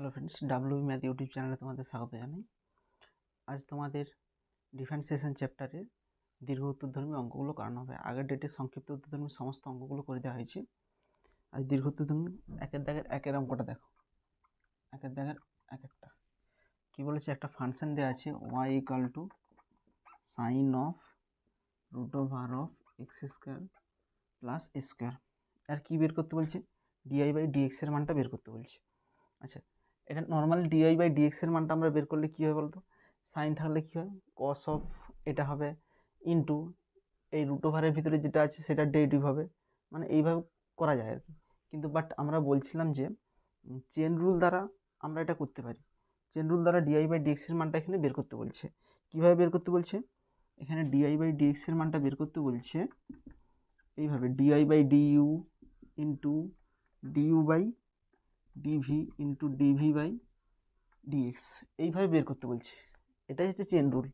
Hello friends, W math YouTube চ্যানেলে তোমাদের স্বাগত জানাই। আজ তোমাদের ডিফারেন্সিয়েশন চ্যাপ্টারের দীর্ঘ উত্তরধর্মী অঙ্কগুলো করানো হবে। আগের ডেটের সংক্ষিপ্ত উত্তরধর্মী সমস্ত অঙ্কগুলো করে দেওয়া হয়েছে। আজ দীর্ঘ উত্তরধর্মী একের দাগের একের অঙ্কটা দেখো। একের দাগের একেরটা কী বলেছে, একটা ফাংশন দেওয়া আছে y equal to sine of root over of x square plus A square. আর কী বের করতে বলছে? ডিআই বাই ডিএক্সের মানটা বের করতে বলছে। আচ্ছা, এটা নর্মালি ডিআই বাই ডিএক্সের মানটা আমরা বের করলে কী হয় বলতো? সাইন থাকলে কী হয়, কস অফ এটা হবে ইন্টু এই রুট ওভারের ভিতরে যেটা আছে সেটা ডেরিভেটিভ হবে, মানে এইভাবে করা যায় আর কি। কিন্তু বাট আমরা বলছিলাম যে চেন রুল দ্বারা আমরা এটা করতে পারি। চেন রুল দ্বারা ডিআই বাই ডিএক্সের মানটা এখানে বের করতে বলছে। কীভাবে বের করতে বলছে? এখানে ডিআই বাই ডিএক্সের মানটা বের করতে বলছে এইভাবে, d i by d u into DU by d v into d v by d x, এইভাবে বের করতে বলছে। এটাই হচ্ছে চেন রুল।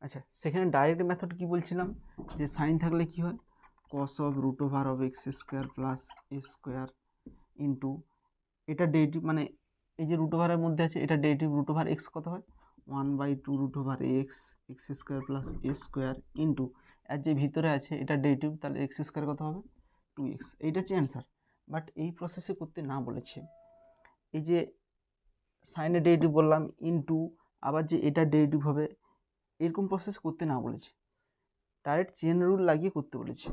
আচ্ছা, সেখানে ডাইরেক্ট মেথড কি বলছিলাম, যে সাইন থাকলে কি হয়, cos of root over of x square plus A square into এটা ডেরিভেটিভ, মানে এই যে রুট ওভারের মধ্যে আছে এটা ডেরিভেটিভ, রুট ওভার এক্স কত হয় 1/2 root over X X square plus এ স্কোয়ার ইন্টু আর যে ভিতরে আছে এটা ডেরিভেটিভ, তাহলে এক্স স্কোয়ার কত হবে 2x। এইটা হচ্ছে অ্যান্সার। বাট এই প্রসেসে করতে না বলেছে। এই যে সাইনের ডেরিভেটিভ বললাম ইন্টু আবার যে এটা ডেরিভেটিভ হবে, এরকম প্রসেস করতে না বলেছে, ডাইরেক্ট চেন রুল লাগিয়ে করতে বলেছে।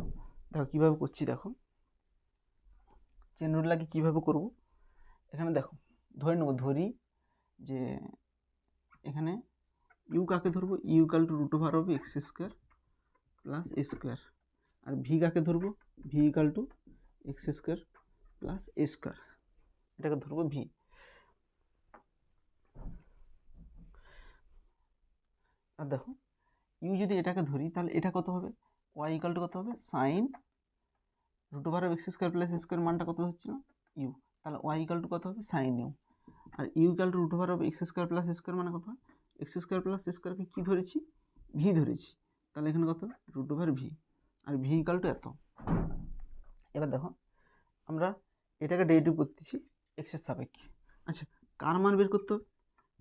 দেখো কীভাবে করছি, দেখো চেন রুল লাগিয়ে কীভাবে করব। এখানে দেখো ধরি যে এখানে ইউ কাকে ধরবো, u equal to root over of x square plus A square. আর ভি কাকে ধরবো, v equal to x square plus A square, এটাকে ধরবো ভি। আর দেখো ইউ যদি এটাকে ধরি তাহলে এটা কত হবে, ওয়াই ইকাল টু কত হবে sine root over of x square plus square, মানটা কত হচ্ছিল ইউ, তাহলে ওয়াই ইকাল টু কত হবে সাইন ইউ। আর u equal to root over of x square plus square মানে কত হয়, এক্স স্কোয়ার প্লাস স্কোয়ারকে কী ধরেছি, ভি ধরেছি, তাহলে এখানে কত রুট ওভার ভি, আর ভি ইকাল টু এত। এবার দেখো আমরা এটাকে ডেরিভেটিভ করতেছি এক্সের সাপেক্ষে। আচ্ছা, কার মান বের করতে হবে,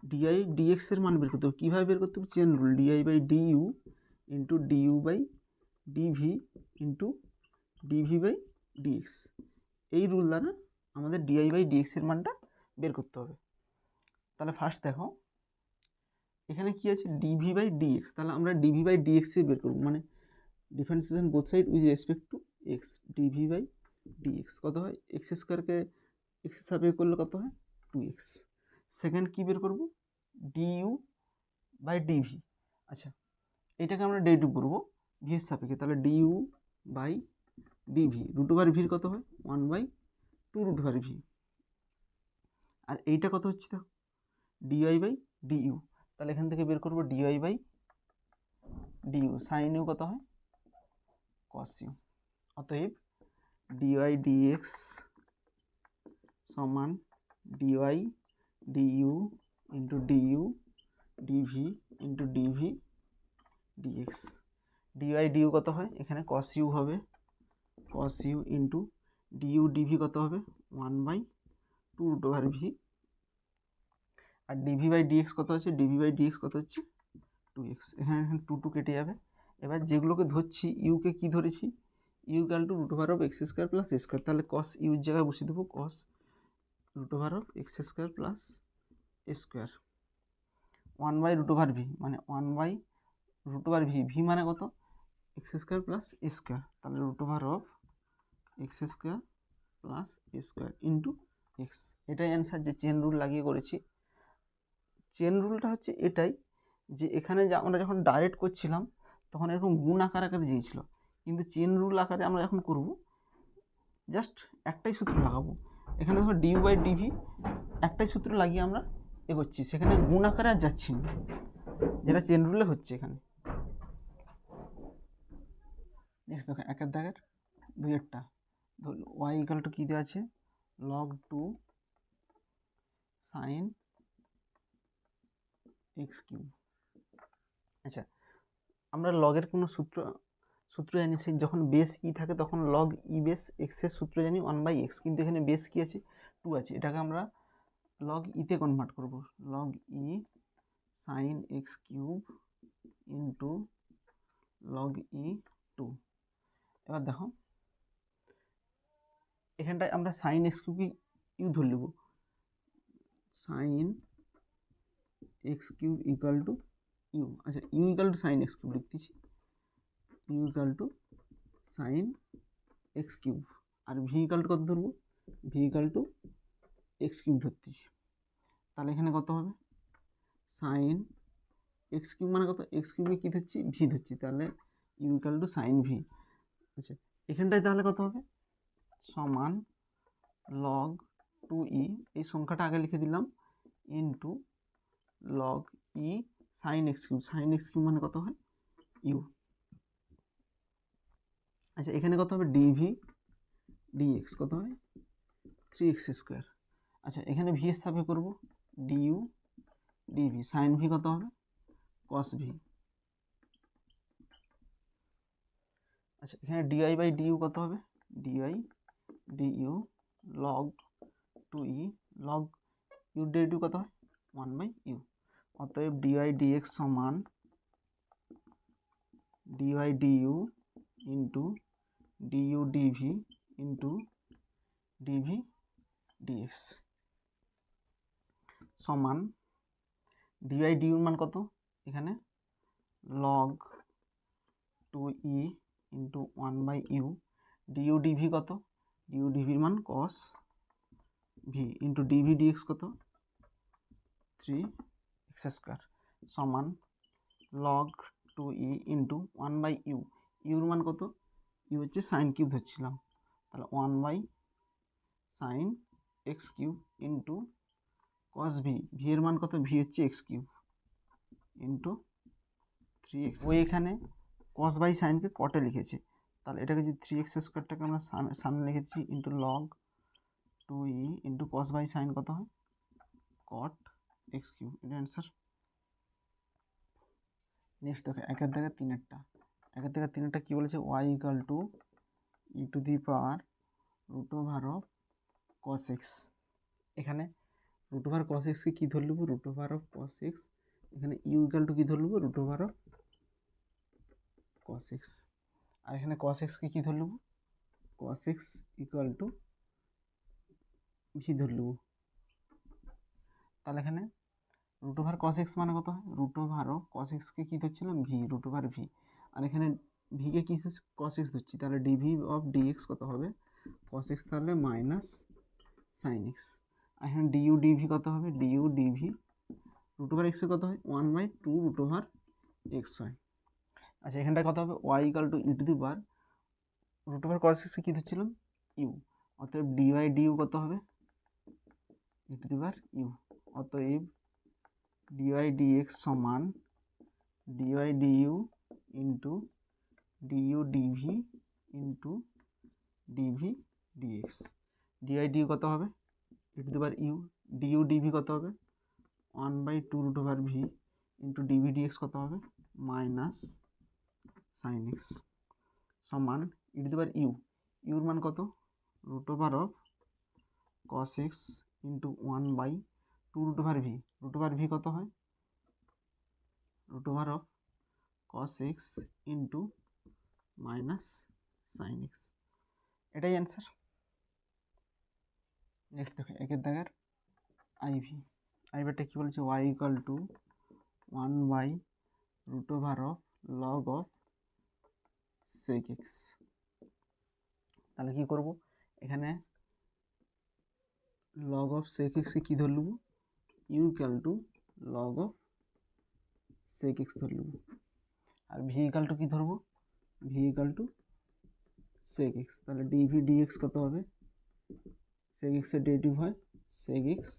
ডিআই ডিএক্সের মান বের করতে হবে। কীভাবে বের করতে হবে, chain rule, d i by d u into DU by d v into d v by d x, এই রুল দ্বারা আমাদের ডিআই বাই ডিএক্সের মানটা বের করতে হবে। তাহলে ফার্স্ট দেখো এখানে কি আছে, ডিভি বাই ডিএক্স, তাহলে আমরা ডিভি বাই ডিএক্সই বের করবো, মানে differentiation both side with respect to x. D v by dx কত হয়, এক্স স্কোয়ারকে এক্সের সাপেক্ষে করলে কত হয় 2x। সেকেন্ড কী বের করবো, ডিইউ বাই ডিভি। আচ্ছা, এটাকে আমরা ডেরিভেটিভ করবো ভি এর সাপেক্ষে, তাহলে d u by d v root over ভির কত হয় 1/2 রুট ওভার ভি। আর এইটা কত হচ্ছে দেখো ডিআই বাই ডিইউ, তাহলে এখান থেকে বের করবো d i by d u, sine u কত হয় কস ইউ। অতএব ডিআই ডিএক্স সমান d i d u into DU DV into DV d x. D i d u কত হয়, এখানে কস ইউ হবে, cos u into DU DV কত হবে 1/2 রুট ওভার ভি। আর ডিভি বাই ডিএক্স কত আছে, ডিভি বাই ডিএক্স কত হচ্ছে 2x। এখানে 2 কেটে যাবে। এবার যেগুলোকে ধরছি, ইউকে কি ধরেছি, u equal to root over of x square plus square, তাহলে কস ইউর জায়গায় বসিয়ে দেবো cos root over of x square plus square 1/2 root over v, মানে 1/2 রুট ওভার ভি, ভি মানে কত এক্স স্কোয়ার প্লাস স্কোয়ার, তাহলে root over of x square plus square into x. এটাই অ্যান্সার, যে চেন রুল লাগিয়ে করেছি। Chain রুলটা হচ্ছে এটাই, যে এখানে আমরা যখন ডাইরেক্ট করছিলাম তখন এরকম গুণ আকারে দিয়েছিল, কিন্তু চেন রুল আকারে আমরা যখন করব জাস্ট একটাই সূত্র লাগাবো। এখানে দেখো ডিউ বাই ডিভি একটাই সূত্র লাগিয়ে আমরা এগোচ্ছি, সেখানে গুণ আকারে আর যাচ্ছি না, যেটা চেন রুলে হচ্ছে এখানে। নেক্সট দেখো একের দাগের দুইয়েরটা, ওয়াই ইকাল টু কী দেওয়া আছে লগ 2 সাইন এক্স কিউব। আচ্ছা, আমরা লগের কোনো সূত্র জানি, সেই যখন বেস ই থাকে তখন লগ ই বেস এক্সের সূত্র জানি 1/x, কিন্তু এখানে বেস কী আছে 2 আছে, এটাকে আমরা লগ ইতে কনভার্ট করব, log e sine X cube into log e 2। এবার দেখো এখানটায় আমরা সাইন এক্স কিউবকে ইউ ধরে নেব, sine X cube equal to U. আচ্ছা, U equal to sine X cube লিখতেছি, U equal to sine X cube, আর ভি ইকুয়াল টু কত ধরবো, V equal to x cube ধরতেছি। তাহলে এখানে কত হবে, সাইন এক্স কিউব মানে কত, এক্স কিউবে কী ধরছি, ভি ধরছি, তাহলে u equal to sine v. আচ্ছা, এখানটায় তাহলে কত হবে, সমান লগ 2e, এই সংখ্যাটা আগে লিখে দিলাম, into log e sine X cube, sine X cube মানে কত হয়, ইউ। আচ্ছা, এখানে কত হবে, ডিভি ডিএক্স কত হয়, 3x²। আচ্ছা, এখানে ভি এর সাপে করব, ডিইউ ডিভি, সাইন ভি কত হবে, কস ভি। আচ্ছা, এখানে ডিআই বাই ডিইউ কত হবে, d i d u log 2e, log u d u কত হয়, 1/u। অতএব ডিআই ডিএক্স সমান d i d u into DU DV into DV dx সমান ডিআই ডিইউ মান কত, এখানে log 2e into 1/u, d u DV কত, ডিইউ ডিভির মান cos v into DV dx কত, 3x² সমান log 2e into 1/u, your মান কত, ইউ হচ্ছে সাইন কিউব ধরছিলাম, তাহলে 1/sin x cube into cos V, V এর মান কত, ভি হচ্ছে এক্স কিউব ইন্টু 3x। ওই এখানে কস বাই সাইনকে কটে লিখেছে, তাহলে এটাকে যদি 3x² আমরা সামনে লিখেছি into log 2e into cos by sine কত হয়, কট এক্স কিউব, এটা অ্যান্সার। নেক্সট দেখো 1/3-টা, 1/3-টা কী বলেছে, Y equal to e to the power root over of cos x. এখানে রুট ওভার কস এক্সকে কী ধরে নেবো, root over of cos x, এখানে ইউ ইকুয়াল টু কী ধরে নেবো, root over of cos x, আর এখানে কস এক্সকে কী ধরে নেবো, cos x equal two V ধরে নেবো। তাহলে এখানে রুট ওভার কস এক্স মানে কত হয়, রুট ওভার অফ কস এক্সকে কী ধরছিলাম, ভি, রুট ওভার ভি, আর এখানে ভিকে কী কস এক্স ধরছি, তাহলে ডিভি অফ ডিএক্স কত হবে, কস এক্স তাহলে মাইনাস সাইন এক্স, আর এখানে ডিইউ ডিভি কত হবে, ডিইউ ডিভি রুট ওভার এক্সের কত হয়, 1/2 রুট ওভার এক্স হয়। আচ্ছা, এখানটায় কত হবে, Y equal to e to the power root over cos এক্সকে কী ধরছিলাম, ইউ, অতএব ডিওয়াই ডিইউ কত হবে, e to the power U. অতএব ডিওয়াই ডিএক্স সমান dy DU into DU DV into DV dx. Dy DU কত হবে, e to the power U, du DV কত হবে, 1/2 root over V into DV dx কত হবে, মাইনাস সাইন এক্স সমান e to the power you, ইউর মান কত, root over of cos x into 1/2 root over v, root over v কত হয়, root over of cos x into minus sine x, এটাই answer. Next দেখো 1/3 i v, আইভিটা কী বলছে, y equal to 1/√ of log of sec x. তাহলে কী করবো, এখানে লগ অফ সেক এক্সকে কী ধরে নেবো, u equal to log of sec x ধরে নেবো, আর ভি ইকুয়াল টু কী ধরবো, V equal to sec x, তাহলে ডিভি ডিএক্স কত হবে, সেক এক্সের ডেরিভেটিভ হয় সেক এক্স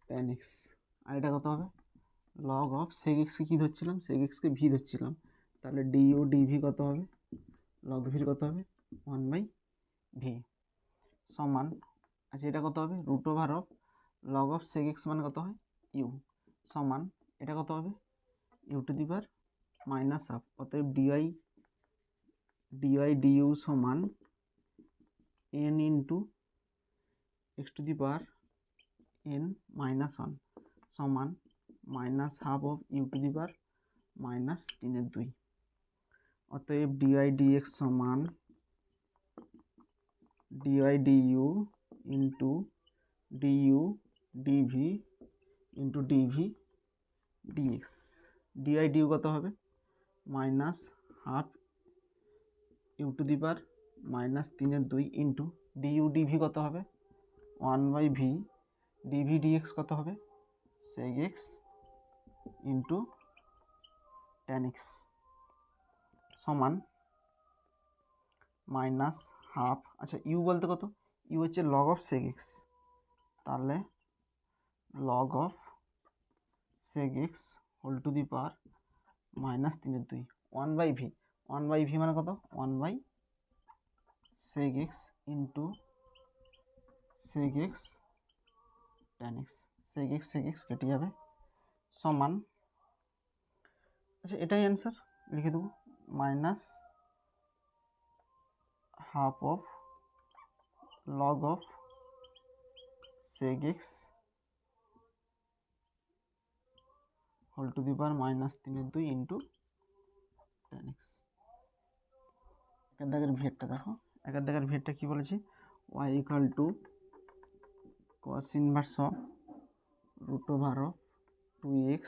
ট্যান এক্স, আর এটা কত হবে, লগ অফ সেক এক্সকে কী ধরছিলাম, সেক এক্সকে ভি ধরছিলাম, তাহলে ডিও ডিভি কত হবে, লগ ভির কত হবে, 1/v সমান, আচ্ছা এটা কত হবে, root over of log of sec x মানে কত হয়, ইউ, সমান এটা কত হবে, u to the power minus half, অতএব ডিআই ডিইউ সমান n into x to the power n minus 1 সমান minus half of u to the power minus 3/2। অতএব ডিওয়াই ডিএক্স সমান dy DU into DU DV into DV dx. Dy DU কত হবে? Minus half u to the power minus 3/2 into DU DV কত হবে? 1/v। D v dx কত হবে? sec x into tan x সমান minus half. আচ্ছা u বলতে কত? ইউ হচ্ছে লগ অফ sec x, তাহলে log of sec x whole to the power minus 3/2 1/v। 1/v মানে কত? 1/sec x ইন্টু sec x tan x। sec x কেটে যাবে সমান, আচ্ছা এটাই অ্যান্সার, লিখে দেবো minus half of log of sec x whole to the power minus 3/2 into tan x। একের দাগের ভিড়টা দেখো, একের দাগের ভিড়টা কী বলেছি? y equal to cos inverse of root over of 2x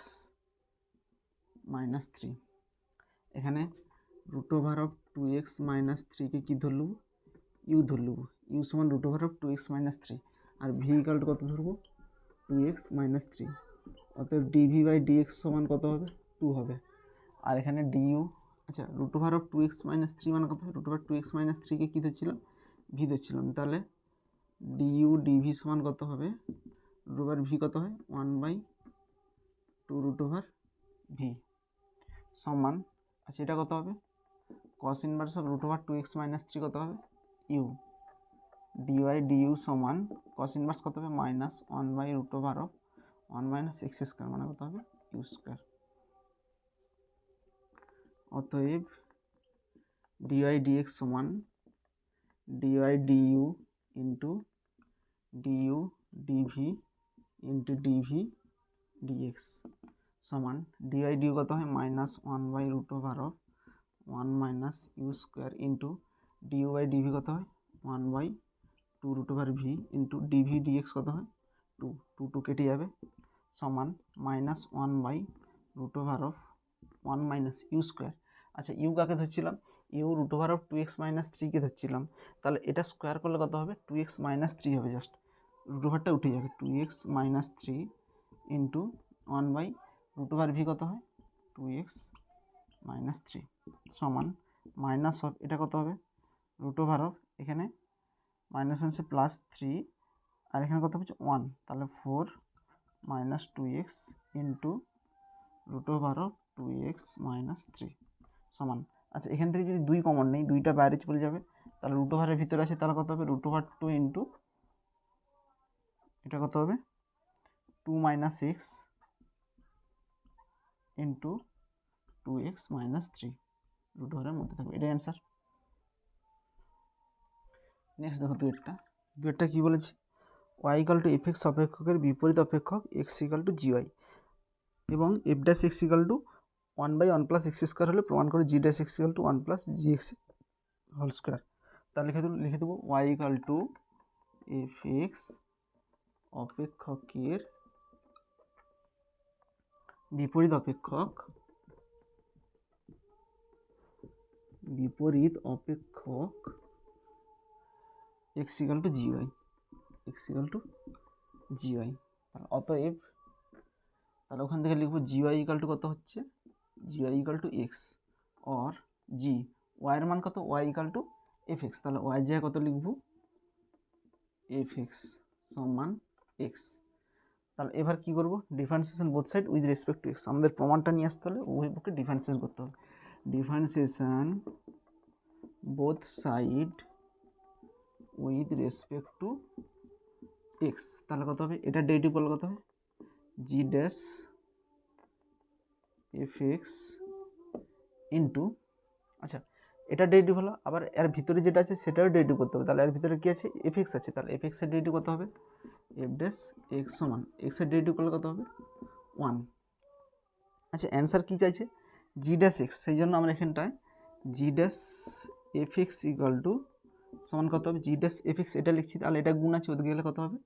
minus 3। এখানে root over of 2x minus 3কে কী ধরলব? ইউ ধরলব। ইউ সমান root over of 2x minus 3 আর ভি ইকুয়াল টু কত ধরবো? 2x minus 3। অতএব ডিভি বাই ডিএক্স সমান কত হবে? 2 হবে। আর এখানে ডিইউ, আচ্ছা root over of 2x minus 3 মানে কত হবে? রুট ওভার 2x মাইনাস 3কে কী ধরছিলাম? ভি ধরছিলাম, তাহলে ডিইউ ডিভি সমান কত হবে? রুট ওভার ভি কত হয়? 1/2 রুট ওভার ভি সমান, আচ্ছা এটা কত হবে? cos inverse of root over 2x minus 3 কত হবে? ইউ। ডিওয়াই ডিইউ সমান cos ইনভার্স কত হবে? Minus one by root over of 1 minus x square মানে কত হবে? U square. অতএব ডিওয়াই ডিএক্স সমান dy DU into DU DV into DV dx সমান ডিওয়াই ডিইউ কত হয়? Minus one by root over of 1 minus u square into DU by dv কত হয়? 1/2 root over V into DV dx কত হয়? 2 কেটে যাবে সমান minus one by root over of 1 minus u square. আচ্ছা ইউ কাকে ধরছিলাম? U root over of 2x minus 3কে ধরছিলাম, তাহলে এটা স্কোয়ার করলে কত হবে? 2x মাইনাস 3 হবে, জাস্ট রুট ওভারটা উঠে যাবে। 2x minus 3 into one by root over v কত হয়? 2x মাইনাস 3 সমান মাইনাস অফ, এটা কত হবে? রুট ওভার অফ, এখানে মাইনাস হচ্ছে প্লাস 3 আর এখানে কত হচ্ছে 1, তাহলে 4 minus 2x into root over of 2x minus 3 সমান, আচ্ছা এখান থেকে যদি 2 কমন নেই, 2টা বাইরে চলে যাবে, তাহলে রুট ওভারের ভিতরে আছে, তাহলে কত হবে? রুট ওভার 2 ইন্টু এটা কত হবে? 2 minus x into 2x minus 3 root ওভারের মধ্যে থাকবে, এটাই অ্যান্সার। নেক্সট দেখো দুয়েরটা কী বলেছে? y equal to f x অপেক্ষকের বিপরীত অপেক্ষক x equal to g y এবং f dash x equal to 1/1 plus x square হলে প্রমাণ করে g dash x equal to 1 plus g x whole square. তাহলে লিখে দেবো y equal to f x অপেক্ষকের বিপরীত অপেক্ষক x equal to g y, অতএব তাহলে ওখান থেকে লিখবো জি ওয়াই ইকাল টু কত হচ্ছে? G y equal to x or g ওয়াইয়ের মান কত? Y equal to f x, তাহলে ওয়াই জায়গায় কত লিখবো? এফ এক্স সমান এক্স। তাহলে এবার কী করবো? Differentiation both side with respect to x. আমাদের প্রমাণটা নিয়ে আসতে হলে উভয় পক্ষে ডিফারেন্সিয়েশন করতে হবে। Differentiation both side with respect to x, তাহলে কত হবে? এটা ডেরিভেটিভ করলে কত হবে? জি ড্যাশ এফ এক্স ইন্টু, আচ্ছা এটা ডেরিভেটিভ হলো, আবার এর ভিতরে যেটা আছে সেটাও ডেরিভেটিভ করতে হবে। তাহলে এর ভিতরে কী আছে? এফ এক্স আছে, তাহলে এফ এক্সের ডেরিভেটিভ কত হবে? এফ ড্যাশ এক্স সমান এক্সের ডেরিভেটিভ করলে কত হবে 1। আচ্ছা অ্যান্সার কী চাইছে জি ড্যাশ এক্স, সেই জন্য আমরা এখানটায় g dash f x equal to সমান কত হবে জি ড্যাশ এফ এক্স এটা লিখছি, তাহলে এটা গুণ আছে ওদিকে গেলে কত হবে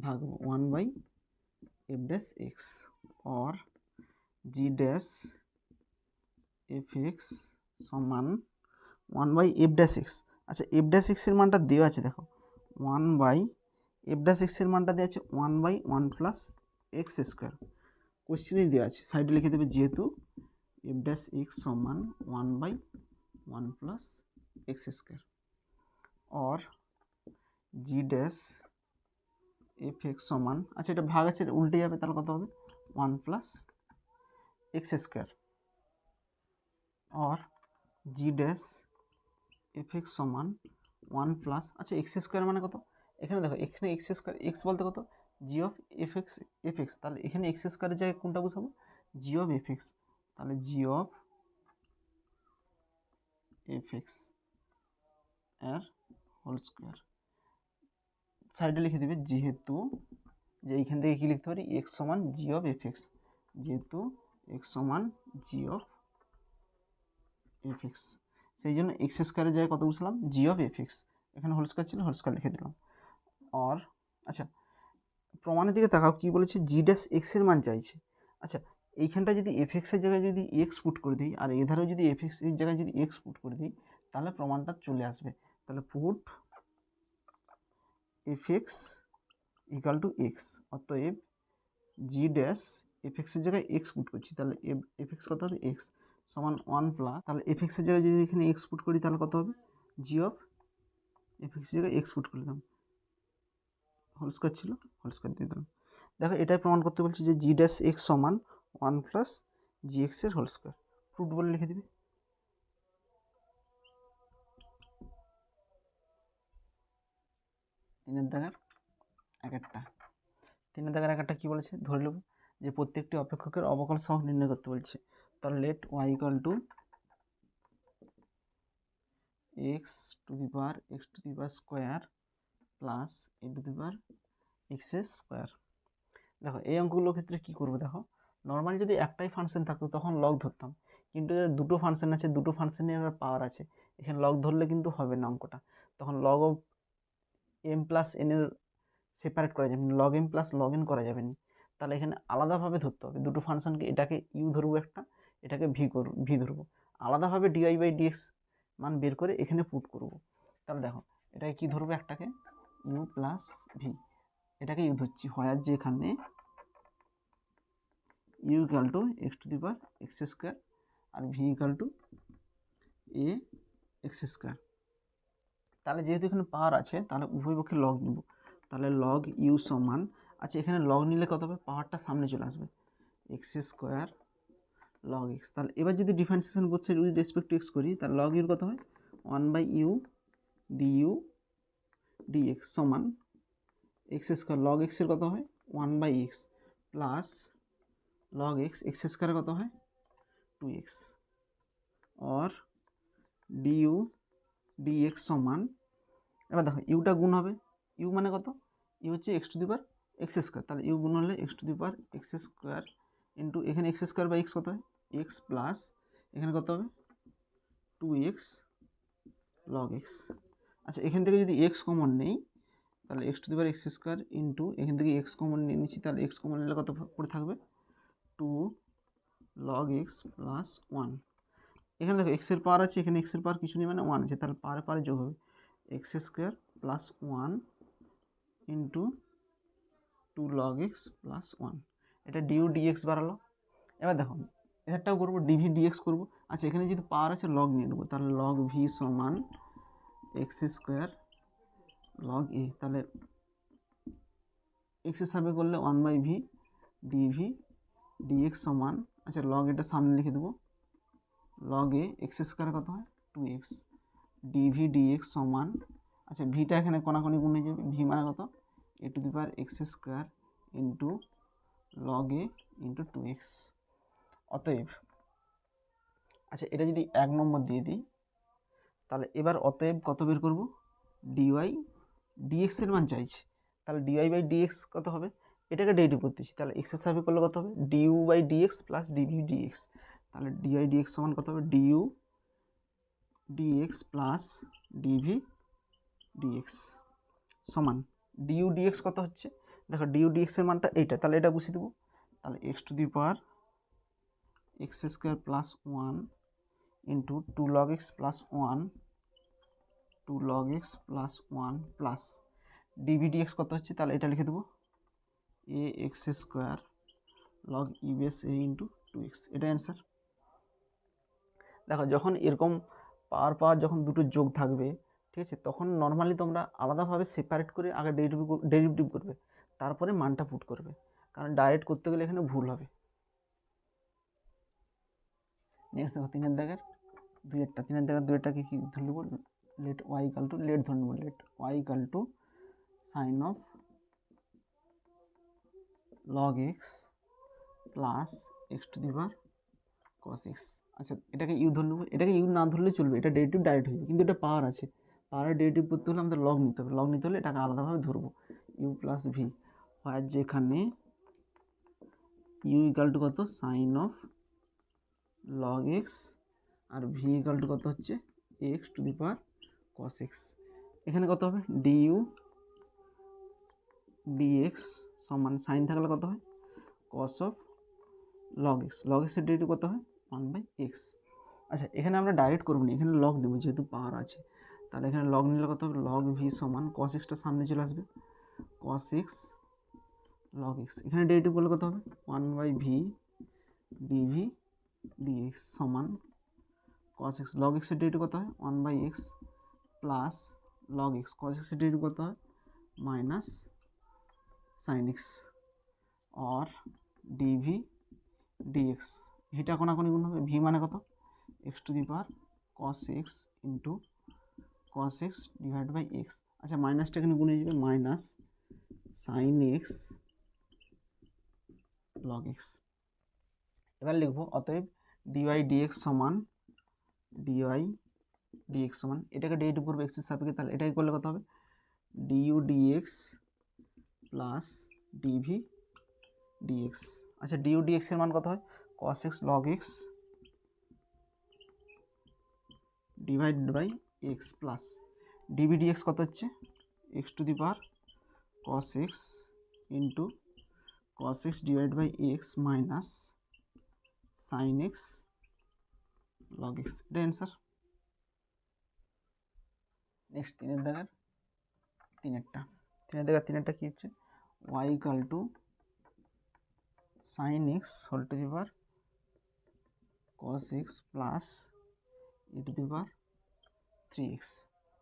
ভাগ 1 F dash x or G dash f x সমান 1 এফ ড্যাশ এক্স। আচ্ছা এফ ড্যাশ এক্সের মানটা দেওয়া আছে দেখো 1 এফ ড্যাশ এক্সের মানটা দেওয়া আছে 1/1 প্লাস এক্স স্কোয়ার, কোশ্চেনেই দেওয়া আছে, সাইডে লিখে দেবে যেহেতু এফ ড্যাশ এক্স সমান 1/1 plus x square or G dash f x সমান, আচ্ছা এটা ভাগ আছে উল্টে যাবে তাহলে কত হবে 1 plus x square or G dash f x সমান 1 প্লাস, আচ্ছা এক্স স্কোয়ার মানে কত, এখানে দেখো এখানে এক্স স্কোয়ার এক্স বলতে কত জি অফ এফ এক্স, তাহলে এখানে এক্স স্কোয়ারের জায়গায় কোনটা বসাবো জি অফ এফ এক্স, তাহলে জি অফ এফ এক্স এর হোল স্কোয়ার, সাইডে লিখে দেবে যেহেতু যে এইখান থেকে কী লিখতে পারি এক্স সমান জি অফ এফ এক্স, যেহেতু এক্স সমান জি অফ এফ এক্স, সেই জন্য এক্স স্কোয়ারের জায়গায় কত বসলাম জি অফ এফ এক্স, এখানে হোল স্কোয়ার ছিল হোল স্কোয়ার লিখে দিলাম আর আচ্ছা প্রমাণের দিকে তাকাও কী বলেছে জি ড্যাশ এক্সের মান চাইছে। আচ্ছা এইখানটা যদি এফ এক্সের জায়গায় যদি এক্স পুট করে দিই আর এধারেও যদি এফ এক্সের জায়গায় যদি এক্স পুট করে দিই তাহলে প্রমাণটা চলে আসবে, তাহলে put F x equal to x, অতএব জি ড্যাশ এফ এক্সের জায়গায় এক্স পুট করছি তাহলে এফ এক্স কত হবে এক্স সমান 1 প্লাস, তাহলে এফ এক্সের জায়গায় যদি এখানে এক্স পুট করি তাহলে কত হবে জি অফ এফ এক্সের জায়গায় এক্স পুট করে দিলাম, হোল স্কোয়ার ছিল হোল স্কোয়ার দিয়ে দিলাম। দেখো এটাই প্রমাণ করতে বলছি যে জি ড্যাশ এক্স সমান 1 প্লাস জি এক্সের হোল স্কোয়ার, প্রুফ বলে লিখে দিবি। তিনের দাগের এক একটা কী বলেছে ধরে নেব যে প্রত্যেকটি অপেক্ষকের অবকল সহগ নির্ণয় করতে বলছে, তাহলে let y equal to x to the power square plus a to the power x square. দেখো এই অঙ্কগুলোর ক্ষেত্রে কী করবো দেখো নর্মাল যদি একটাই ফাংশন থাকতো তখন লগ ধরতাম, কিন্তু দুটো ফাংশন আছে দুটো ফাংশনের পাওয়ার আছে, এখানে লগ ধরলে কিন্তু হবে না অঙ্কটা, তখন লগ অফ এম প্লাস এনের সেপারেট করা যাবে না, log m plus log n করা যাবে না, তাহলে এখানে আলাদাভাবে ধরতে হবে দুটো ফাংশনকে, এটাকে ইউ ধরবো একটা, এটাকে ভি ধরবো, আলাদাভাবে ডিআই বাই ডিএক্স মান বের করে এখানে পুট করব। তাহলে দেখো এটাকে কী ধরবো একটাকে ইউ প্লাস ভি, এটাকে ইউ ধরছি হয় আর যে এখানে u equal to x to the power x square আর v equal to a x square, তাহলে যেহেতু এখানে পাওয়ার আছে তাহলে উভয় পক্ষে লগ নেব, তাহলে লগ ইউ সমান, আচ্ছা এখানে লগ নিলে কত হবে পাওয়ারটা সামনে চলে আসবে এক্স স্কোয়ার লগ এক্স, তাহলে এবার যদি differentiation both side with respect to x করি তাহলে লগ ইউর কত হয় 1/u du dx সমান এক্স স্কোয়ার লগ এক্সের কত হয় 1/x plus log x x স্কোয়ারের কত হয় 2x অর du dx সমান, এবার দেখো ইউটা গুণ হবে, ইউ মানে কত ইউ হচ্ছে x to the power x square, তাহলে ইউ গুণ হলে x to the power x square into এখানে এক্স স্কোয়ার বাই এক্স কত হয় এক্স প্লাস এখানে কত হবে 2x লগ এক্স। আচ্ছা এখান থেকে যদি এক্স কমন নেই তাহলে x to the power x square into এখান থেকে এক্স কমন নিয়ে নিচ্ছি, তাহলে এক্স কমন নিলে কত পড়ে থাকবে 2 লগ এক্স প্লাস 1, এখানে দেখো এক্সের পাওয়ার আছে এখানে এক্সের পাওয়ার কিছু নেই মানে 1 আছে, তাহলে পাওয়ারে যোগ হবে x square plus 1 into 2 log x plus 1, এটা ডিউ ডিএক্স বাড়ালো। এবার দেখো এটাও করবো ডিভি ডিএক্স করবো, আচ্ছা এখানে যদি পাওয়ার আছে লগ নিয়ে নেবো, তাহলে লগ ভি সমান এক্স স্কোয়ার লগ এ, তাহলে এক্স হিসাবে করলে 1/v ডিভি ডিএক্স সমান, আচ্ছা লগ এটা সামনে লিখে দেবো লগ এ এক্স স্কোয়ার কত হয় 2x ডিভি ডিএক্স সমান, আচ্ছা ভিটা এখানে কোনাকুনি গুণ হয়ে যাবে, ভি মানে কত a to the power x square into log a into 2x, অতএব আচ্ছা এটা যদি 1 নম্বর দিয়ে দিই তাহলে এবার অতএব কত বের করব ডিওয়াই ডিএক্সের মান চাইছে, তাহলে ডিওয়াই বাই ডিএক্স কত হবে, এটাকে ডেরিভেটিভ করতেছি, তাহলে এক্সের সাপেক্ষে করলে কত হবে DU by dx plus DV dx. তাহলে ডিওয়াই ডিএক্স সমান কত হবে DU dx plus DV dx সমান ডিইউ ডিএক্স কত হচ্ছে, দেখো ডিইউ ডিএক্সের মানটা এইটা, তাহলে এটা বসিয়ে দেবো। তাহলে x to the power x square plus 1 into 2 log x plus 1 2 log x plus 1 প্লাস ডিভি ডিএক্স কত হচ্ছে, তাহলে এটা লিখে দেবো a x square log e base a into 2x, এটা অ্যান্সার। দেখো যখন এরকম পাওয়ার যখন দুটো যোগ থাকবে, ঠিক আছে, তখন নর্মালি তোমরা আলাদাভাবে সেপারেট করে আগে ডেরিভেটিভ করবে, তারপরে মানটা পুট করবে, কারণ ডাইরেক্ট করতে গেলে এখানে ভুল হবে। নেক্সট দেখো 3 দাগের 2 3 দাগের 2টাকে কি ধরে নেব, let y equal to let ধরে নেব, let y equal to sine of log x plus x to the power cos x. আচ্ছা এটাকে ইউ ধরে নেবো, এটাকে ইউ না ধরলে চলবে, এটা ডেরিভেটিভ ডাইরেক্ট হয়ে যাবে, কিন্তু এটা পাওয়ার আছে, পাওয়ারের ডেরিভেটিভ করতে হলে আমাদের লগ নিতে হবে, লগ নিতে হলে এটাকে আলাদাভাবে ধরবো, ইউ প্লাস ভি হয়, যেখানে ইউ ইকাল টু কত সাইন অফ লগ এক্স আর ভি ইকাল টু কত হচ্ছে x to the power cos x. এখানে কত হবে ডিইউ ডিএক্স সমান সাইন থাকলে কত হয় cos of log x, log এক্সের ডেরিভেটিভ কত হয় 1/x। আচ্ছা এখানে আমরা ডাইরেক্ট করবো না, এখানে লগ নেব যেহেতু পাওয়ার আছে, তাহলে এখানে লগ নিলে কত হবে লগ ভি সমান কস এক্সটা সামনে চলে আসবে কস এক্স লগ এক্স, এখানে ডেরিভেটিভ করলে কত হবে 1/v ডিভি ডিএক্স সমান কস এক্স, লগ এক্সের ডেরিভেটিভ কত হয় 1/x plus log x, cos এক্সের ডেরিভেটিভ কত হয় minus sine x or dv dx, ভিটা কোনাকুনি গুণ হবে, ভি মানে কত x to the power cos x into cos x divide by x. আচ্ছা মাইনাসটা এখানে গুণে যাবে minus sine x log x. এবার লিখবো অতএব ডিওয়াই ডিএক্স সমান ডিওয়াই ডিএক্স সমান, এটাকে ডেরিভেটিভ করবো এক্সের সাপেক্ষে, তাহলে এটাকে করলে কত হবে DU dx plus DV dx. আচ্ছা ডিইউ ডিএক্স এর মান কত হয় cos x log x divide by x plus DV dx কত হচ্ছে x to the power cos x into cos x divide by x minus sine x log x, এটা answer. Next 3 দাগের 3 কি হচ্ছে y equal to sine x whole to the power cos x plus e to the power 3x,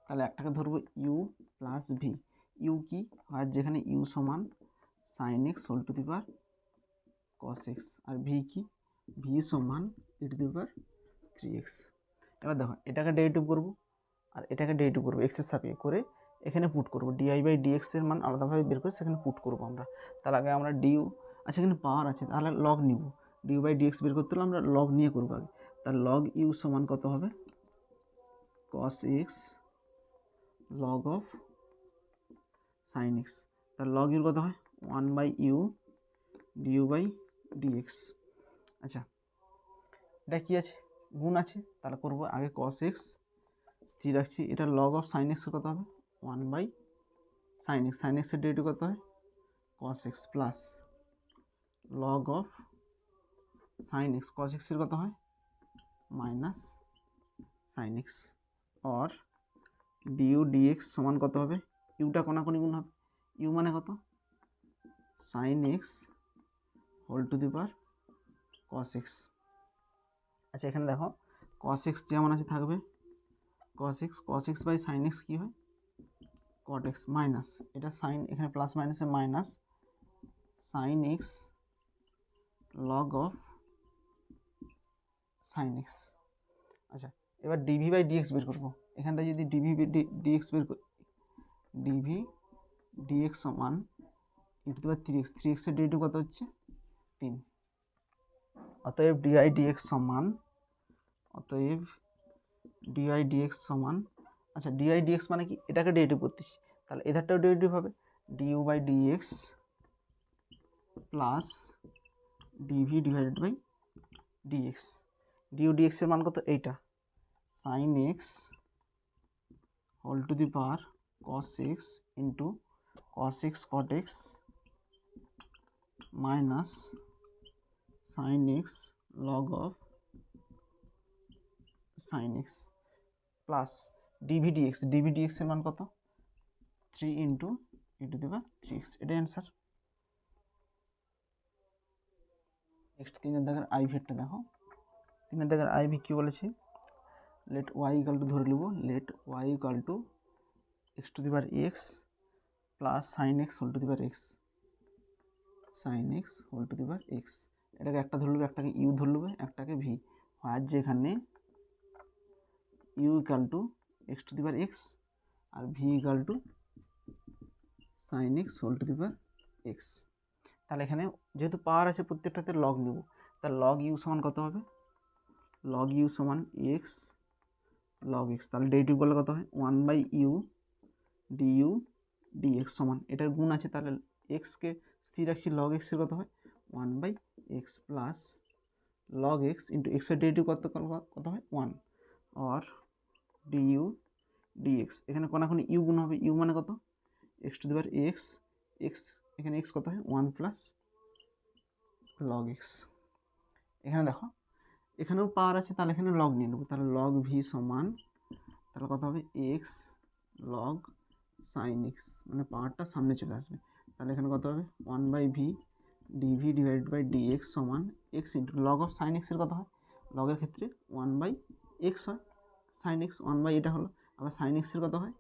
তাহলে একটাকে ধরবো you plus V, you কি হয় যেখানে ইউ সমান sine x whole to the power cos x, আর ভি কি v সমান e to the power 3x। এবার দেখো এটাকে ডেরিভেটিভ করবো আর এটাকে ডেরিভেটিভ করবো এক্সের সাপেক্ষে করে, এখানে পুট করবো ডিআই বাই ডিএক্স এর মান আলাদাভাবে বের করে সেখানে পুট করবো আমরা। তার আগে আমরা ডিউ, আচ্ছা এখানে পাওয়ার আছে তাহলে লগ নিব, ডিউ বাই ডিএক্স বের করতে হলে আমরা লগ নিয়ে করবো আগে, তার লগ ইউ সমান কত হবে cos x log of sine x, তার লগ ইউর কত হয় 1/u ডিউ বাই ডিএক্স। আচ্ছা এটা কি আছে গুণ আছে, তাহলে করবো আগে কস এক্স স্থির রাখছি, এটা লগ অফ সাইন এক্স কত হবে 1/sin x, সাইন এক্সের ডেরিভেটিভ কত হয় cos x plus log of sine x, cos এক্সের কত হয় minus sine x or du dx সমান কত হবে, ইউটা কোনাকুনি গুণ হবে, ইউ মানে কত sine x whole to the power cos x. আচ্ছা এখানে দেখো কস এক্স যেমন আছে থাকবে cos x by sine x কী হয় কট এক্স মাইনাস, এটা সাইন এখানে প্লাস মাইনাসে minus sine x log of sine x. আচ্ছা এবার ডিভি বাই ডিএক্স বের করবো, এখানটা যদি ডিভি ডিএক্স বের করি ডিভি ডিএক্স সমান e to the power 3x, 3x এর ডেরিভেটিভ কত হচ্ছে 3, অতএব ডিআই ডিএক্স সমান আচ্ছা ডিআই ডিএক্স মানে কি এটাকে ডেরিভেটিভ করতেছি, তাহলে এধারটাও ডেরিভেটিভ হবে, DU by dx plus DV divided by dx. Du ডিএক্সের মান কত? এইটা sine x whole to the power cos x into cos x cot x minus sine x log of sine x plus DV dx. Dv ডিএক্সের মান কত? 3 into E to the power 3x। এটাই answer. Next 3 দাগের আইভিটা দেখো। 3 দাগের ivy কী বলেছে? Late y equal to ধরে নেব, let y equal to x to the power x plus sine x whole to the power x, sine x whole to the power x. এটাকে একটা ধরে নেবে, একটাকে ইউ ধরে নেবে, একটাকে ভি। আর যেখানে u equal to x to the power x আর v equal to sine x whole to the power x. তাহলে এখানে যেহেতু পাওয়ার আছে প্রত্যেকটাতে লগ নেব, তাহলে লগ ইউ সমান কত হবে? লগ ইউ সমান এক্স লগ এক্স। তাহলে ডেরিভেটিভ করলে কত হয়? 1/u ডিইউ ডিএক্স সমান, এটার গুণ আছে, তাহলে এক্সকে স্থির রাখছি, লগ এক্সের কত হয়? 1/x plus log x into এক্সের ডেরিভেটিভ কত হয়? 1 আর ডিইউ ডিএক্স। এখানে কোনাকুনি ইউ গুণ হবে, ইউ মানে কত? X to the power x, x এখানে এক্স কত হয়? 1 প্লাস লগ এক্স। এখানে দেখো এখানেও পাওয়ার আছে, তাহলে এখানে লগ নিয়ে নেবো, তাহলে লগ ভি সমান, তাহলে কত হবে? এক্স লগ সাইন এক্স, মানে পাওয়ারটা সামনে চলে আসবে। তাহলে এখানে কত হবে? 1/v dv divided by dx সমান x into log of sine এক্সের কত হয়? লগের ক্ষেত্রে 1/x হয়, সাইন এক্স 1/, এটা হলো। আবার সাইন এক্সের কত হয়?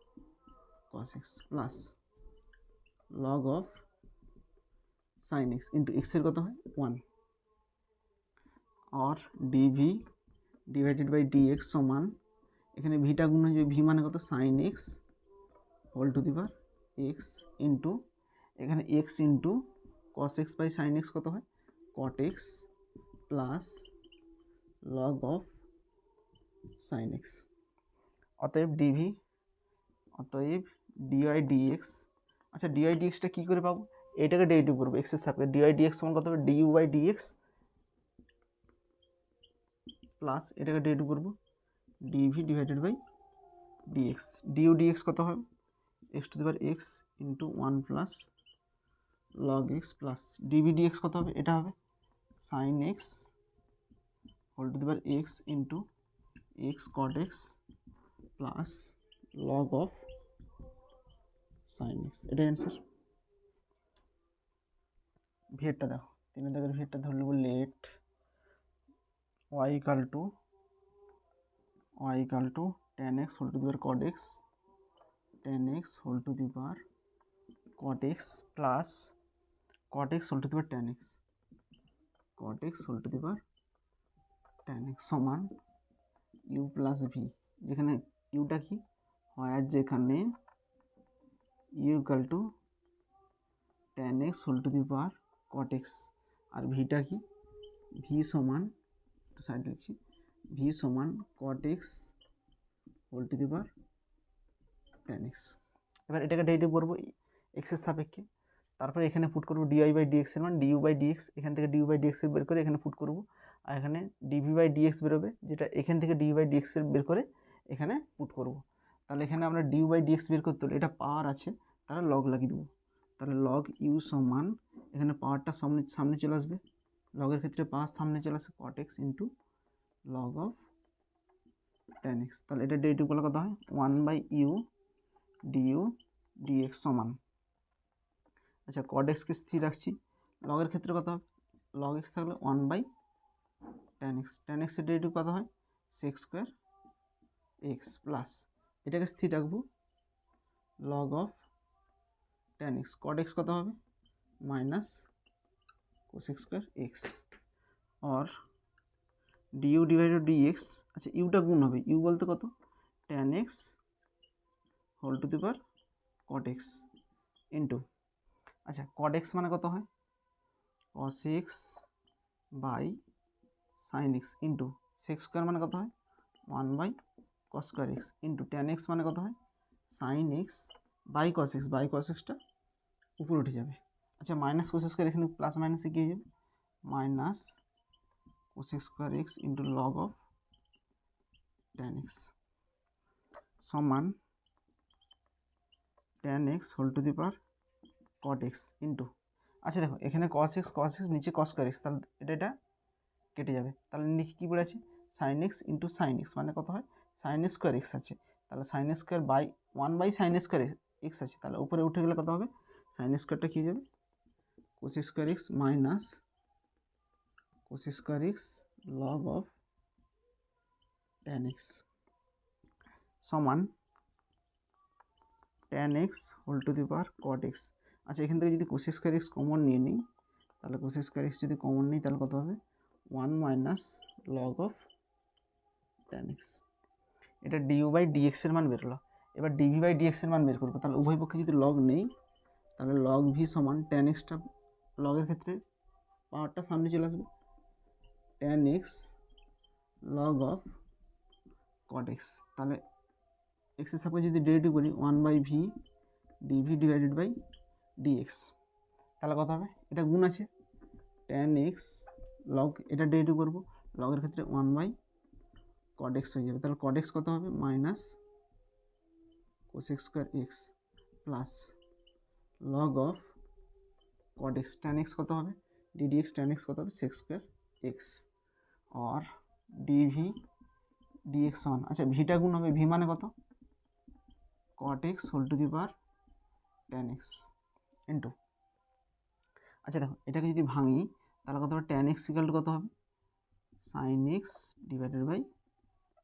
Cos x plus log of sine x into এক্সের কত হয়? 1 আর ডিভি ডিভাইডেড বাই ডিএক্স সমান, এখানে ভিটা গুণ হয়ে যাবে, ভি মানে কত? Sine x whole to the power x into এখানে x into cos x by sine x কত হয়? Cot x plus log of sine x. অতএব ডিভি, অতএব ডিওয়াই ডিএক্স। আচ্ছা ডিওয়াই ডিএক্সটা কী করে পাবো? এটাকে ডেরিভেটিভ করবো এক্সের সাপেক্ষে। ডিওয়াই ডিএক্স সমান কত হবে? ডিইউ বাই ডিএক্স প্লাস এটাকে ডেরিভেটিভ করবো d v divided by dx. DU dx কত হবে? X to the power x into 1 plus log x plus DV dx কত হবে? এটা হবে sine x whole to the power x into x cot x plus log of sine x. এটাই answer. ভিএরটা দেখো, 3 দাগের ভিএরটা ধরে নেব, let y equal to tan x whole to the power cot x, tan x whole to the power cot x plus cot x whole to the power tan x, cot x whole to the power tan x সমান u plus v. যেখানে ইউটা কি হয়, আর যেখানে u equal to tan x whole to the power cot x আর ভিটা কি? ভি সমান, একটু সাইড লিখছি, ভি সমান cot x whole to the power tan x। এবার এটাকে ডেরিভেটিভ করবো এক্সের সাপেক্ষে, তারপরে এখানে পুট করবো ডিআই বাই ডিএক্স এর মান, ডিইউ বাই ডিএক্স। এখান থেকে ডিইউ বাই ডিএক্স বের করে এখানে পুট করবো, আর এখানে ডিভি বাই ডিএক্স বেরোবে, যেটা এখান থেকে ডিইউ বাই ডিএক্স বের করে এখানে পুট করবো। তাহলে এখানে আমরা ডিইউ বাই ডিএক্স বের করতে হলে এটা পাওয়ার আছে, তাহলে লগ লাগিয়ে দেবো। তাহলে লগ ইউ সমান, এখানে পাওয়ারটা সামনে চলে আসবে, লগের ক্ষেত্রে পাওয়ার সামনে চলে আসে, cot x into log of tan x। তাহলে এটা ডেরিভেটিভ করলে কত হয়? 1/u ডিইউ ডিএক্স সমান, আচ্ছা cot x কে স্থির রাখছি, লগের ক্ষেত্রে কত হবে? লগ এক্স থাকলে 1/tan x, tan x এর ডেরিভেটিভ কত হয়? sec স্কোয়ার এক্স প্লাস এটাকে স্থির রাখবো, log of tan x, cot x কত হবে? মাইনাস cosec স্কোয়ার এক্স আর ডিইউ ডিভাইডেড ডিএক্স। আচ্ছা ইউটা গুণ হবে, ইউ বলতে কত? tan x whole to the power cot x into, আচ্ছা cot x মানে কত হয়? cos x by sine x into sec square মানে কত হয়? 1/cos square x into tan x মানে কত হয়? Sine x by cos x, by cos এক্সটা উপরে উঠে যাবে। আচ্ছা মাইনাস কোস স্কোয়ার এখানে প্লাস মাইনাসে কী হয়ে যাবে, minus cos square x into log of tan x সমান tan x whole to the power cot x into, আচ্ছা দেখো এখানে কস এক্স নিচে কস স্কোয়ার এক্স, তাহলে এটা কেটে যাবে। তাহলে নিচে কী পড়ে আছে, sine x into sine x মানে কত হয়, সাইন স্কোয়ার এক্স আছে, তাহলে sine square by 1 sine square x আছে, তাহলে উপরে উঠে গেলে কত হবে, সাইন স্কোয়ারটা কী হয়ে যাবে, cos square x minus cos square x log of tan x সমান tan x whole to the power cot x. আচ্ছা এখান থেকে যদি কোস স্কোয়ার এক্স কমন নিয়ে নিই, তাহলে কোস স্কোয়ার এক্স যদি কমন নিই তাহলে কত হবে, 1 minus log of tan x. এটা ডিউ বাই ডিএক্স এর মান বেরোলো। এবার ডিভি বাই ডিএক্স এর মান বের করবো। তাহলে উভয় পক্ষে যদি লগ নেই তাহলে লগ ভি সমান ট্যান এক্সটা, লগের ক্ষেত্রে পাওয়ারটা সামনে চলে আসবে, tan x log of cot x. তাহলে এক্সের সাপোজ যদি ডেরিভেটিভ করি 1/v dv divided by d x, তাহলে কত হবে, এটা গুণ আছে ট্যান এক্স লগ, এটা ডেরিভেটিভ করবো, লগের ক্ষেত্রে 1/cot x হয়ে যাবে। তাহলে cot x কত হবে, minus cos x square x plus log of cot x, tan x কত হবে, ddx ট্যান এক্স কত হবে, সেক্স স্কোয়ার এক্স আর ডিভি ডিএক্স সমান, আচ্ছা ভিটা গুণ হবে, ভি মানে কত, cot x whole to the power tan x into, আচ্ছা দেখো এটাকে যদি ভাঙি তাহলে কত হবে, ট্যান এক্স ইকাল টু কত হবে, sine x divided by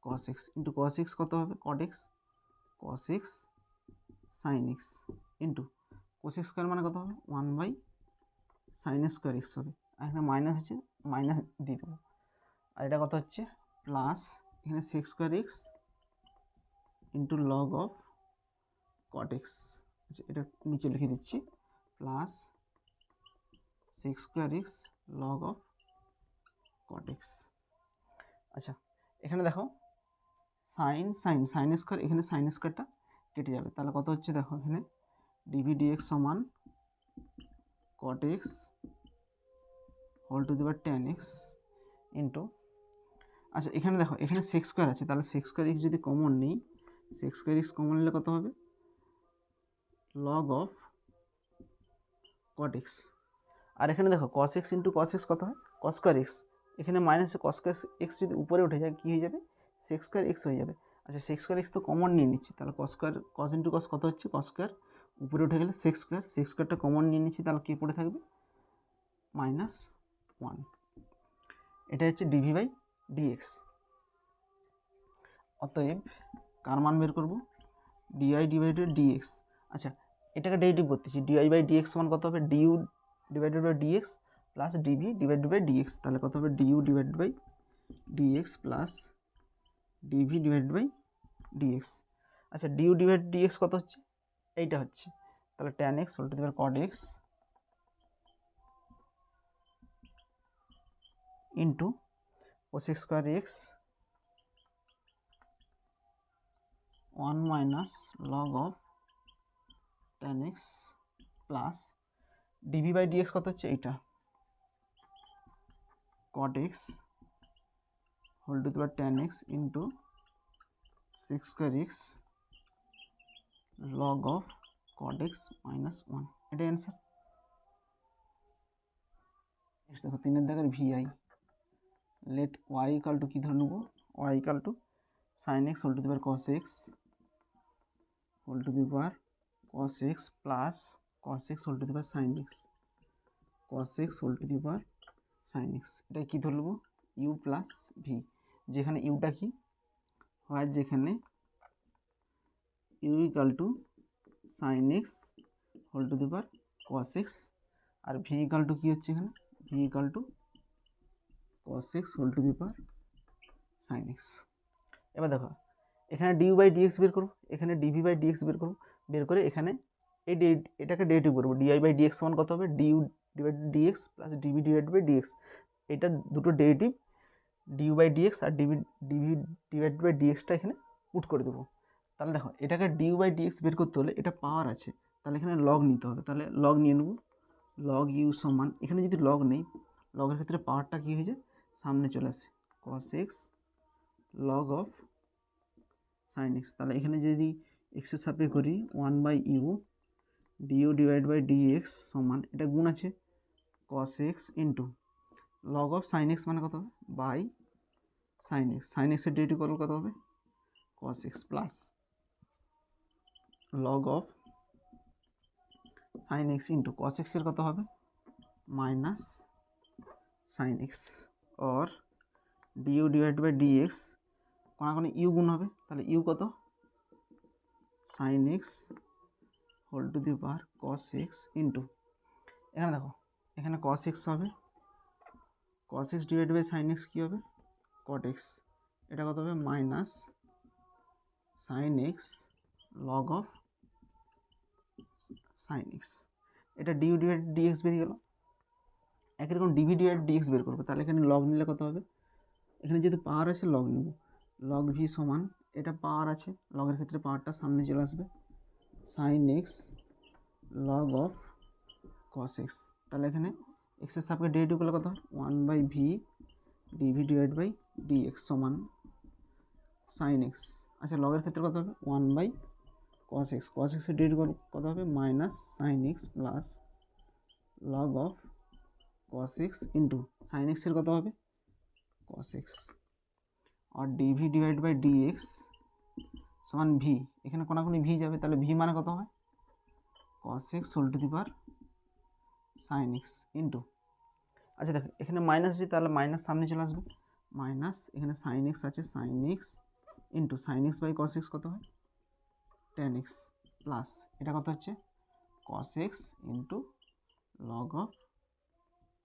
cos x into cos x কত হবে, cot x cos x sine x into cos x square মানে কত হবে, 1/সাইন স্কোয়ার এক্স হবে, আর এখানে মাইনাস আছে মাইনাস দিয়ে দেবো, আর এটা কত হচ্ছে প্লাস এখানে sec square x into log of cot x, আচ্ছা এটা নিচে লিখে দিচ্ছি, plus sex square x log of cot x। আচ্ছা এখানে দেখো সাইন স্কোয়ার, এখানে সাইন স্কোয়ারটা কেটে যাবে, তাহলে কত হচ্ছে দেখো এখানে ডিভি ডিএক্স সমান cot x whole to the power tan x into, আচ্ছা এখানে দেখো এখানে সেক্স স্কোয়ার আছে, তাহলে সেক্স স্কোয়ার এক্স যদি কমন নিই, সেক্স স্কোয়ার এক্স কমন নিলে কত হবে, লগ অফ cot x, আর এখানে দেখো cos x into cos x কত হয়, cos স্কোয়ার এক্স, এখানে মাইনাসে cos স্কোয়ার এক্স যদি উপরে উঠে যায় কী হয়ে যাবে, সেক্স স্কোয়ার এক্স হয়ে যাবে। আচ্ছা সেক্স স্কোয়ার এক্স তো কমন নিয়ে নিচ্ছি, তাহলে cos ইন্টু cos কত হচ্ছে, cos স্কোয়ার, উপরে উঠে গেলে সেক্স স্কোয়ারটা কমন নিয়ে নিচ্ছি, তাহলে কী পড়ে থাকবে, -1, এটা হচ্ছে ডিভি বাই ডিএক্স। অতএব কার মান বের করবো, ডিআই ডিভাইডেড ডিএক্স। আচ্ছা এটাকে ডেরিভেটিভ করতেছি, ডিআই বাই ডিএক্স সমান কত হবে, d u divided by dx plus DV divided by d x, তাহলে কত হবে, d u divided by dx plus DV divided by dx. আচ্ছা ডিইউ ডিভাইড ডিএক্স কত হচ্ছে, এইটা হচ্ছে, তাহলে tan x whole to the power cot x into cos x square x 1 minus log of tan x plus d v by dx কত হচ্ছে, এইটা cot x whole to the power tan x into sex square x log of cot x -1, এটাই answer. Next দেখো 3 দাগের VI, let y equal to কী ধরে নেবো, y equal to sine x whole to the power cos x whole to the power cos x plus cos x whole to the power sine x, cos x whole to the power sine x, এটা কী ধরে নেবো, u plus v, যেখানে ইউটা কি হয়, যেখানে u equal to sine x whole to the power cos x, আর ভি ইকাল টু কী হচ্ছে এখানে, v equal to cos x whole to the power sine x. এবার দেখো এখানে ডিউ বাই ডিএক্স বের করবো, এখানে ডিভি বাই ডিএক্স বের করবো, বের করে এখানে এটাকে ডেরিভেটিভ করবো, ডিআই বাই ডিএক্স সমান কত হবে, due divide dx plus DV divide by dx, এটা দুটো ডেরিভেটিভ ডিউ বাই ডিএক্স আর ডিভি ডিভাইড বাই ডিএক্সটা এখানে পুট করে দেবো। তাহলে দেখো এটাকে ডিউ বাই ডিএক্স বের করতে হলে এটা পাওয়ার আছে, তাহলে এখানে লগ নিতে হবে, তাহলে লগ নিয়ে নেব। লগ ইউ সমান, এখানে যদি লগ নেই, লগের ক্ষেত্রে পাওয়ারটা কী হয়ে যায়, সামনে চলে আসে, cos x log of sine x. তাহলে এখানে যদি এক্সের সাপেক্ষে করি 1/u d u divide by dx সমান, এটা গুণ আছে, cos x into log of sine x মানে কত হবে, বাই সাইন এক্স। সাইন এক্সের ডেরিভেটিভ করলে কত হবে, cos x plus log of sine x into cos এক্সের কত হবে, minus sine x, or due divide by dx, কোনাকুনি ইউ গুণ হবে, তাহলে ইউ কত, sine x whole to the power cos x into, এখানে দেখো এখানে কস এক্স হবে, cos x divide by sine x কী হবে, কট এক্স, এটা কত হবে, minus sine x log of sine x. এটা ডিউ ডিভাইড ডিএক্স বেরিয়ে গেল। একই রকম ডিভি ডিভাইড ডিএক্স বের করবে, তাহলে এখানে লগ নিলে কত হবে, এখানে যেহেতু পাওয়ার আছে লগ নেব, লগ ভি সমান, এটা পাওয়ার আছে, লগের ক্ষেত্রে পাওয়ারটা সামনে চলে আসবে, sine x log of cos x. তাহলে এখানে এক্সের সাপেক্ষে ডেরিভেটিভ করলে কত হয়, 1/v d v divide by dx সমান সাইন এক্স, আচ্ছা লগের ক্ষেত্রে কত হবে, 1/cos এক্স, কস এক্সের ডেরিভেটিভ কত হবে, minus sine x plus log of cos x into sine এক্সের কত হবে, কস এক্স, আর ডিভি ডিভাইড বাই ডিএক্স সমান ভি, এখানে কোনাকুনি ভি যাবে, তাহলে ভি মানে কত হয়, cos x whole to the power sine x into, আচ্ছা দেখো এখানে মাইনাস আছে, তাহলে মাইনাস সামনে চলে আসবে, মাইনাস এখানে সাইন এক্স আছে, sine x into sine x by cos x কত হয়, টেন এক্স প্লাস এটা কত হচ্ছে, cos x into log of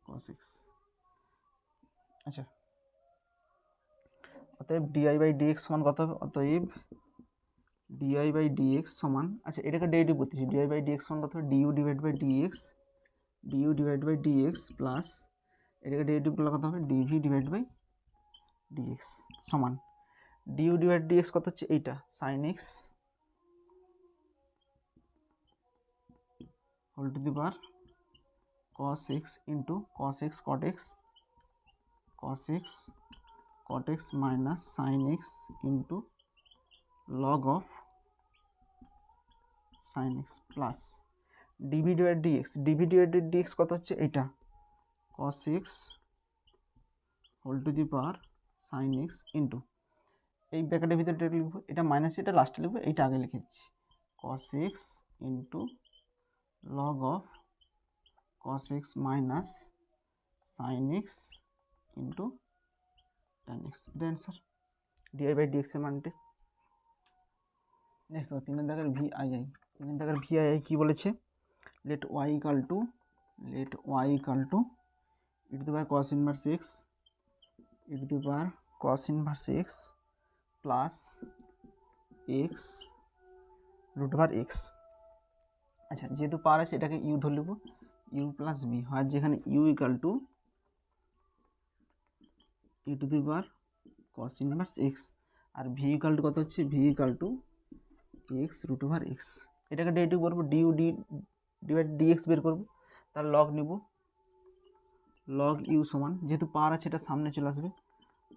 cos x. আচ্ছা অতএব ডিআই বাই ডিএক্স সমান কত হবে, অতএব ডিআই বাই ডিএক্স সমান, আচ্ছা এটাকে ডেরিভেটিভ করতেছি, ডিআই বাই ডিএক্স সমান কত হবে, due divide by dx plus এটাকে ডেরিভেটিভ করলে কত হবে, ডিভি ডিভাইড বাই ডিএক্স সমান ডিউ ডিভাইড ডিএক্স কত হচ্ছে, এইটা sine x whole to the power cos x into cos x cot x minus sine x into log of sine x plus DV divide dx কত হচ্ছে, এইটা cos x whole to the power sine x into, এই ব্র্যাকেটের ভিতরে এটা লিখবো, এটা minus, এটা লাস্টে লিখবো, এইটা আগে লিখে দিচ্ছি, cos x into log of cos x minus sine x into tan x, এটা অ্যান্সার ডিআই বাই ডিএক্স এর মানটি। নেক্সট 3 দাগের ভিআইআই, 3 দাগের ভিআইআই কি বলেছে, let y equal to e to the power cos inverse x plus x root over x। আচ্ছা যেহেতু পাওয়ার আছে এটাকে ইউ ধরে লিখব, ইউ প্লাস বি হয়, যেখানে u equal to e to the power cos inverse x, আর ভি ইকাল টু কত হচ্ছে, v equal to x root over x। এটাকে ডেরিভেটিভ করবো, ডিউ ডিভাইড ডিএক্স বের করবো, তার লগ নিব, লগ ইউ সমান, যেহেতু পাওয়ার আছে এটা সামনে চলে আসবে,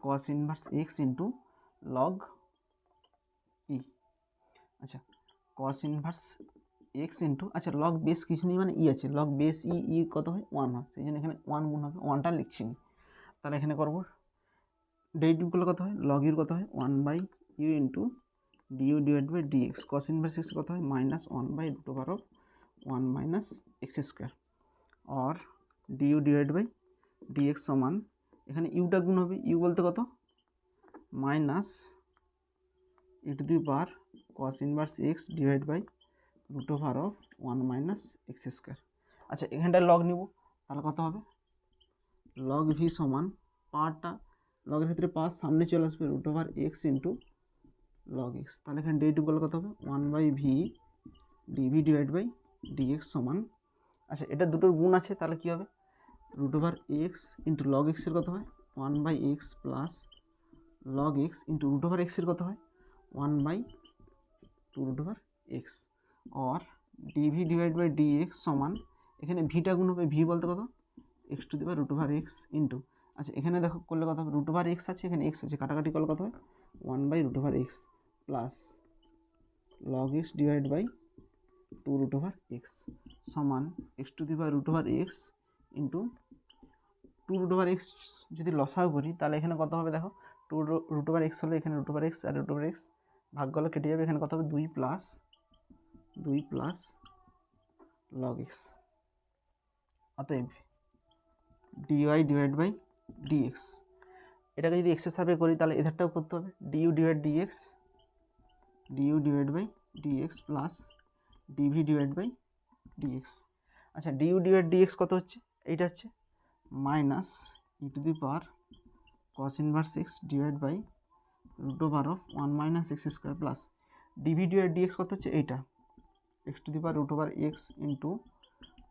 cos inverse x into log e. আচ্ছা cos ইনভার্স x ইন্টু, আচ্ছা লগ বেস কিছু নেই মানে ই আছে, লগ বেস ই কত হয়, 1 হয়, সেই জন্য এখানে 1 গুণ হবে, 1টা লিখছি না, তাহলে এখানে করবো ডেরিভেটিভগুলো কত হয়, লগ ইউর কত হয় 1/u into d u divide by d x, cos inverse x কত হয়, মাইনাস 1/√1 মাইনাস এক্স স্কোয়ার, আর ডিউ ডিভাইড বাই ডিএক্স সমান, এখানে ইউটা গুণ হবে, ইউ বলতে কত, minus e to the power cos inverse x divide by √1 minus x square. আচ্ছা এখানটায় লগ নিব, তাহলে কত হবে, লগ ভি সমান, পাওয়ারটা লগের ক্ষেত্রে পাওয়ার সামনে চলে আসবে, √x ইন্টু লগ এক্স, তাহলে এখানে ডেরিভেটিভ করলে কত হবে, 1/v d v divide by dx সমান, আচ্ছা এটা দুটোর গুণ আছে, তাহলে কী হবে, √x ইন্টু লগ এক্সের কত হয়, 1/x plus log x into √x এর কত হয়, 1/2√x, और ডিভি ডিভাইড বাই ডিএক্স সমান, এখানে ভিটা গুণ হবে, ভি বলতে কত x to the power root over x into, আচ্ছা এখানে দেখো করলে কত হবে, রুট ওভার এক্স আছে, এখানে এক্স আছে, কাটাকাটি করলে কত হয় 1/√x plus log x divide by 2√x সমান x to the power root over x into 2√x। যদি লসাও করি তাহলে এখানে কত হবে দেখো, 2√x হলে এখানে √x আর √x ভাগ করলে কেটে যাবে, এখানে কত হবে 2 প্লাস লগ এক্স। অতএব ডিওয়াই ডিভাইড বাই ডিএক্স, এটাকে যদি এক্সের সাপে করি তাহলে এধারটাও করতে হবে, due divide by dx plus DV divide by dx. আচ্ছা ডিউ ডিভাইড ডিএক্স কত হচ্ছে, এইটা হচ্ছে minus e to the power cos inverse x divide by root over of 1 - x² plus DV divide dx কত হচ্ছে এইটা x to the power root over x into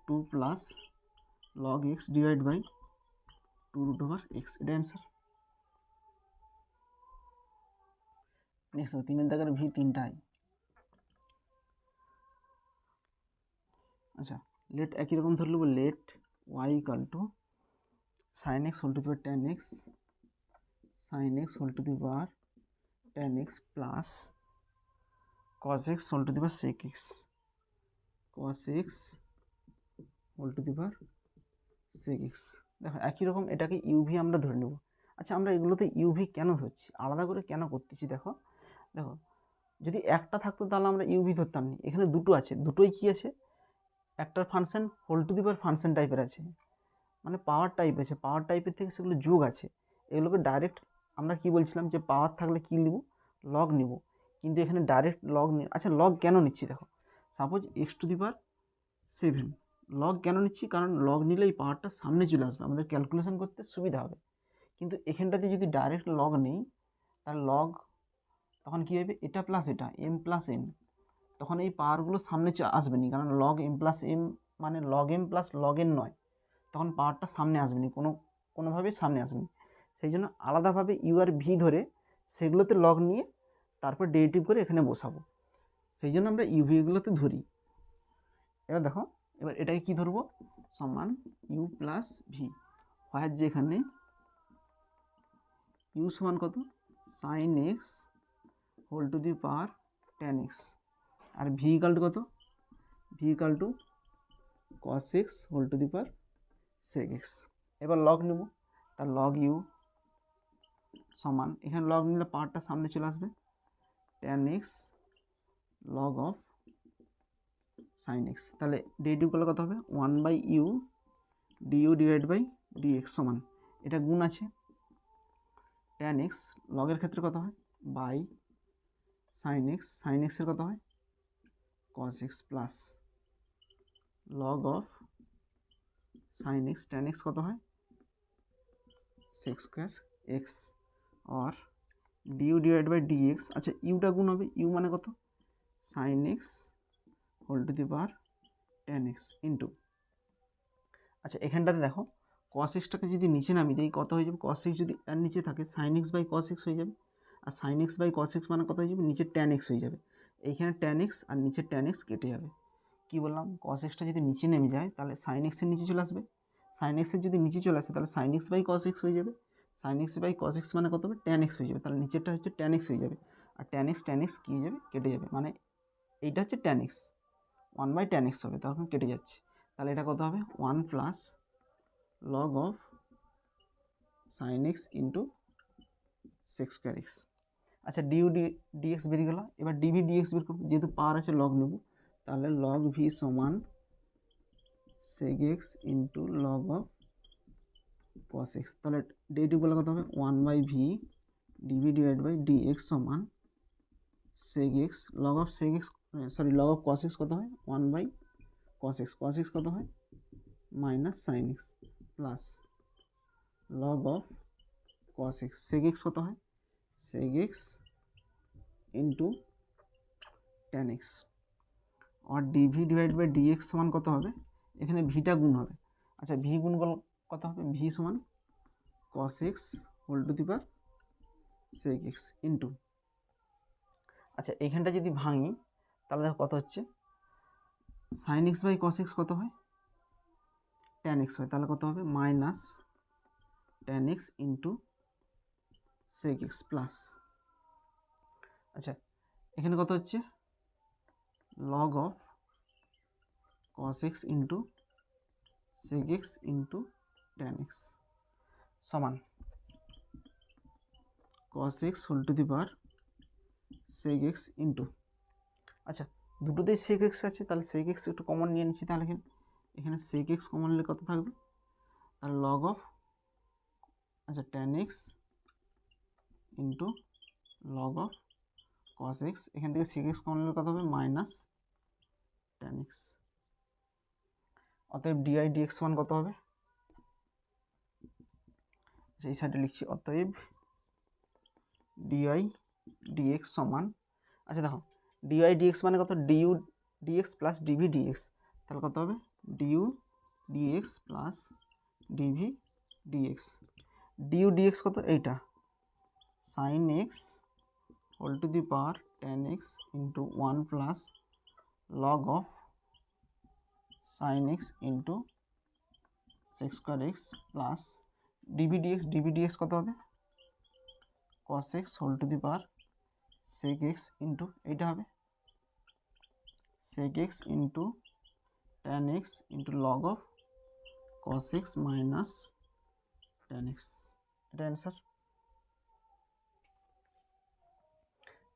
2 plus log x divide by 2√x, এটা answer. Next 3 দাগের V 3টাই। আচ্ছা late একই রকম ধরে নেব, let y equal to sine x whole to the power tan x, sine x whole to the power tan x plus cos x whole to the power sec x, cos x whole to the power sec x. দেখো একই রকম এটাকে UV আমরা ধরে নেব। আচ্ছা আমরা এগুলোতে ইউভি কেন ধরছি, আলাদা করে কেন করতেছি, দেখো দেখো যদি একটা থাকতো তাহলে আমরা ইউভি ধরতাম না, এখানে দুটো আছে, দুটোই কি আছে, একটার function whole to the power function টাইপের আছে, মানে পাওয়ার টাইপ আছে, পাওয়ার টাইপের থেকে সেগুলো যোগ আছে, এগুলোকে ডাইরেক্ট আমরা কি বলছিলাম যে পাওয়ার থাকলে কি নিব, লগ নিব, কিন্তু এখানে ডাইরেক্ট লগ নিই। আচ্ছা লগ কেন নিচ্ছি, দেখো suppose x to the power 7 log কেন নিচ্ছি, কারণ লগ নিলে এই পাওয়ারটা সামনে চলে আসবে, আমাদের ক্যালকুলেশন করতে সুবিধা হবে। কিন্তু এখানটাতে যদি ডাইরেক্ট লগ নেই তাহলে লগ তখন কী হবে, এটা প্লাস এটা এম প্লাস এন, তখন এই পাওয়ারগুলো সামনে আসবে না, কারণ লগ এম প্লাস এম মানে log m plus log n নয়, তখন পাওয়ারটা সামনে আসবে না, কোনোভাবেই সামনে আসবে না। সেই জন্য আলাদাভাবে ইউ আর ভি ধরে সেগুলোতে লগ নিয়ে তারপর ডেরিভেটিভ করে এখানে বসাবো, সেই জন্য আমরা ইউভিগুলোতে ধরি। এবার দেখো এবার এটাকে কি ধরবো, সমান ইউ প্লাস ভি, হয় যে এখানে ইউ সমান কত sine x whole to the power tan x, আর ভি ইকাল টু কত, v equal to cos x whole to the power sec x. এবার লগ নেব, তার লগ ইউ সমান, এখানে লগ নিলে পাওয়ারটা সামনে চলে আসবে, tan x log of sine x, তাহলে ডেরিভেটিভ করলে কত হবে 1/u d u divide by dx সমান, এটা গুণ আছে, ট্যান এক্স লগের ক্ষেত্রে কত হয় বাই সাইন এক্সের কত হয় cos x plus log of sine x, tan x কত হয় sec² x और ডিউ ডিভাইড বাই ডিএক্স। আচ্ছা ইউটা গুণ হবে, ইউ মানে কত sine x whole to the power tan x into, আচ্ছা এখানটাতে দেখো কস এক্সটাকে যদি নিচে নামিয়ে দিই কত হয়ে যাবে, কস এক্স যদি এর নিচে থাকে sine x by cos x হয়ে যাবে, আর sine x by cos x মানে কত হয়ে যাবে, নিচে ট্যান এক্স হয়ে যাবে, এইখানে ট্যান এক্স আর নিচে ট্যান এক্স কেটে যাবে। কী বললাম, কস এক্সটা যদি নিচে নেমে যায় তাহলে সাইন এক্সের নিচে চলে আসবে, সাইন এক্সের যদি নিচে চলে আসে তাহলে sine x by cos x হয়ে যাবে, sine x by cos x মানে কত হবে ট্যান এক্স হয়ে যাবে, তাহলে নিচেরটা হচ্ছে ট্যান এক্স হয়ে যাবে, আর ট্যান এক্স কী হয়ে যাবে কেটে যাবে, মানে এইটা হচ্ছে ট্যান এক্স 1/tan x হবে, তখন কেটে যাচ্ছে, তাহলে এটা কত হবে 1 plus log of sine x into sec² x। আচ্ছা ডিউ ডিএক্স বেরিয়ে গেল, এবার ডিভি ডিএক্স বের করবো, যেহেতু পাওয়ার আছে লগ নেব, তাহলে লগ ভি সমান sec x into log of cos x, তাহলে ডেরিভেটিভ বলে কত হবে 1/v d v divide by dx সমান sec x log of log of cos x কত হয় 1/cos x, cos x কত হয় minus sine x plus log of cos x, sec x কত হয় sec x into tan x, আর DV divide by dx সমান কত হবে, এখানে ভিটা গুণ হবে, আচ্ছা ভি গুণ কত হবে, ভি সমান cos x whole to the power sec x into, আচ্ছা এইখানটা যদি ভাঙি তাহলে দেখো কত হচ্ছে sine x by cos x কত হয়, ট্যান এক্স হয়, তাহলে কত হবে minus tan x into sec x plus, আচ্ছা এখানে কত হচ্ছে log of cos x into sec x into tan x সমান cos x whole to the power sec x into, আচ্ছা দুটোতেই সেক এক্স আছে, তাহলে সেক এক্স একটু কমন নিয়ে নিচ্ছি, তাহলে এখানে সেক এক্স কমন নিলে কত থাকবে, তাহলে লগ অফ, আচ্ছা tan x into log of cos x, এখান থেকে সেক এক্স কমন নিলে কত হবে মাইনাস ট্যান এক্স, অতএব ডিআই ডিএক্স সমান কত হবে, আচ্ছা এই সাইডে লিখছি, অতএব ডিআই ডিএক্স সমান, আচ্ছা দেখো ডিআই ডিএক্স মানে কত, du dx plus DV dx, তাহলে কত হবে DU dx plus DV dx, DU dx কত এইটা sine x whole to the power tan x into 1 plus log of sine x into sec square x plus DV dx কত হবে cos x whole to the power sec x into এইটা হবে sec x into tan x into log of cos x minus tan x, এটা answer.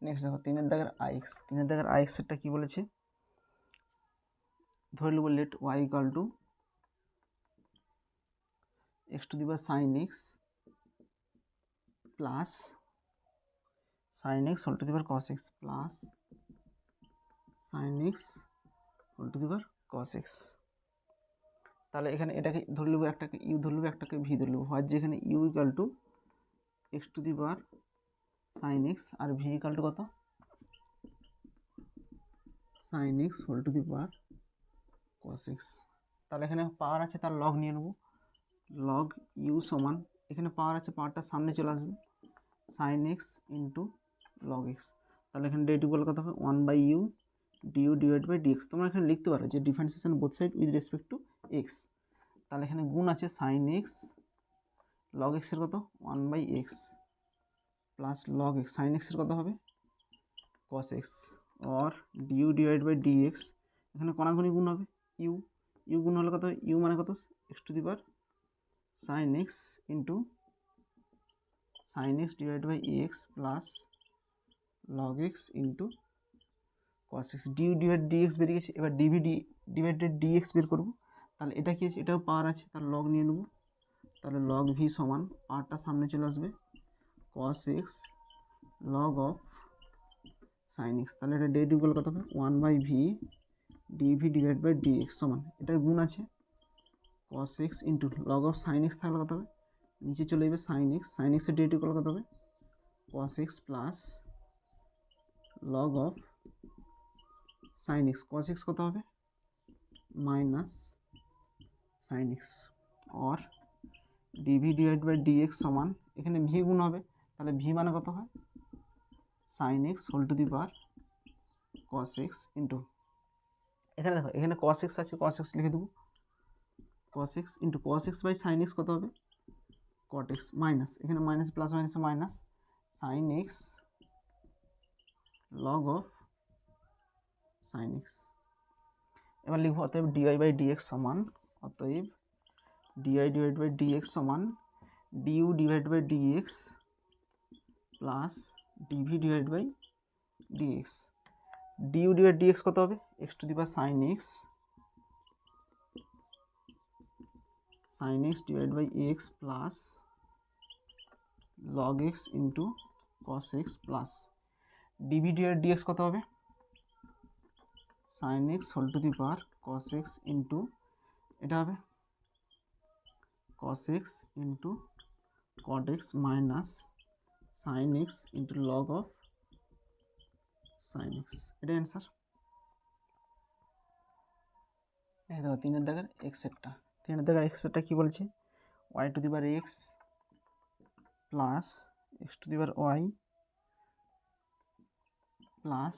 Next দেখো 3 এর দাগের IX, 3 এর দাগের আইএক্সেরটা কী বলেছে, ধরে নেব let y equal to x to the power sine x plus sine x whole to the power cos x plus sine x whole to the power cos x, তাহলে এখানে এটাকে ধরে নেব, একটাকে ইউ ধরে নেব, একটাকে ভি ধরে নেব, হয় যেখানে u equal to x to the power sine x আর ভি ইকাল টু কত sine x whole to the power cos x, তাহলে এখানে পাওয়ার আছে তার লগ নিয়ে নেব, লগ ইউ সমান, এখানে পাওয়ার আছে পাওয়ারটা সামনে চলে আসবে sine x into log x, তাহলে এখানে ডেরিভেটিভ কত হবে 1/u d u divide by dx, তোমরা এখানে লিখতে পারো যে differentiation both side with respect to x, তাহলে এখানে গুণ আছে সাইন এক্স লগ এক্সের কত 1/x plus log x, sine এক্সের কত হবে cos x, or due divide by dx, এখানে কোনাগুনি গুণ হবে ইউ, ইউ গুণ হলে কত হবে, ইউ মানে কত x to the power sine x into sine x divide by x plus log x into cos x, d u divide d x বেরিয়ে গেছে, এবার ডিভি ডিভাইডেড ডিএক্স বের করবো, তাহলে এটা কি আছে, এটাও পাওয়ার আছে তার লগ নিয়ে নেবো, তাহলে লগ ভি সমান পাওয়ারটা সামনে চলে আসবে cos x log of sine x, তাহলে এটা ডেরিভেটিভ কত হবে 1/ভি ডিভি ডিভাইড বাই ডিএক্স সমান, এটার গুণ আছে cos x into log of sine x থাকলে কত হবে, নিচে চলে যাবে সাইন এক্সের ডেরিভেটিভ কত হবে cos x plus log of sine x, cos x কত হবে minus sine x, or DV divide by dx সমান, এখানে ভি গুণ হবে, তাহলে ভি মানে কত হয় sine x whole to the power cos x into, এখানে দেখো এখানে কস এক্স আছে, কস এক্স লিখে দেবো, cos x into cos x by sine x কত হবে কট এক্স, মাইনাস এখানে মাইনাস প্লাস মাইনাসে minus sine x log of sine x, এবার লিখবো অতএব ডিআই বাই ডিএক্স সমান, অতএব ডিআই ডিভাইড বাই ডিএক্স সমান due divide by dx plus DV divide by dx, du divide dx কত হবে x to the power sine x divide by x plus log x into cos x plus DV divide dx কত হবে sine x whole to the power cos x into, এটা হবে cos x into cot x minus sin x into log of sin x, এটা answer. এই দেখো 3 এর দাগের এক্সেরটা, 3 এর দাগের এক্সেরটা কি বলছে y two the power x plus x two the power y plus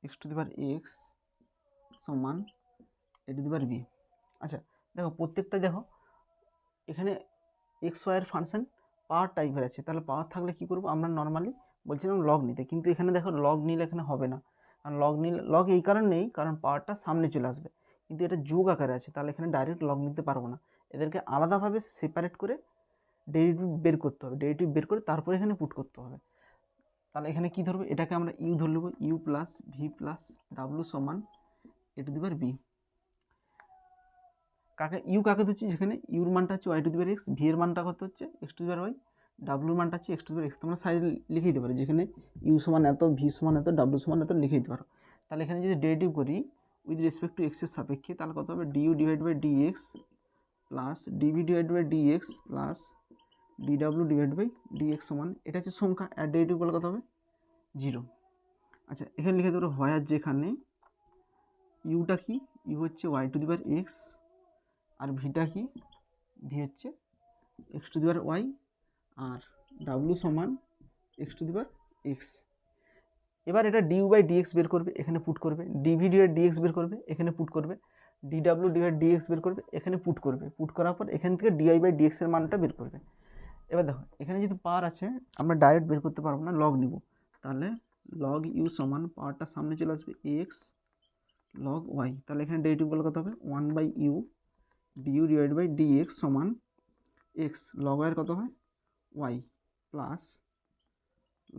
x two the power x সমান a to the power B. আচ্ছা দেখো প্রত্যেকটা দেখো এখানে এক্স ওয়াইয়ের ফাংশন পাওয়ার টাইপের আছে, তাহলে পাওয়ার থাকলে কী করবো আমরা নর্মালি বলছিলাম লগ নিতে, কিন্তু এখানে দেখো লগ নিলে এখানে হবে না, কারণ লগ নিলে লগ এই কারণে নেই কারণ পাওয়ারটা সামনে চলে আসবে, কিন্তু এটা যোগ আকারে আছে, তাহলে এখানে ডাইরেক্ট লগ নিতে পারবো না, এদেরকে আলাদাভাবে সেপারেট করে ডেরিভেটিভ বের করতে হবে, ডেরিভেটিভ বের করে তারপরে এখানে পুট করতে হবে। তাহলে এখানে কী ধরবো, এটাকে আমরা ইউ ধরে নেবো, ইউ প্লাস ভি প্লাস ডাব্লু সমান a to the power b. U কাকে ধরছি, যেখানে ইউর মানটা হচ্ছে y to the power x, v এর মানটা কত হচ্ছে x to the power y, ডাব্লুর মানটা হচ্ছে x to the power x. তোমরা সাইড লিখে দিতে পারো, যেখানে ইউ সমান এত, ভি সমান এত, ডাব্লু সমান এত লিখে দিতে পারো। তাহলে এখানে যদি ডেরিভেটিভ করি উইথ রেসপেক্ট টু এক্সের সাপেক্ষে, তাহলে কত হবে due divide by d x plus DV divide by d x plus d ডাব্লু ডিভাইড বাই ডি এক্স সমান, এটা হচ্ছে সংখ্যা, আর ডেরিভেটিভ করলে কত হবে 0। আচ্ছা এখানে লিখে দেবো হয়, আর যেখানে ইউটা কি, ইউ হচ্ছে y to the power x, আর ভিটা কি, ভি হচ্ছে x to the power y, আর ডাব্লু সমান x to the power x. এবার এটা ডিউ বাই ডিএক্স বের করবে, এখানে পুট করবে, ডিভি ডিভাইড ডিএক্স বের করবে, এখানে পুট করবে, ডি ডাব্লু ডিভাইড ডিএক্স বের করবে, এখানে পুট করবে, পুট করার পর এখান থেকে ডিআই বাই ডিএক্সের মানটা বের করবে। এবার দেখো এখানে যদি পাওয়ার আছে আমরা ডাইরেক্ট বের করতে পারবো না, লগ নিব, তাহলে লগ ইউ সমান পাওয়ারটা সামনে চলে আসবে এক্স লগ ওয়াই, তাহলে এখানে ডেরিভেটিভগুলো কত হবে 1/u d u divide by dx সমান এক্স লগ ওয়াইয়ের কত হয় y plus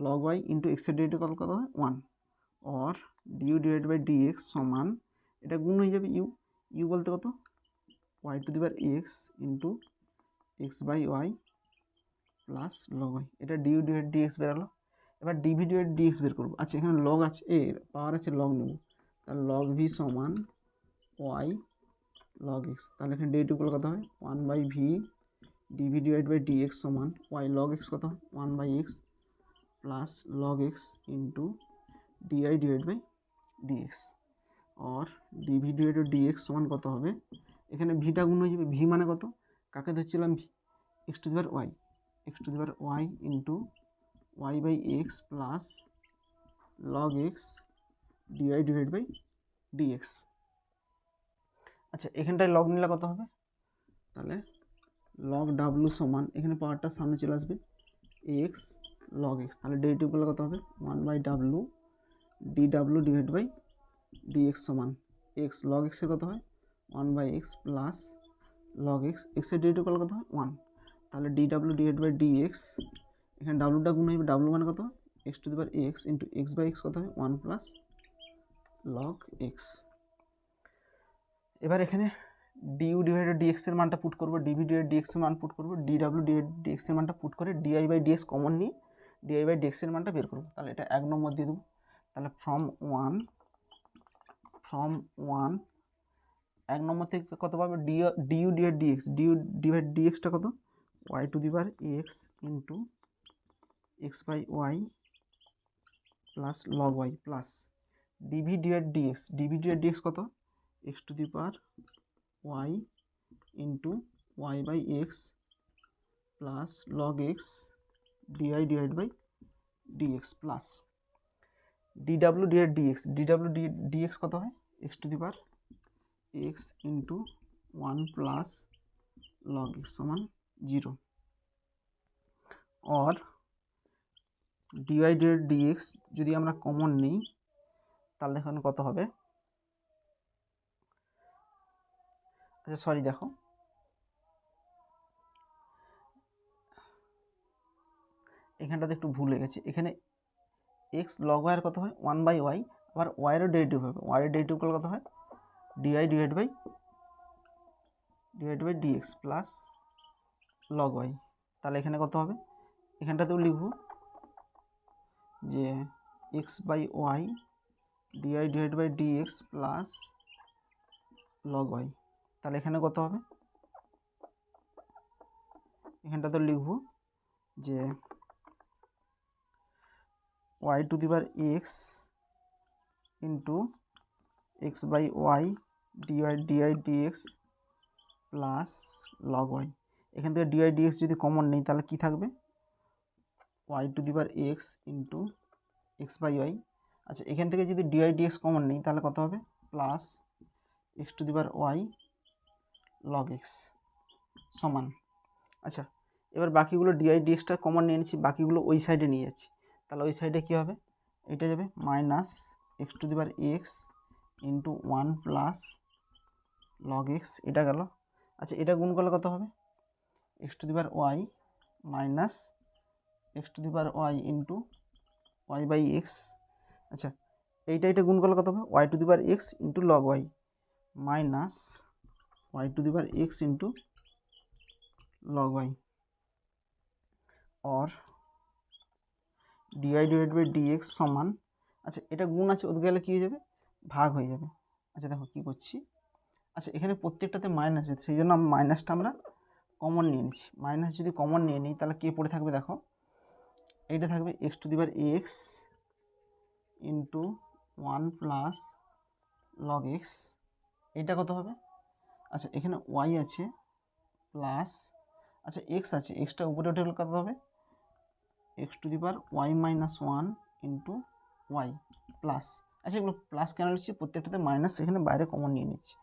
log y into এক্সের ডেরিভেটিভ কত হয় 1, or due divide by dx সমান, এটা গুণ হয়ে যাবে ইউ, ইউ বলতে কত y to the power x into x by y plus log y, এটা ডিউ ডিভাইড ডিএক্স বেরোলো। এবার ডিভি ডিভাইড ডিএক্স বের করবো। আচ্ছা এখানে লগ আছে, পাওয়ার আছে লগ নেব, তাহলে লগ ভি সমান ওয়াই লগ এক্স, তাহলে এখানে ডেরিভেটিভগুলো কত হয় 1/ভি ডিভি ডিভাইড বাই ডিএক্স সমান ওয়াই লগ এক্স কত হয় 1/x plus log x into DI divide by d x, or DV divide by dx সমান কত হবে, এখানে ভিটা গুণ হয়ে যাবে, ভি মানে কত কাকে ধরছিলাম v x to the power y, x to the power y into y by x plus log x dy divide by dx. আচ্ছা এখানটায় লগ নিলে কত হবে, তাহলে লগ ডাব্লু সমান, এখানে পাওয়ারটা সামনে চলে আসবে এক্স লগ এক্স, তাহলে ডেরিভেটিভগুলো কত হবে 1/w ডি ডাব্লু ডিভাইড বাই ডিএক্স সমান এক্স লগ এক্সের কত হয় 1/x প্লাস লগ এক্স, এক্সের ডেরিভেটিভগুলো কত হয় 1, তাহলে ডি ডাব্লু ডিভাইড বাই ডিএক্স, এখানে ডাব্লুটা গুণ হয়ে ডাব্লু মানে কত হয় x to the power x into x by x কত হয় 1 প্লাস লগ এক্স। এবার এখানে ডিউ ডিভাইড ডিএক্সের মানটা পুট করবো, ডিভি ডিভাইড ডিএক্সের মান পুট করবো, ডি ডাব্লু ডিভাইড ডিএক্সের মানটা পুট করে ডিআই বাই ডিএক্স কমন নিয়ে ডিআই বাই ডিএক্সের মানটা বের করবো, তাহলে এটা 1 নম্বর দিয়ে দেবো। তাহলে ফ্রম ওয়ান 1 নম্বর থেকে কত পাবে du divide dx, du divide ডিএক্সটা কত y to the power x into x by y plus log y plus DV divide dx, dv divide dx কত x to the power y into y by x plus log x dy divide by dx plus d ডাব্লু divide dx, d ডাব্লু dx কত হয় x to the power x into 1 plus log x সমান 0, और DI divide dx যদি আমরা common নিই তাহলে এখানে কত হবে, আচ্ছা সরি দেখো এখানটাতে একটু ভুল হয়ে গেছে, এখানে এক্স লগ ওয়াইয়ের কত হয় 1/y, আবার ওয়াইয়েরও ডেরিভেটিভ হবে, ওয়াইয়ের ডেরিভেটিভগুলো কত হয় DI divide by dx plus log y, তাহলে এখানে কত হবে, এখানটাতেও লিখব যে x by y DI divide by dx plus log y, তাহলে এখানে কত হবে, এখানটাতেও লিখব যে y to the power x into x by y d y dx plus log y, এখান থেকে ডিআই ডিএক্স যদি কমন নেই তাহলে কি থাকবে y to the power x into x by y. আচ্ছা এখান থেকে যদি ডিআই ডিএক্স কমন নেই তাহলে কত হবে plus x to the power y log x সমান। আচ্ছা, এবার বাকিগুলো ডিআই ডিএক্সটা কমন নিয়ে নিচ্ছি, বাকিগুলো ওই সাইডে নিয়ে যাচ্ছি। তাহলে ওই সাইডে কী হবে, এটা যাবে minus x to the power x into 1 plus log x, এটা গেল। আচ্ছা, এটা গুণ করলে কত হবে, x to the power y minus x to the power y into y by x. আচ্ছা, এইটা গুণ করলে কত হবে, y to the power x into log y minus y to the power x into log y और DI divide by dx সমান। আচ্ছা, এটা গুণ আছে, ওদিকে গেলে কী হয়ে যাবে, ভাগ হয়ে যাবে। আচ্ছা দেখো কী করছি, আচ্ছা এখানে প্রত্যেকটাতে মাইনাস আছে, সেই জন্য মাইনাসটা আমরা কমন নিয়ে নিচ্ছি। মাইনাস যদি কমন নিয়ে নিই তাহলে কে পড়ে থাকবে, দেখো এইটা থাকবে x to the power x into 1 plus log x, এইটা কত হবে, আচ্ছা এখানে ওয়াই আছে প্লাস, আচ্ছা এক্স আছে, এক্সটা উপরে উঠে গেলে কত হবে, x to the power y minus 1 into y plus. আচ্ছা এগুলো প্লাস কেন নিচ্ছি, প্রত্যেকটাতে মাইনাস এখানে বাইরে কমন নিয়ে নিচ্ছি,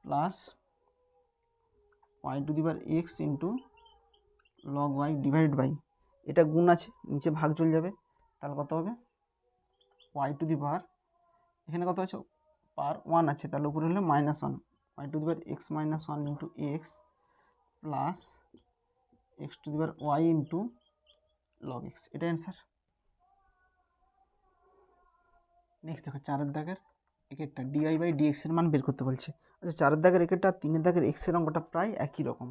plus y to the power x into log y divide by, এটা গুণ আছে নিচে ভাগ চলে যাবে, তাহলে কত হবে, ওয়াই টু দি পাওয়ার এখানে কত আছে পাওয়ার 1 আছে, তাহলে উপরে হলে minus 1, y to the power x minus 1 into x plus x to the power y into log x, এটা অ্যান্সার। নেক্সট দেখো 4 দাগের একেরটা ডিআই বাই ডিএক্সের মান বের করতে বলছে। আচ্ছা 4 দাগের একেরটা আর 3 দাগের এক্সের অঙ্কটা প্রায় একই রকম,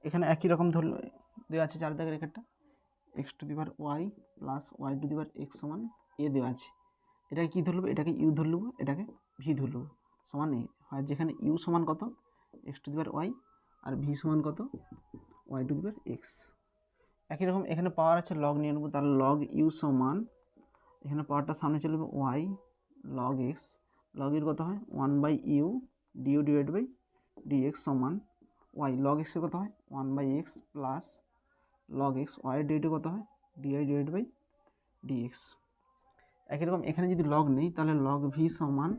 এখানে একই রকম ধরলে দেওয়া আছে 4 দাগের একেরটা x to the power y plus y to the power x সমান এ দেওয়া আছে। এটাকে কী ধরলব, এটাকে ইউ ধরলব, এটাকে ভি ধরলব, সমান এ হয়, যেখানে ইউ সমান কত x to the power y আর ভি সমান কত y to the power x. একই রকম এখানে পাওয়ার আছে লগ নিয়ে নেবো, তাহলে লগ ইউ সমান এখানে পাওয়ারটা সামনে চলে যাবে ওয়াই লগ এক্স, লগ এর কত হয় 1 by u du divide by dx সমান ওয়াই, লগ এক্সের কত হয় 1 by x plus log x, ওয়াইয়ের ডিউটি কত হয় ডিআই ডিভাইড বাই ডিএক্স। একই রকম এখানে যদি লগ নেই তাহলে লগ ভি সমান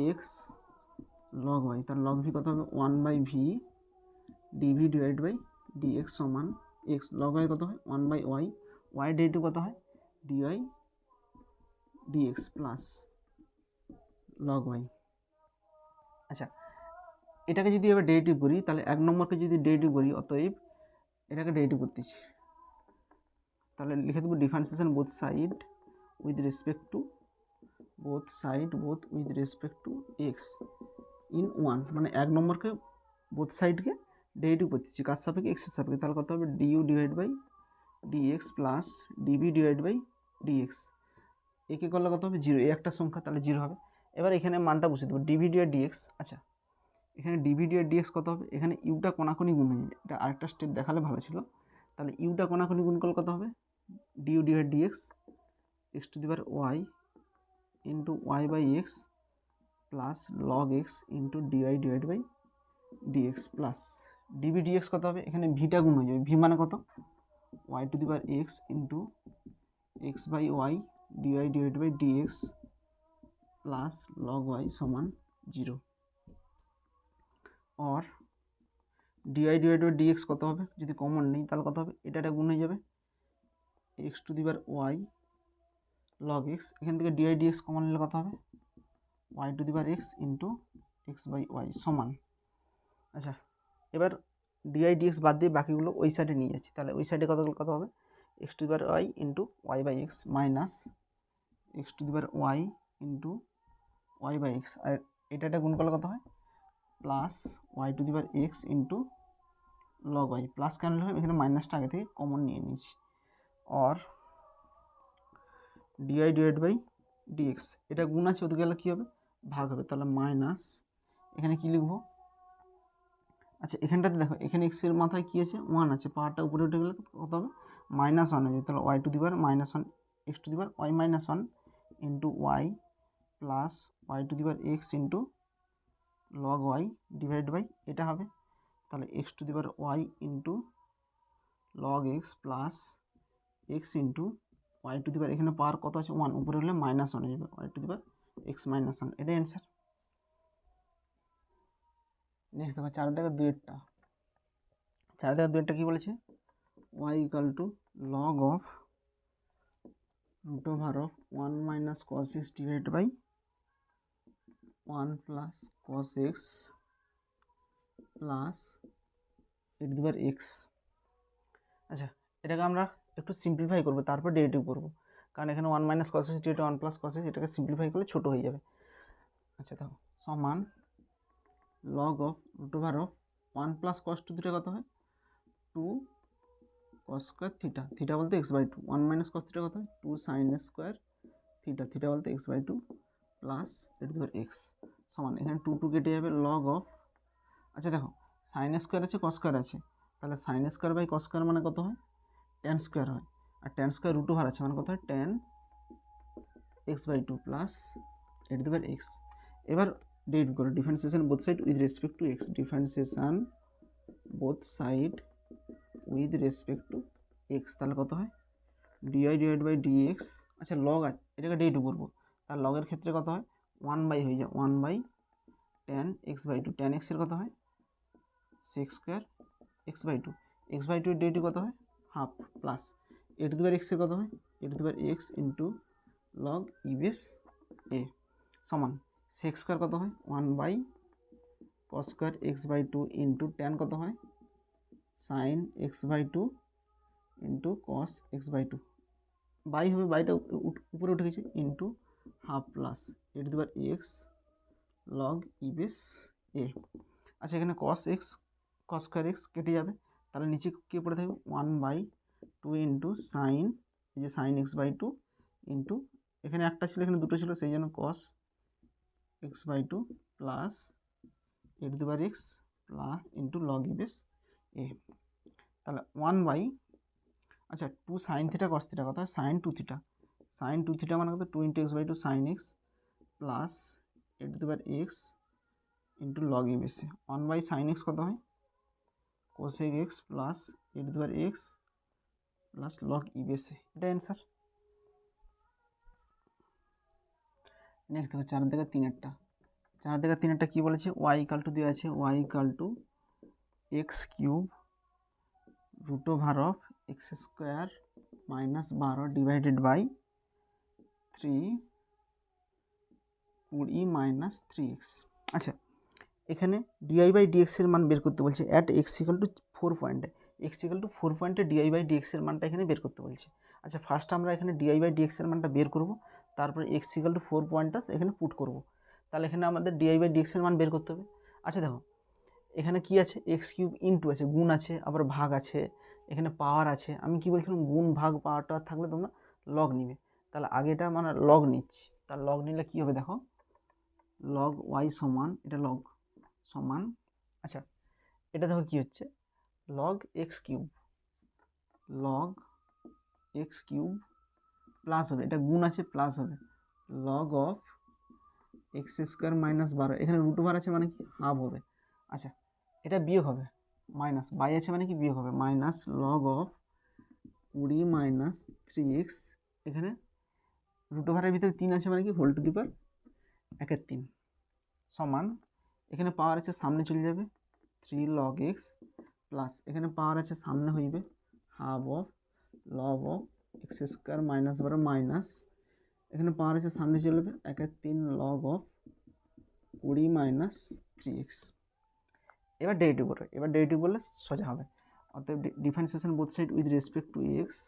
এক্স লগ ওয়াই, তাহলে লগ ভি কত হবে 1 by v dv divide by dx সমান এক্স, লগ ওয়াই কত হয় 1 বাই ওয়াই, ওয়াইয়ের ডিউটি কত হয় dy dx plus log y. আচ্ছা এটাকে যদি এবার ডেরিভেটিভ করি তাহলে 1 নম্বরকে যদি ডেরিভেটিভ করি, অতএব এটাকে ডেরিভেটিভ করতেছি, তাহলে লিখে দেবো differentiation both side with respect to x in 1, মানে 1 নম্বরকে বোথ সাইডকে ডেরিভেটিভ করতেছি কার সাপেক্ষে এক্সের সাপেক্ষে, তাহলে কত হবে du divide by dx plus DV divide by dx, একে করলে কত হবে 0, এই একটা সংখ্যা তাহলে 0 হবে। এবার এখানে মানটা বসে দেবো ডিভি ডিভাইড ডিএক্স। আচ্ছা এখানে ডিভি ডিভাইড ডিএক্স কত হবে, এখানে ইউটা কোনাকুনি গুণ হয়ে যাবে, এটা আরেকটা স্টেপ দেখালে ভালো ছিল, তাহলে ইউটা কোনাকুনি গুণ করলে কত হবে due divide dx x to the power y into y by x plus log x into DI divide by dx plus DV dx কত হবে, এখানে ভিটা গুণ হয়ে যাবে, ভি মানে কত y to the power x into x by y DI divide by dx plus log y সমান 0, और ডিআই ডিভাইড বাই ডিএক্স কত হবে, যদি কমন নেই তাহলে কত হবে, এটা গুণ হয়ে যাবে x to the power y log x, এখান থেকে ডিআই ডিএক্স কমন নিলে কত হবে y to the power x into x by y সমান। আচ্ছা এবার ডিআই ডিএক্স বাদ দিয়ে বাকিগুলো ওই সাইডে নিয়ে যাচ্ছি, তাহলে ওই সাইডে কত হবে x to the power y into y by x minus x to the power y into y by x, আর এটা গুণ করলে কত হয় plus y to the power x into log y, plus কেন হবে এখানে মাইনাসটা আগে থেকে কমন নিয়ে নিয়েছি, और ডিআই ডিভাইড বাই ডিএক্স, এটা গুণ আছে ওদিকে গেলে কী হবে ভাগ হবে, তাহলে মাইনাস এখানে কী লিখবো, আচ্ছা এখানটাতে দেখো এখানে এক্সের মাথায় কী আছে 1 আছে, পাওয়ারটা উপরে উঠে গেলে কত হবে -1 হয়ে যাবে, তাহলে y to the power -1 x to the power y -1 into y plus y to the power x into log y divide by এটা হবে, তাহলে x to the power y into log x plus x into y to the power এখানে power কত আছে 1, উপরে হলে -1 হয়ে যাবে y to the power x -1, এটাই অ্যান্সার। নেক্সট দেখো 4/2-এরটা। 4/2-এরটা কী বলেছে, y equal to log of root over of 1 minus cos x divide by 1 plus cos x plus x. আচ্ছা, এটাকে আমরা একটু সিম্পলিফাই করবো, তারপর ডেরিভেটিভ করবো, কারণ এখানে 1 minus cos x divide 1 plus cos x, এটাকে সিম্পলিফাই করলে ছোটো হয়ে যাবে। আচ্ছা দেখো, সমান log of root over of 1 plus cos two theta কত হয়, 2 কস স্কোয়ার থিটা, থিটা বলতে x/2, 1 মাইনাস কস থিটা কত হয়, 2 সাইন স্কোয়ার থিটা, থিটা বলতে x/2 প্লাস এক্স সমান, এখানে 2 কেটে যাবে, লগ অফ, আচ্ছা দেখো সাইন স্কোয়ার আছে কস স্কোয়ার আছে, তাহলে sine square by cos square মানে কত হয়, ট্যান স্কোয়ার হয়, আর ট্যান স্কোয়ার রুট ওভার আছে মানে কত হয়, ট্যান x/2 প্লাস এক্স। এবার ডেরিভেটিভ করো, differentiation both side with respect to x, differentiation both side with respect to x, তাহলে কত হয়, ডিআই ডিভাইড বাই ডিএক্স। আচ্ছা লগ আছে, এটাকে ডেরিভেটিভ করবো, তার লগের ক্ষেত্রে কত হয়, 1 হয়ে যায়, 1 ট্যান x/2, ট্যান এক্সের কত হয়, সেক স্কোয়ার x/2, x/2 এর ডেরিভেটিভ কত হয়, হাফ, প্লাস এক্সের কত হয়, এক্স ইন্টু লগ ইবেস এ সমান সেক স্কোয়ার কত হয়, 1 cos square x/2 into tan কত হয়, sign x/2 into cos x/2, by হবে, বাইটা উপরে উঠে গেছে, into half plus x log e base a. আচ্ছা এখানে কস স্কোয়ার এক্স কেটে যাবে, তাহলে নিচে কে পড়ে থাকবে, 1/2 ইন্টু সাইন, এই যে সাইন x/2 ইন্টু, এখানে একটা ছিল এখানে দুটো ছিল, সেই জন্য cos x/2 plus x plus into log e base a. তাহলে 1 আচ্ছা 2 সাইন থিটা কস থিটা কত হয়, সাইন 2 থিটা, সাইন 2 থিটা মানে কত, 2 into x/2 sine x plus x into log e base a. 1 sine x কত হয়, cosec x plus x plus log e base a, এটা answer. Next দেখো 4/3-এরটা। 4/3-এরটা কী বলেছে, ওয়াই ইকাল টু দেওয়া আছে, y equal to x cube root over of x square minus 12 divided by 3 minus 3x। আচ্ছা এখানে DI by ডিএক্সের মান বের করতে বলছে, অ্যাট এক্স ইকাল টু 4 পয়েন্টে, এক্স ইকাল টু 4 পয়েন্টে ডিআই বাই ডিএক্সের মানটা এখানে বের করতে বলছে। আচ্ছা ফার্স্ট আমরা এখানে ডিআই বাই ডিএক্সের মানটা বের করব, তারপরে এক্স ইকাল টু 4 পয়েন্টটা এখানে পুট করব, তাহলে এখানে আমাদের ডিআই বাই ডিএক্সের মান বের করতে হবে। আচ্ছা দেখো এখানে কি আছে, এক্স কিউব ইন্টু আছে, গুণ আছে, আবার ভাগ আছে, এখানে পাওয়ার আছে, আমি কি বলছিলাম গুণ ভাগ পাওয়ারটা থাকলে তোমরা লগ নিবে, তাহলে আগেটা মানে লগ নিচ্ছি, তার লগ নিলে কি হবে দেখো, লগ ওয়াই সমান, এটা লগ সমান, আচ্ছা এটা দেখো কি হচ্ছে, লগ এক্স কিউব প্লাস হবে, এটা গুণ আছে প্লাস হবে, log of x square minus 12, এখানে রুট ওভার আছে মানে কি হাফ হবে, আচ্ছা এটা বিয়োগ হবে, মাইনাস বাই আছে মানে কি বিয়োগ হবে, minus log of 20 minus 3x, এখানে রুট ওভারের ভিতরে 3 আছে মানে কি হোল টু দি পাওয়ার 1/3 সমান, এখানে পাওয়ার আছে সামনে চলে যাবে 3 log x প্লাস, এখানে পাওয়ার আছে সামনে হইবে half of log of x square minus 12 minus, এখানে পাওয়ার আছে সামনে চলে যাবে 1/3 লগ অফ 20 মাইনাস 3x। এবার ডেরিভেটিভ করবে, এবার ডেরিভেটিভ করলে সোজা হবে, অতএব differentiation both side with respect to x,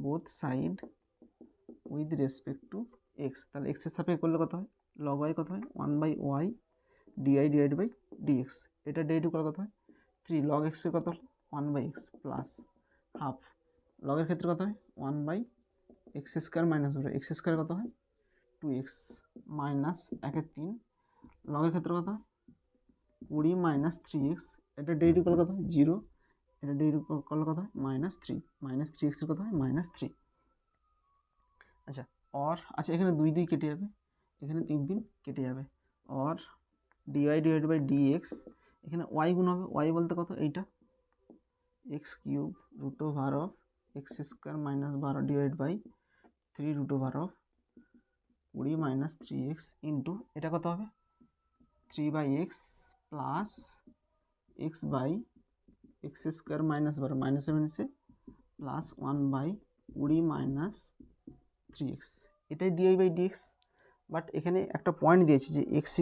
both side with respect to x, তাহলে এক্সের সাপেক্ষে করলে কত হয়, লগ ওয়াই কত হয়, 1/y dy divide by dx, এটা ডেরিভেটিভ করলে কত হয়, 3 লগ এক্সের কত হলো 1/x প্লাস হাফ, লগের ক্ষেত্রে কত হয় 1/x square minus x square কত হয় 2x মাইনাস 1/3, লগের ক্ষেত্রে কত হয় 20 মাইনাস 3x, এটা ডেরিভেটিভ করলে কত হয় 0, এটা ডেরিভেটিভ করলে কত হয় -3, -3x এর কত হয় -3। আচ্ছা और আচ্ছা এখানে 2 2 কেটে যাবে, এখানে 3 3 কেটে যাবে, और ডিআই ডিভাইড বাই ডিএক্স, এখানে ওয়াই গুণ হবে, ওয়াই বলতে কত এইটা x cube root over of x square minus 12 divide by 3 √ of 20 minus 3x into এটা কত হবে 3/x plus x/x² minus 12 minus 7 এসে প্লাস 1/20 মাইনাস 3x, এটাই dy/dx। বাট এখানে একটা পয়েন্ট দিয়েছে যে x =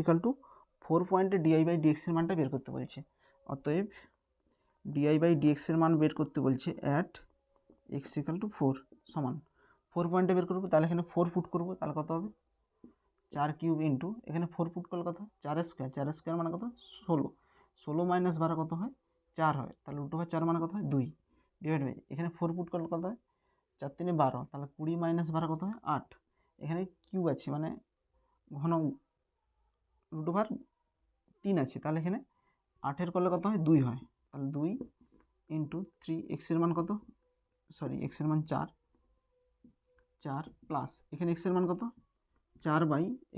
4 পয়েন্টে dy/dx এর মানটা বের করতে বলছে। অতএব dy/dx এর মান বের করতে বলছে অ্যাট x = 4 সমান 4 পয়েন্টে বের করবো, তাহলে এখানে 4 পুট করবো, তাহলে কত হবে 4³ ইন্টু এখানে 4 পুট করলে কত হয় 4² মানে কত 16 মাইনাস 12 কত হয় 4 হয়, তাহলে √4 মানে কত হয় 2 ডিভাইড বাই এখানে 4 পুট করলে কত হয় 4 × 3 = 12, তাহলে 20 মাইনাস 12 কত হয় 8। এখানে কিউব আছে মানে ঘন √3 আছে, তাহলে এখানে 8 করলে কত হয় 2 হয়, তাহলে 2 ইন্টু 3 x এর মান কত x এর মান 4 প্লাস এখানে x এর মান কত 4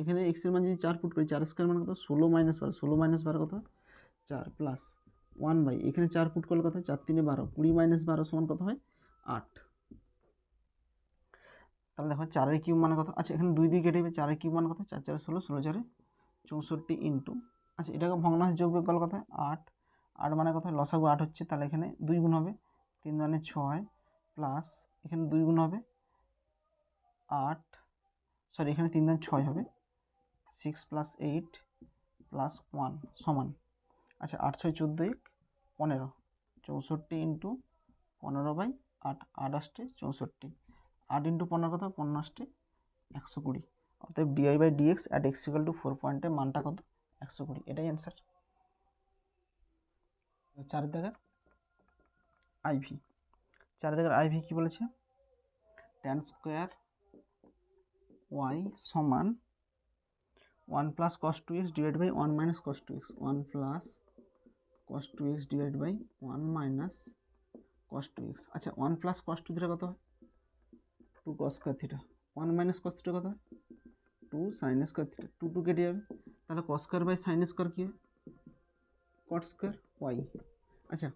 এখানে x এর মান যদি 4 পুট করি 4² মান কত 16 মাইনাস 12 কত 4 প্লাস 1 এখানে 4 পুট করলে কত 4 × 3 = 12 20 মাইনাস 12 সমান কত হয় 8। তাহলে দেখো 4 কিউব মানে কত, আচ্ছা এখানে 2 কেটে যাবে, 4 কিউব মানে কত 4 × 4 = 16, 16 × 4 = 64 ইন্টু আচ্ছা এটাকে ভগ্নাংশ যোগ বিয়োগ করলে কত 8 মানে কত লসাগু 8 হচ্ছে, তাহলে এখানে 2 গুণ হবে 3 × 6 প্লাস এখানে 2 গুণ হবে 8 এখানে 3 × 6 হবে 6 + 8 + 1 সমান আচ্ছা 8 × 6 = 14 15 64 ইন্টু 15/8 8 8 64 8 ইন্টু 15 কত 15 120। অতএব dy/dx at x = 4 পয়েন্টে মানটা কত 120, এটাই অ্যান্সার। 4 দাগের আইভি, 4 দাগের আইভি কি বলেছে tan স্কোয়ার y সমান 1 + cos 2x divide by 1 - cos 2x 1 + cos 2x divide by 1 - cos 2x। আচ্ছা 1 + cos 2 কত হয় 2 cos square theta, 1 - cos theta কত হয় 2 sin স্কোয়ার থিটা, 2 কেটে যাবে, তাহলে cos স্কোয়ার বাই sin স্কোয়ার কি হয় cot স্কোয়ার y। আচ্ছা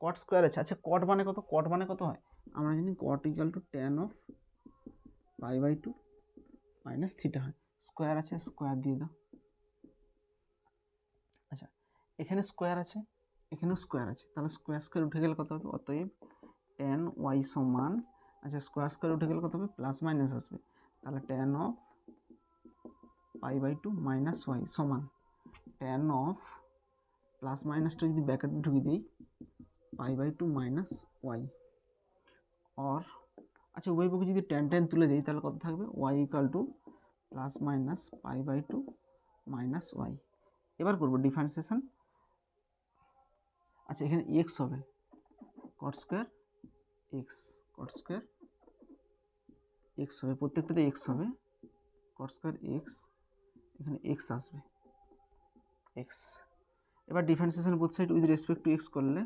cot স্কোয়ার আছে, আচ্ছা cot মানে কত হয় আমরা জানি cot = tan of π/2 minus theta হয়, স্কোয়ার আছে স্কোয়ার দিয়ে দাও। আচ্ছা এখানে স্কোয়ার আছে এখানেও স্কোয়ার আছে, তাহলে স্কোয়ার উঠে গেলে কত হবে, অতএব tan y সমান আচ্ছা স্কোয়ার উঠে গেলে কত হবে প্লাস মাইনাস আসবে, তাহলে tan of π/2 মাইনাস y সমান tan of প্লাস মাইনাসটা যদি ব্র্যাকেটে ঢুকিয়ে দিই π/2 মাইনাস y অর আচ্ছা উভয় পক্ষে যদি tan তুলে দিই তাহলে কত থাকবে y = plus minus π/2 minus y। এবার করবো ডিফারেন্সিয়েশন। আচ্ছা এখানে x হবে cot স্কোয়ার x হবে, প্রত্যেকটাতে x হবে cot স্কোয়ার x, এখানে x আসবে x। এবার differentiation both side with respect two x করলে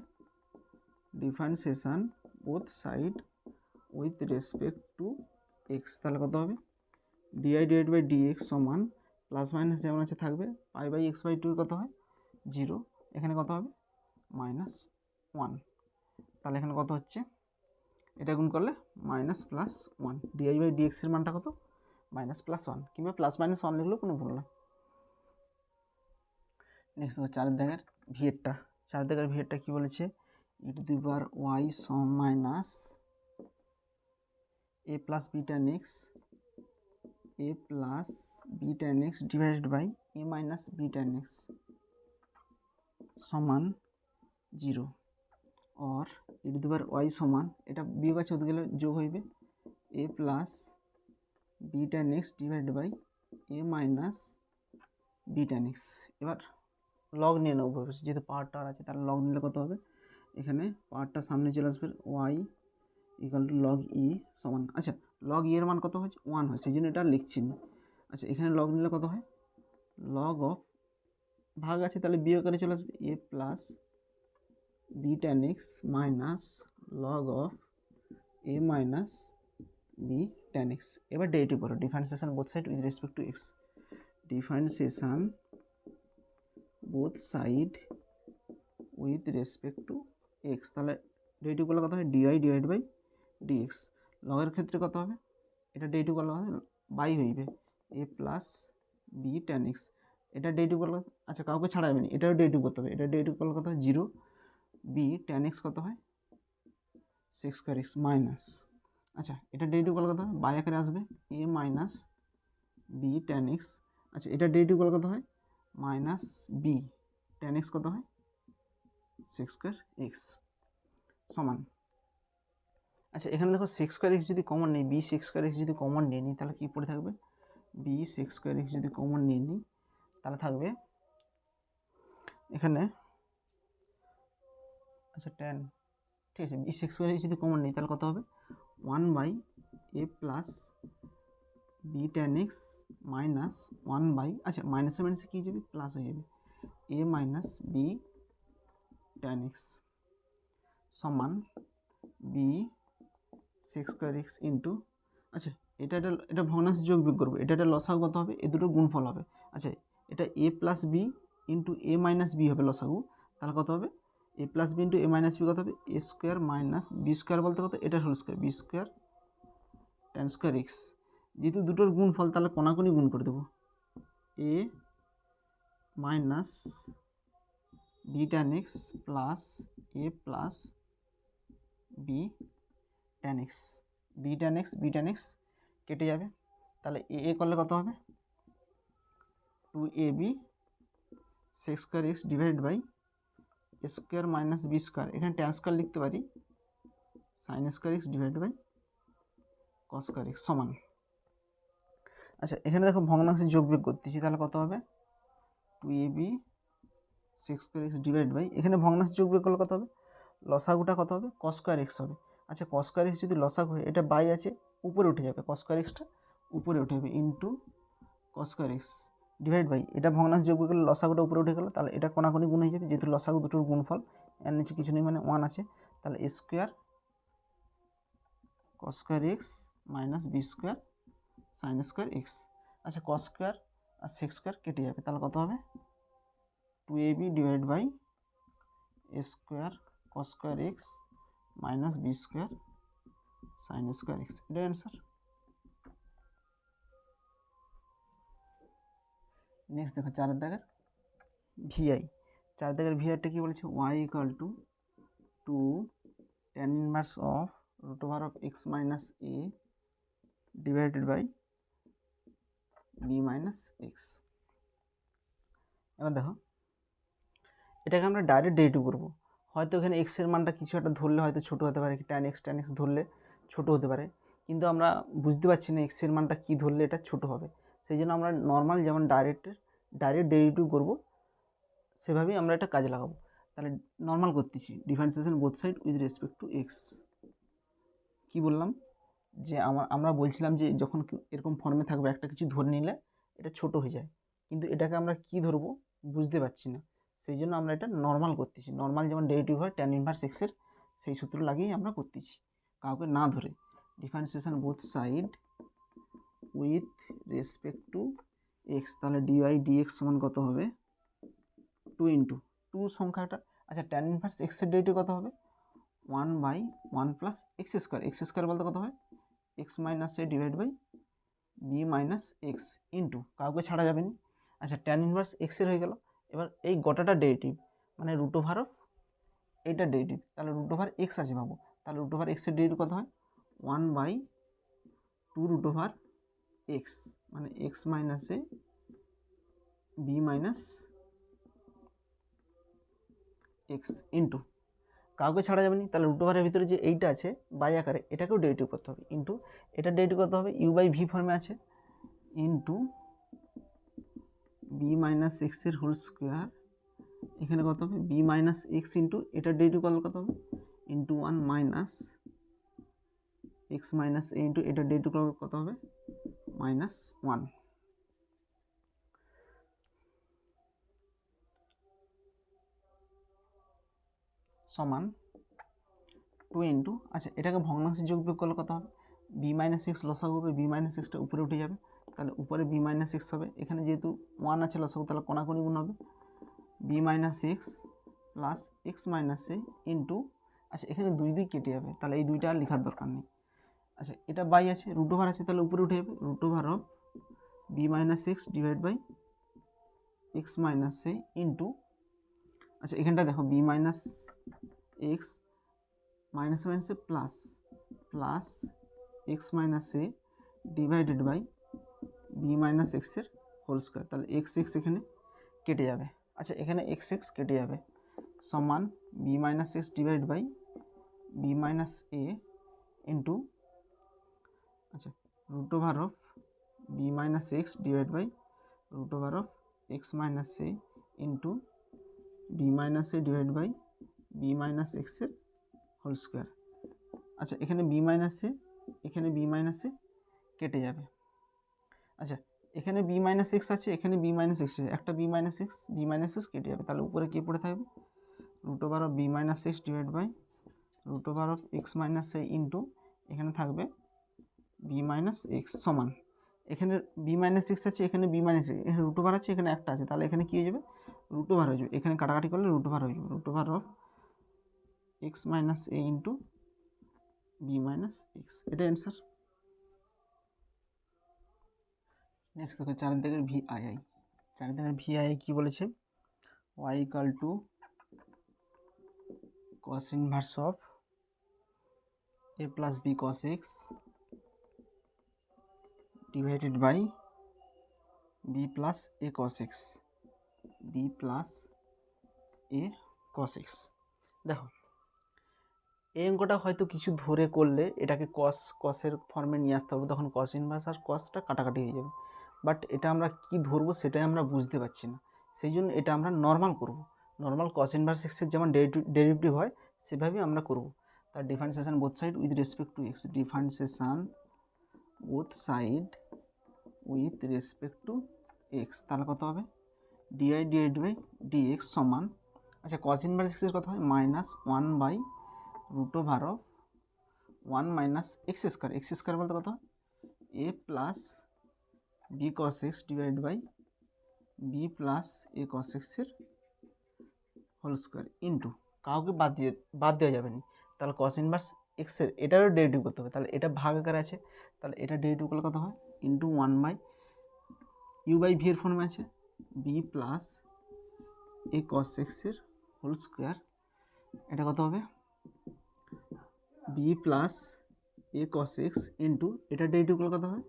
differentiation both side with respect two x তাহলে কত হবে dy/dx সমান প্লাস মাইনাস যেমন আছে থাকবে π/x/2 কত হয় 0, এখানে কত হবে -1, তাহলে এখানে কত হচ্ছে এটা গুণ করলে -+1 dy/dx এর মানটা কত -+1 কিংবা +-1 লিখলেও কোনো ভুল না। নেক্সট 4 দাগের ভিএরটা, 4 দাগের ভিএরটা কি বলেছে e⁻y minus a + b tan x divided by a - b tan x সমান 0 और e⁻y সমান এটা বিয়োগ আছে ওদিকে গেলে যোগ হইবে a + b tan x divided by a - b tan x। এবার লগ নিয়ে নেব যেহেতু পাওয়ারটা আছে তাহলে লগ নিলে কত হবে এখানে পাওয়ারটা সামনে চলে আসবে y = log e সমান আচ্ছা log e এর মান কত হচ্ছে 1 হয় সেই জন্য এটা লিখছি না। আচ্ছা এখানে লগ নিলে কত হয় log of ভাগ আছে তাহলে বিয়োগ করে চলে আসবে a + b tan x minus log of a - b tan x। এবার ডেরিভেটিভ করো differentiation both side with respect two x, differentiation both side with respect two x, তাহলে ডেরিভেটিভ করলে কত হবে dy/dx, লগের ক্ষেত্রে কত হবে এটা ডেরিভেটিভ করলে হবে বাই হইবে a + b tan x এটা ডেরিভেটিভ করলে আচ্ছা কাউকে ছাড়া যাবে না, এটাও ডেরিভেটিভ করতে হবে, এটা ডেরিভেটিভ করলে কত হয় 0 বি tan x কত হয় sec স্কয়ার x মাইনাস, আচ্ছা এটা ডেরিভেটিভ করলে কত হয় বাই আকারে আসবে a minus b tan x, আচ্ছা এটা ডেরিভেটিভ করলে কত হয় মাইনাস বি tan x কত হয় sec স্কয়ার x সমান, আচ্ছা এখানে দেখো sec স্কয়ার x যদি কমন নেই, b sec স্কয়ার x যদি কমন নিয়ে নিই তাহলে কি পড়ে থাকবে b sec স্কয়ার x যদি কমন নিয়ে নিই তাহলে থাকবে এখানে আচ্ছা tan, ঠিক আছে b sec স্কয়ার x যদি কমন নিই তাহলে কত হবে 1/a plus b tan x minus 1 আচ্ছা মাইনাসে মাইনাসে কী যাবে প্লাস হয়ে যাবে a minus b tan x সমান b sec square x into, আচ্ছা এটা ভগ্নাংশ যোগ বিয়োগ করবো, এটা লসাগু কত হবে, এ দুটো গুণফল হবে, আচ্ছা এটা a plus B into A minus b হবে লসাগু, তাহলে কত হবে a plus B into A minus B কত হবে a square minus B square বলতে কত এটা whole square b square tan square x, যেহেতু দুটোর গুণফল তাহলে কোনাকুনি গুণ করে দেবো a minus b tan x plus a plus b tan x, b tan x কেটে যাবে, তাহলে এ করলে কত হবে 2ab sec square x divide by a square minus B square, এখানে tan স্কোয়ার লিখতে পারি sin square x divide by cos square x সমান, আচ্ছা এখানে দেখো ভগ্নাংশে যোগ বিয়োগ করতেছি তাহলে কত হবে 2ab sec square x divide by, এখানে ভগ্নাংশে যোগ বিয়োগ করলে কত হবে লসাগুটা কত হবে cos স্কোয়ার x হবে, আচ্ছা cos স্কোয়ার x যদি লসাগু হয় এটা বাই আছে উপরে উঠে যাবে cos স্কোয়ার xটা উপরে উঠে যাবে into cos square x divide by, এটা ভগ্নাংশ যোগ করলে লসাগুটা উপরে উঠে গেল, তাহলে এটা কোনাকুনি গুণ হয়ে যাবে, যেহেতু লসাগু দুটোর গুণফল এর নিচে কিছু নেই মানে 1 আছে, তাহলে a square cos square x minus B square sin square x, আচ্ছা cos স্কোয়ার আর sec স্কোয়ার কেটে যাবে, তাহলে কত হবে 2ab divide by a square cos square x minus B square sin square x, এটাই অ্যান্সার। নেক্সট দেখো 4 দাগের ভিআই, 4 দাগের ভিআইটা কি বলেছে y equal to 2 tan inverse of root over of x minus a divided by b minus x, এবার দেখো এটাকে আমরা ডাইরেক্ট ডেরিভেটিভ করবো, হয়তো এখানে x এর মানটা কিছু একটা ধরলে হয়তো ছোটো হতে পারে, tan x ধরলে ছোটো হতে পারে, কিন্তু আমরা বুঝতে পারছি না x এর মানটা কী ধরলে এটা ছোটো হবে, সেই জন্য আমরা নর্মাল যেমন ডাইরেক্ট ডেরিভেটিভ করবো সেভাবেই আমরা এটা কাজে লাগাবো, তাহলে নর্মাল করতেছি differentiation both side with respect two x, কী বললাম যে আমরা বলছিলাম যে যখন এরকম ফর্মে থাকবে একটা কিছু ধরে নিলে এটা ছোট হয়ে যায়, কিন্তু এটাকে আমরা কি ধরবো বুঝতে পারছি না, সেই জন্য আমরা এটা নর্মাল করতেছি, নর্মাল যেমন ডেরিভেটিভ হয় tan ইনভার্স x এর সেই সূত্র লাগিয়েই আমরা করতেছি কাউকে না ধরে, differentiation both side with respect two x, তাহলে dy dx সমান কত হবে 2 ইন্টু 2 সংখ্যাটা, আচ্ছা tan ইনভার্স x এর ডেরিভেটিভ কত হবে 1/1 প্লাস এক্স স্কোয়ার বলতে কত হয় x minus a divide by b minus x into কাউকে ছাড়া যাবে না, আচ্ছা tan ইনভার্স x এর হয়ে গেল, এবার এই গোটাটা ডেরিভেটিভ মানে রুট ওভার অফ এইটা ডেরিভেটিভ, তাহলে রুট ওভার x আছে পাবো, তাহলে রুট ওভার x এর ডেরিভেটিভ কত হয় 1/2 রুট ওভার x মানে x minus a b minus x into কাউকে ছাড়া যাবে না, তাহলে রুট ওভারের ভিতরে যে এইটা আছে বাই আকারে এটাকেও ডেরিভেটিভ করতে হবে, ইন্টু এটা ডেরিভেটিভ করতে হবে ইউ বাই ভি ফর্মে আছে ইন্টু বি মাইনাস এক্সের হোল স্কোয়ার, এখানে কত হবে বি মাইনাস এক্স ইন্টু এটা ডেরিভেটিভ করলে কত হবে into 1 minus x minus a into এটা ডেরিভেটিভ করলে কত হবে -1 সমান 2 ইন্টু, আচ্ছা এটাকে ভগ্নাংশে যোগ বিয়োগ করলে কত হবে বি মাইনাস এক্স লসাগু হবে, বি মাইনাস এক্সটা উপরে উঠে যাবে, তাহলে উপরে বি মাইনাস এক্স হবে, এখানে যেহেতু 1 আছে লসাগু তাহলে কোনাকুনি গুণ হবে b minus x plus x minus a into, আচ্ছা এখানে 2 কেটে যাবে, তাহলে এই 2টা আর লেখার দরকার নেই, আচ্ছা এটা বাই আছে রুট ওভার আছে তাহলে উপরে উঠে যাবে root over of b minus x divide by x minus a into, আচ্ছা এখানটা দেখো বি মাইনাস এক্স মাইনাস মাইনাসে plus plus x minus a divided by b minus এক্সের হোল স্কোয়ার। তাহলে এক্স এক্স এখানে কেটে যাবে। আচ্ছা এখানে এক্স এক্স কেটে যাবে, সমান b minus x divide by b minus a into, আচ্ছা root over of b minus x divide by root over of x minus a into b minus a divide by b minus এক্সের whole square. আচ্ছা এখানে B minus এ, এখানে B minus এ কেটে যাবে। আচ্ছা এখানে B minus x আছে, এখানে বি মাইনাস এক্স আছে, একটা বি মাইনাস এক্স কেটে যাবে। তাহলে উপরে কী পড়ে থাকবে, root over of b minus x divide by root over of x minus a into, এখানে থাকবে বি মাইনাস এক্স সমান, এখানে বি মাইনাস এক্স আছে, এখানে বি মাইনাস এক্স, এখানে রুট ওভার আছে, এখানে একটা আছে, তাহলে এখানে কী হয়ে যাবে, রুট ওভার হয়ে যাবে। এখানে কাটাকাটি করলে রুট ওভার হয়ে যাবে, root over of x minus a into b minus x, এটা অ্যান্সার। নেক্সট দেখো চার দাগের ভিআইআই। চার দাগের ভিআইআই কী বলেছে, y equal to cos inverse of a plus b cos x divided by b plus a cos x, b plus a cos x. দেখো এই অঙ্কটা হয়তো কিছু ধরে করলে এটাকে কসের ফর্মে নিয়ে আসতে হবে, তখন কস ইনভার্স আর কসটা কাটাকাটি হয়ে যাবে। বাট এটা আমরা কি ধরবো সেটাই আমরা বুঝতে পারছি না, সেই জন্য এটা আমরা নর্মাল করব। নর্মাল কস ইনভার্স এক্সের যেমন ডেরিভেটিভ হয় সেভাবেই আমরা করব। তার differentiation both side with respect to x, differentiation both side with respect to x, তাহলে কত হবে, ডিআই ডিভাইড বাই ডিএক্স সমান, আচ্ছা কস ইনভার্স এক্সের কত হয়, minus one by root over of one minus x square, x square বলতে কত হয়, a plus b cos x divide by b plus a cos এক্সের হোল স্কোয়ার ইন্টু, কাউকে বাদ দেওয়া যাবে না, তাহলে কস ইনভার্স এক্সের এটারও ডেরিভেটিভ করতে হবে, তাহলে এটা ভাগ আকারে আছে, তাহলে এটা ডেরিভেটিভ করলে কত হয়, into one by u by v এর ফর্মে আছে, বি প্লাস এ কস এক্সের হোল স্কোয়ার, এটা কত হবে, B plus a cos x into, এটা ডেরিভেটিভ করলে কত হয়,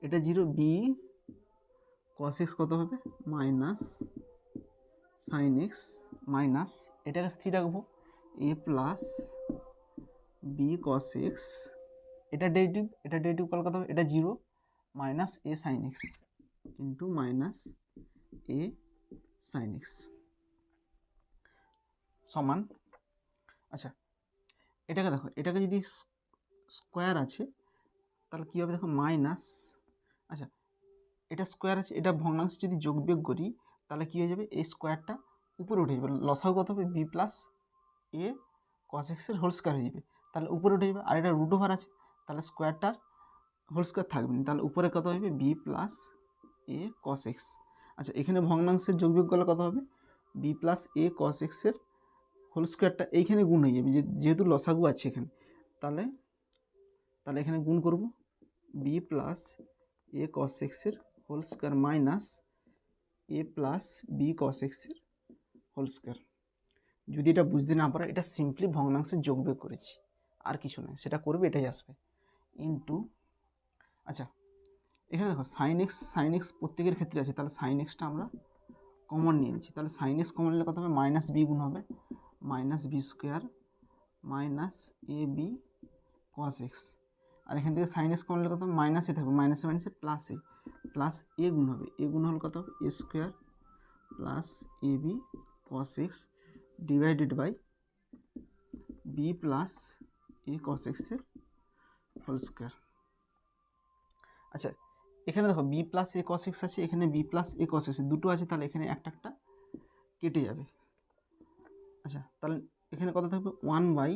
এটা জিরো, বি কস এক্স কত হবে, মাইনাস সাইন এক্স মাইনাস, এটাকে স্থির রাখবো, এ প্লাস বি কস এক্স, এটা ডেরিভেটিভ করলে কত হবে, এটা জিরো, মাইনাস এ সাইন এক্স ইন্টু মাইনাস এ সাইন এক্স সমান, আচ্ছা এটাকে দেখো, এটাকে যদি স্কোয়ার আছে তাহলে কী হবে দেখো, মাইনাস, আচ্ছা এটা স্কোয়ার আছে, এটা ভগ্নাংশ যদি যোগ বিয়োগ করি তাহলে কী হয়ে যাবে, এই স্কোয়ারটা উপরে উঠে যাবে, লসাগু কত হবে, বি প্লাস এ কস এক্সের হোল স্কোয়ার হয়ে যাবে, তাহলে উপরে উঠে যাবে। আর এটা রুট ওভার আছে, তাহলে স্কোয়ারটার হোল স্কোয়ার থাকবে না, তাহলে উপরে কত হবে, B plus a cos x, আচ্ছা এখানে ভগ্নাংশের যোগ বিয়োগ করলে কত হবে, বি প্লাস এ কস এক্সের হোল স্কোয়ারটা এইখানে গুণ হয়ে যাবে, যেহেতু লসাগু আছে এখানে, তাহলে এখানে গুণ করব, বি প্লাস এ কস এক্সের হোল স্কোয়ার মাইনাস এ প্লাস বি কস এক্সের হোল স্কোয়ার। যদি এটা বুঝতে না পারো, এটা সিম্পলি ভগ্নাংশের যোগ বিয়োগ করেছি, আর কিছু নয়, সেটা করবে এটাই আসবে, ইন্টু, আচ্ছা এখানে দেখো সাইন এক্স প্রত্যেকের ক্ষেত্রে আছে, তাহলে সাইন এক্সটা আমরা কমন নিয়ে নিচ্ছি, তাহলে সাইন এক্স কমন নিলে কত হবে, মাইনাস বি গুণ হবে, মাইনাস বি স্কোয়ার মাইনাস এ বি কস এক্স, আর এখান থেকে সাইন এক্স কমন নিলে কত হবে, মাইনাসে থাকবে, মাইনাসে প্লাস এ গুণ হবে, এ গুণ হলে কত হবে, a square plus a b cos x divided by b plus a cos এক্সের হোল স্কোয়ার। আচ্ছা এখানে দেখো b plus a cos x আছে, এখানে b plus a cos x দুটো আছে, তাহলে এখানে একটা কেটে যাবে। আচ্ছা তাহলে এখানে কত থাকবে, one by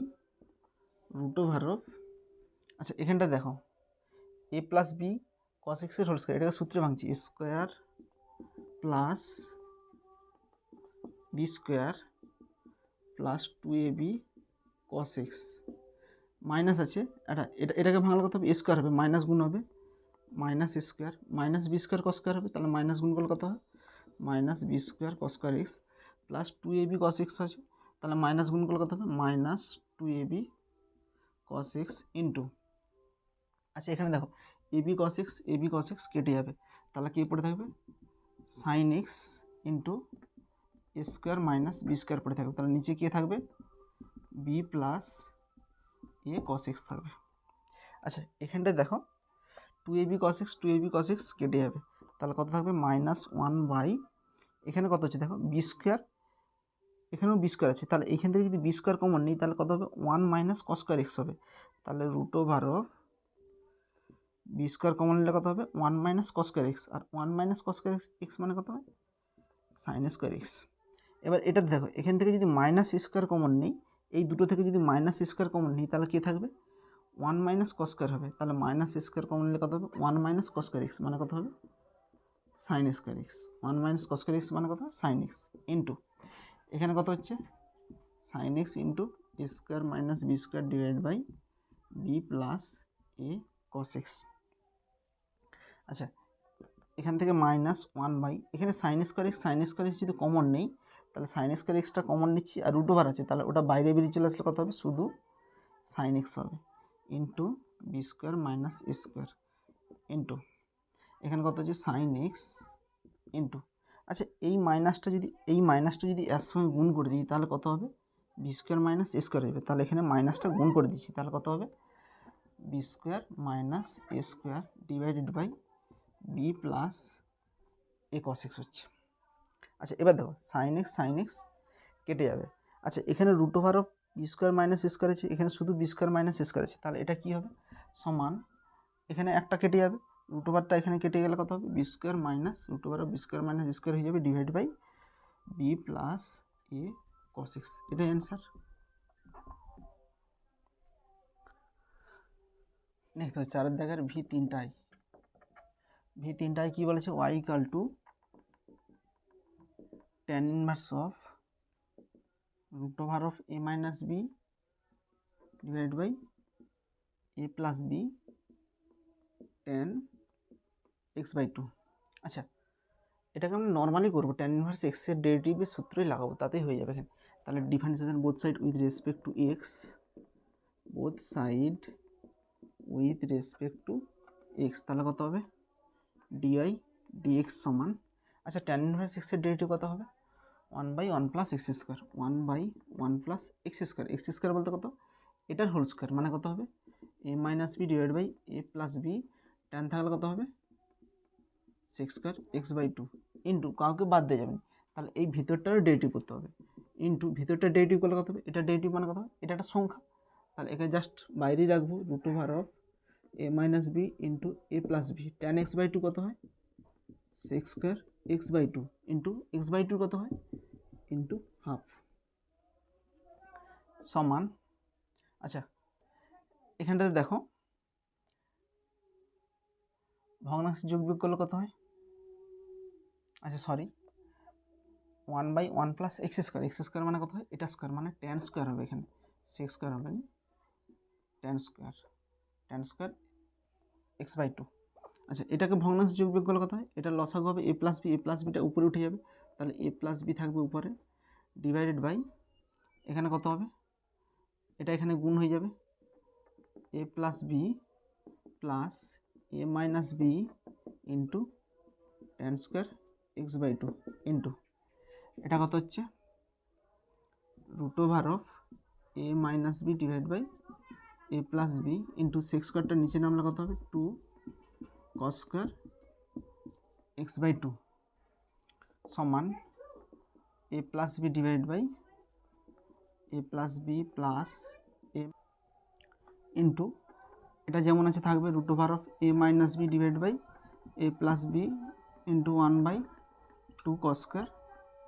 root over of, আচ্ছা এখানটা দেখো এ প্লাস বি কস এক্সের হোল স্কোয়ার, এটাকে সূত্রে ভাঙছি, a square plus b square plus two a b cos x, minus আছে, এটাকে ভাঙলে কত হবে, এ স্কোয়ার হবে, মাইনাস গুণ হবে, minus square minus B square cos square হবে, তাহলে মাইনাস গুণ করলে কত হয়, minus B square cos square x plus 2ab cos x আছে, তাহলে মাইনাস গুণ করলে কত হবে minus 2ab cos x into, আচ্ছা এখানে দেখো এবি কস এক্স কেটে যাবে, তাহলে কি পড়ে থাকবে sign x into a square minus B square পড়ে থাকবে, তাহলে নিচে কি থাকবে B plus a cos x থাকবে। আচ্ছা এখানটায় দেখো 2ab cos x কেটে যাবে, তাহলে কত থাকবে মাইনাস 1 বাই, এখানে কত হচ্ছে দেখো বি স্কোয়ার, এখানেও বি স্কোয়ার আছে, তাহলে এখান থেকে যদি বি স্কোয়ার কমন নিই তাহলে কত হবে 1 মাইনাস কস স্কোয়ার এক্স হবে, তাহলে root over of b square common নিলে কত হবে 1 মাইনাস কস স্কোয়ার এক্স, আর 1 মাইনাস কস স্কোয়ার এক্স মানে কত হয় সাইন স্কোয়ার এক্স। এবার এটা দেখো এখান থেকে যদি মাইনাস স্কোয়ার কমন নিই, এই দুটো থেকে যদি মাইনাস স্কোয়ার কমন নিই তাহলে কী থাকবে 1 মাইনাস কস স্কোয়ার হবে, তাহলে মাইনাস স্কোয়ার কমন নিলে কত হবে 1 মাইনাস কস স্কোয়ার এক্স মানে কত হবে sine square x, 1 minus cos square x মানে কত হবে সাইন এক্স ইন্টু, এখানে কত হচ্ছে sine x into a square minus B square divide by b plus a cos x. আচ্ছা এখান থেকে মাইনাস 1 বাই, এখানে সাইন স্কোয়ার এক্স যদি কমন নেই তাহলে সাইন স্কোয়ার এক্সটা কমন নিচ্ছি, আর রুট ওভার আছে তাহলে ওটা বাইরে বেরিয়ে চলে আসলে কত হবে শুধু সাইন এক্স হবে into B square minus a square into, এখানে কত হচ্ছে সাইন এক্স ইন্টু, আচ্ছা এই মাইনাসটা যদি এর সঙ্গে গুণ করে দিই তাহলে কত হবে b square minus a square হবে, তাহলে এখানে মাইনাসটা গুণ করে দিচ্ছি, তাহলে কত হবে b square minus a square divided by b plus a cos x হচ্ছে। আচ্ছা এবার দেখো সাইন এক্স কেটে যাবে, আচ্ছা এখানে root over of b square minus a square আছে, এখানে শুধু b square minus a square আছে, তাহলে এটা কী হবে সমান, এখানে একটা কেটে যাবে, রুট ওভারটা এখানে কেটে গেলে কত হবে b square minus root over of b square minus a square হয়ে যাবে divide by b plus a cos x, এটাই অ্যান্সার। নেক্সট হচ্ছে চারের দাগের ভি তিনটায় কী বলেছে y equal to tan inverse of root over of A minus b divide by a plus b tan x/2। আচ্ছা এটাকে আমরা নর্মালি করবো, tan ইনভার্স এক্সের ডেরিভেটিভের সূত্রই লাগাবো, তাতেই হয়ে যাবে এখানে। তাহলে differentiation both side with respect to x, তাহলে কত হবে ডিআই ডিএক্স সমান, আচ্ছা tan ইনভার্স এক্সের ডেরিভেটিভ কত হবে 1/1 plus x square, 1/1 plus x square বলতে কত এটার হোল স্কোয়ার মানে কত হবে a minus b divide by a plus b, tan থাকলে কত হবে সেক্স স্কোয়ার x/2 ইন্টু কাউকে বাদ দিয়ে যাবেন, তাহলে এই ভিতরটারও ডেরিভেটিভ করতে হবে ইন্টু ভিতরটা ডেরিভেটিভ করলে কত হবে এটা ডেরিভেটিভ মানে কত হবে এটা একটা সংখ্যা, তাহলে এখানে জাস্ট বাইরেই রাখবো root over of A minus b into a plus b, tan x/2 কত হয় sex square x/2 into x/2 কত হয় ইন্টু হাফ সমান, আচ্ছা এখানটাতে দেখো ভগ্নাংশ যোগ বিয়োগ করলে কত হয়, আচ্ছা সরি 1/1 প্লাস এক্স স্কোয়ার মানে কত হয় এটা স্কোয়ার মানে tan স্কোয়ার হবে, এখানে সেক্স স্কোয়ার হবে না tan স্কোয়ার x/2। আচ্ছা এটাকে ভগ্নাংশ যোগ বিয়োগ করলে কত হয় এটা লসাগু হবে এ প্লাস বিটা উপরে উঠে যাবে, তাহলে এ প্লাস বি থাকবে উপরে ডিভাইডেড বাই এখানে কত হবে এটা এখানে গুণ হয়ে যাবে a plus b plus a minus b into tan square x/2 into এটা কত হচ্ছে root over of A minus b divide by a plus B into sec স্কোয়ারটা নিচে নামলে কত হবে 2 cos স্কোয়ার x/2 সমান a plus b divide by a plus b plus a into এটা যেমন আছে থাকবে root over of A minus b divide by a plus B into 1/2 cos square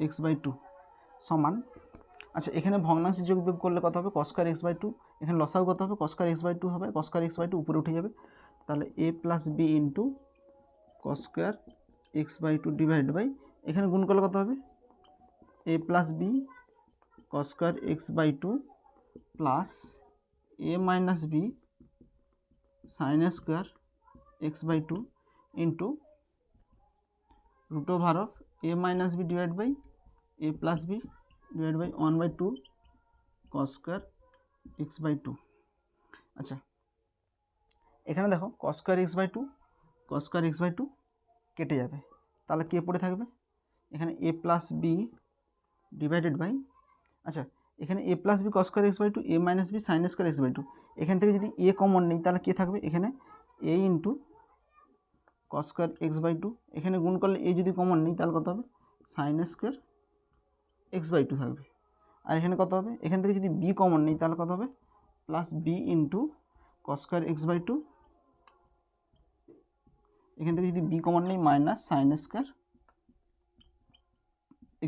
x/2 সমান, আচ্ছা এখানে ভগ্নাংশ যোগ বিয়োগ করলে কত হবে cos স্কোয়ার x/2, এখানে লসাগু কত হবে cos স্কোয়ার x/2 হবে, cos স্কোয়ার x/2 উপরে উঠে যাবে, তাহলে a plus B into cos square x/2 divide by এখানে গুণ করলে কত হবে এ plus B cos square x/2 plus a minus b sine square x/2 into root over of a minus b divide by a plus b divide by 1/2 cos square x/2। আচ্ছা এখানে দেখো cos square x/2 cos square x/2 কেটে যাবে, তাহলে কে পড়ে থাকবে এখানে a plus b divided by, আচ্ছা এখানে a plus B cos square x/2 a minus b sine square x/2। এখান থেকে যদি a কমন নেই তাহলে কে থাকবে এখানে a into cos square x/2, এখানে গুণ করলে a যদি কমন নেই তাহলে কত হবে সাইন স্কোয়ার x/2 থাকবে। আর এখানে কত হবে, এখান থেকে যদি b কমন নেই তাহলে কত হবে plus B into cos square x/2, এখান থেকে যদি b কমন নেই minus sine square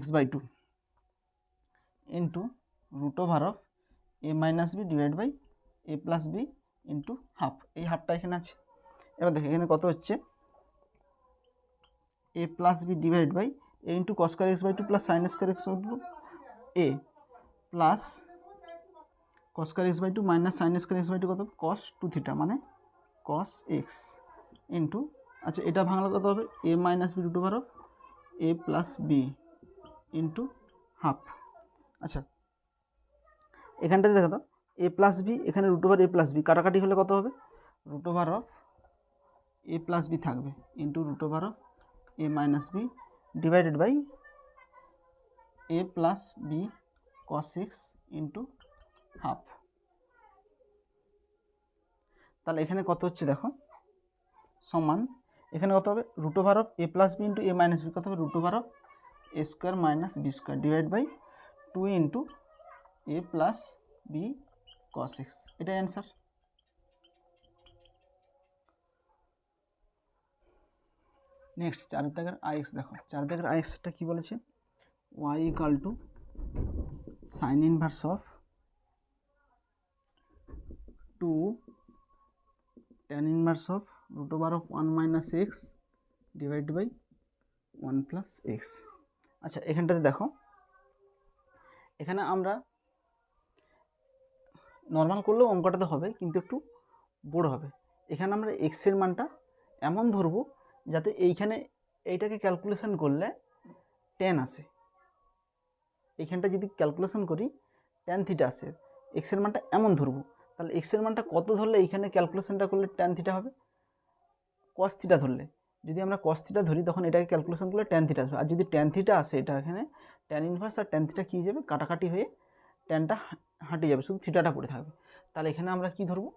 x/2 into root over of a minus b divide by a plus B into half, এই হাফটা এখানে আছে। এবার দেখো এখানে কত হচ্ছে a plus b divide by a into cos square x/2 plus sine square x/2 a plus cos square x/2 minus sine square x/2 কত হবে cos 2θ মানে cos x ইন্টু, আচ্ছা এটা ভাঙলে কত হবে a minus b root over of a plus B into half. আচ্ছা এখানটাতে দেখো তো a প্লাস বি, এখানে root over a plus b কাটাকাটি হলে কত হবে root over of a plus b থাকবে into root over of a minus b divided by a plus B cos x into half. তাহলে এখানে কত হচ্ছে দেখো সমান, এখানে কত হবে root over of a plus B into a minus B কত হবে root over of a square minus B square divide by 2 into a plus B cos x, এটাই অ্যান্সার। নেক্সট 4 দাগের আইএক্স দেখো, 4 দাগের আইএক্সটা কী বলেছে y equal to sine inverse of 2 tan inverse of root over of 1 minus x divide by 1 plus x. আচ্ছা এখানটাতে দেখো এখানে আমরা নর্মাল করলেও অঙ্কটাতে হবে কিন্তু একটু বড় হবে। এখানে আমরা এক্সের মানটা এমন ধরবো যাতে এইখানে এইটাকে ক্যালকুলেশন করলে tan আসে, এইখানটা যদি ক্যালকুলেশন করি tan থিটা আসে, এক্সের মানটা এমন ধরবো। তাহলে এক্সের মানটা কত ধরলে এইখানে ক্যালকুলেশনটা করলে tan থিটা হবে, cos থিটা ধরলে, যদি আমরা cos থিটা ধরি তখন এটাকে ক্যালকুলেশন করলে tan থিটা আসবে। আর যদি tan থিটা আসে এটা এখানে tan ইনভার্স আর tan থিটা কী হয়ে যাবে কাটাকাটি হয়ে ট্যানটা হাঁটে যাবে, শুধু থিটাটা পড়ে থাকবে। তাহলে এখানে আমরা কি ধরবো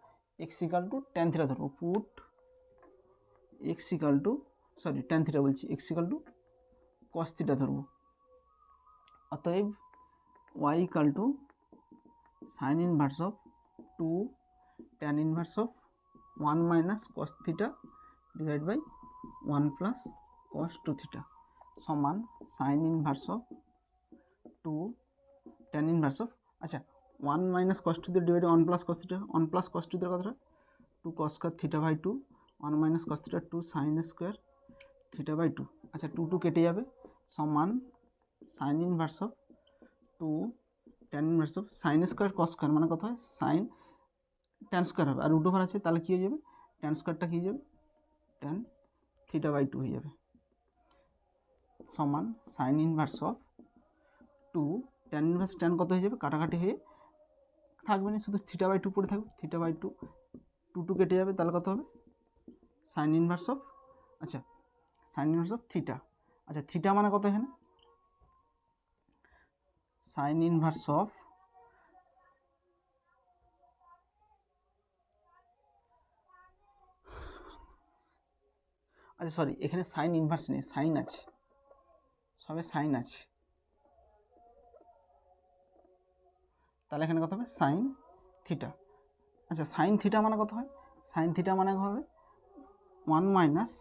x equal to tan theta ধরবো, put x equal to tan theta বলছি x equal to cos theta ধরবো। অতএব y equal to sine inverse of 2 tan inverse of 1 minus cos theta divide by 1 plus cos 2 theta সমান sine inverse of 2 tan inverse of, আচ্ছা 1 minus cos 2 divide 1 plus cos theta, 1 plus cos 2 কথাটা 2 cos square theta by 2, 1 minus cos theta 2 sine square theta by 2। আচ্ছা 2 কেটে যাবে সমান sine inverse of 2 tan inverse of sine square cos square মানে কত হয় sign tan square হবে, আর root over আছে তাহলে কী হয়ে যাবে tan স্কোয়ারটা কী হয়ে যাবে tan থিটা বাই 2 হয়ে যাবে সমান sine inverse of 2 tan inverse tan কত হয়ে যাবে কাটাকাটি হয়ে থাকবে না, শুধু থিটা বাই 2 পড়ে থাকবে, থিটা বাই 2 2 কেটে যাবে তাহলে কত হবে সাইন ইনভার্স অফ, আচ্ছা সাইন ইনভার্স অফ থিটা, আচ্ছা থিটা মানে কত এখানে সাইন ইনভার্স অফ আচ্ছা সরি এখানে সাইন ইনভার্স নেই, সাইন আছে, সবে সাইন আছে, তাহলে এখানে কত হবে সাইন থিটা। আচ্ছা সাইন থিটা মানে কত হয় সাইন থিটা মানে হবে 1 মাইনাস